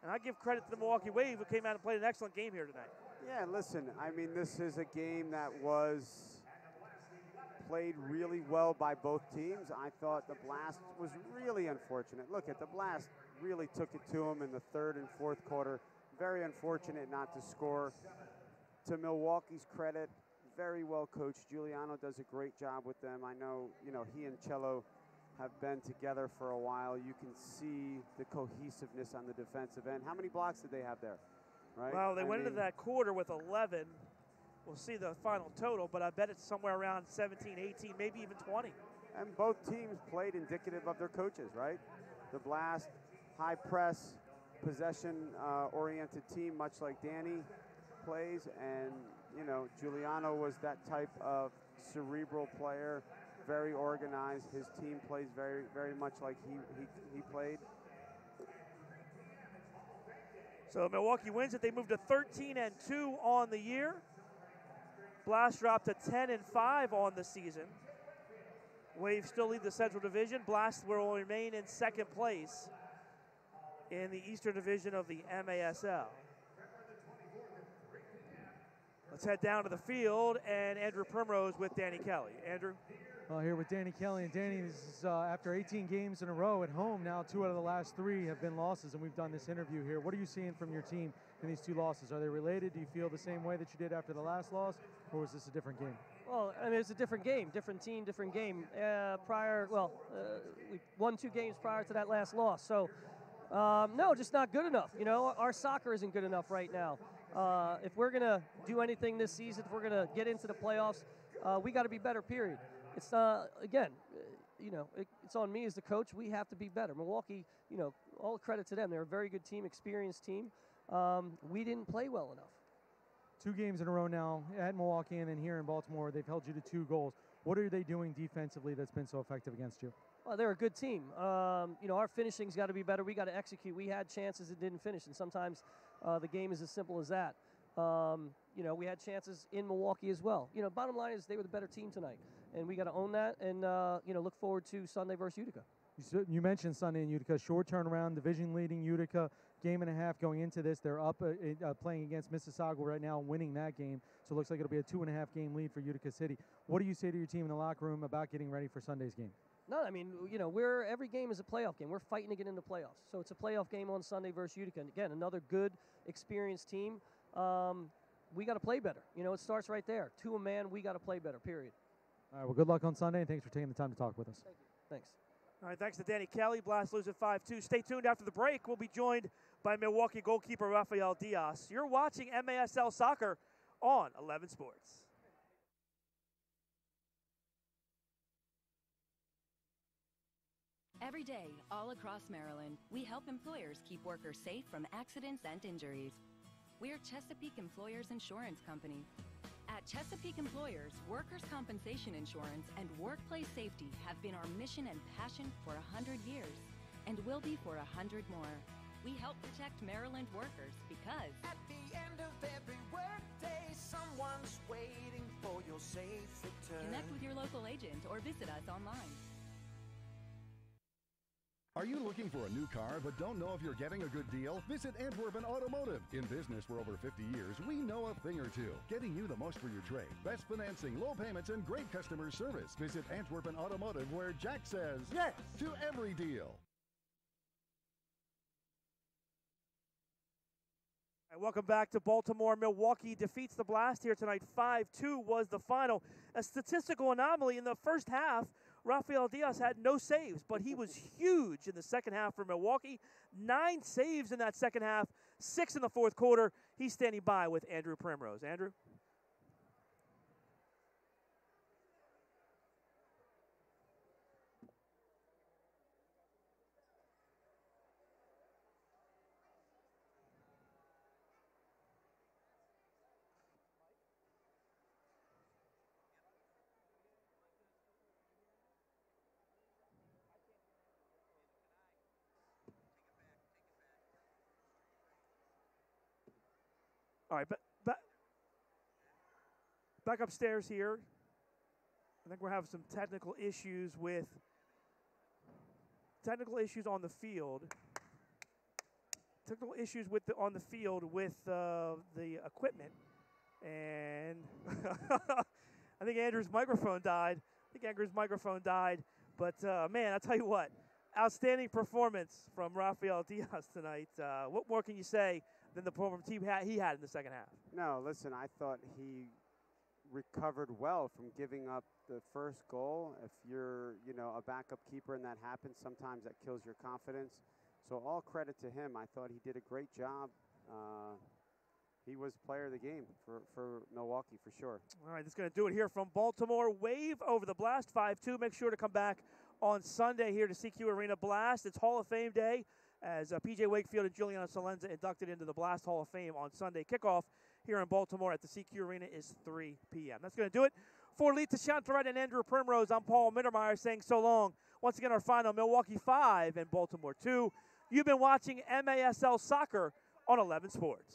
And I give credit to the Milwaukee Wave, who came out and played an excellent game here tonight. Yeah, listen, I mean, this is a game that was played really well by both teams. I thought the Blast was really unfortunate. Look, the Blast really took it to them in the 3rd and 4th quarter. Very unfortunate not to score. To Milwaukee's credit, very well coached. Giuliano does a great job with them. I know, he and Cello have been together for a while. You can see the cohesiveness on the defensive end. How many blocks did they have there? Right? Well, they went into that quarter with 11. We'll see the final total, but I bet it's somewhere around 17, 18, maybe even 20. And both teams played indicative of their coaches, right? The Blast, high press, possession-oriented team, much like Danny plays. And, Giuliano was that type of cerebral player, very organized. His team plays very, very much like he played. So Milwaukee wins it. They moved to 13-2 on the year. Blast dropped to 10-5 on the season. Wave still lead the Central Division. Blast will remain in 2nd place in the Eastern Division of the MASL. Let's head down to the field, and Andrew Primrose with Danny Kelly. Andrew? Here with Danny Kelly. And Danny, this is after 18 games in a row at home, now 2 out of the last 3 have been losses, and we've done this interview here. What are you seeing from your team in these two losses? Are they related? Do you feel the same way that you did after the last loss, or was this a different game? Well, I mean, it's a different game, different team, different game. We won 2 games prior to that last loss. So, no, just not good enough. You know, our soccer isn't good enough right now. If we're going to do anything this season, if we're going to get into the playoffs, we got to be better, period. It's, again, it's on me as the coach. We have to be better. Milwaukee, all credit to them. They're a very good team, experienced team. We didn't play well enough. 2 games in a row now at Milwaukee and then here in Baltimore. They've held you to 2 goals. What are they doing defensively that's been so effective against you? Well, they're a good team. Our finishing's got to be better. We got to execute. We had chances that didn't finish, and sometimes the game is as simple as that. We had chances in Milwaukee as well. Bottom line is they were the better team tonight, and we got to own that and, look forward to Sunday versus Utica. You mentioned Sunday in Utica, short turnaround, division-leading Utica, game and a half going into this. They're up playing against Mississauga right now, winning that game. So it looks like it'll be a 2.5 game lead for Utica City. What do you say to your team in the locker room about getting ready for Sunday's game? No, I mean, every game is a playoff game. We're fighting to get into playoffs. So it's a playoff game on Sunday versus Utica. And again, another good, experienced team. We got to play better. It starts right there. To a man, we got to play better, period. All right, well, good luck on Sunday, and thanks for taking the time to talk with us. Thank you. Thanks. All right, thanks to Danny Kelly. Blast loses 5-2. Stay tuned after the break. We'll be joined by Milwaukee goalkeeper Rafael Diaz. You're watching MASL Soccer on 11 Sports. Every day, all across Maryland, we help employers keep workers safe from accidents and injuries. We're Chesapeake Employers Insurance Company. At Chesapeake Employers, workers' compensation insurance and workplace safety have been our mission and passion for 100 years, and will be for 100 more. We help protect Maryland workers because at the end of every workday, someone's waiting for your safe return. Connect with your local agent or visit us online. Are you looking for a new car but don't know if you're getting a good deal? Visit Antwerpen Automotive. In business for over 50 years, we know a thing or two. Getting you the most for your trade. Best financing, low payments, and great customer service. Visit Antwerpen Automotive, where Jack says yes to every deal. Welcome back to Baltimore. Milwaukee defeats the Blast here tonight. 5-2 was the final. A statistical anomaly in the first half. Rafael Diaz had no saves, but he was huge in the second half for Milwaukee. 9 saves in that second half, 6 in the fourth quarter. He's standing by with Andrew Primrose. Andrew? All right, back upstairs here. I think we're having some technical issues on the field. Technical issues on the field with the equipment, and I think Andrew's microphone died. But man, I'll tell you what, outstanding performance from Rafael Diaz tonight. What more can you say than the performance he had in the second half? No, listen, I thought he recovered well from giving up the first goal. If you're, a backup keeper and that happens, sometimes that kills your confidence. So all credit to him. I thought he did a great job. He was player of the game for Milwaukee for sure. All right, that's going to do it here from Baltimore. Wave over the Blast 5-2. Make sure to come back on Sunday here to CQ Arena. Blast. It's Hall of Fame Day, as P.J. Wakefield and Juliana Salenza inducted into the Blast Hall of Fame on Sunday. Kickoff here in Baltimore at the CQ Arena is 3 p.m. That's going to do it. For Lita Chantarette and Andrew Primrose, I'm Paul Mittermeier saying so long. Once again, our final, Milwaukee 5 and Baltimore 2. You've been watching MASL Soccer on 11 Sports.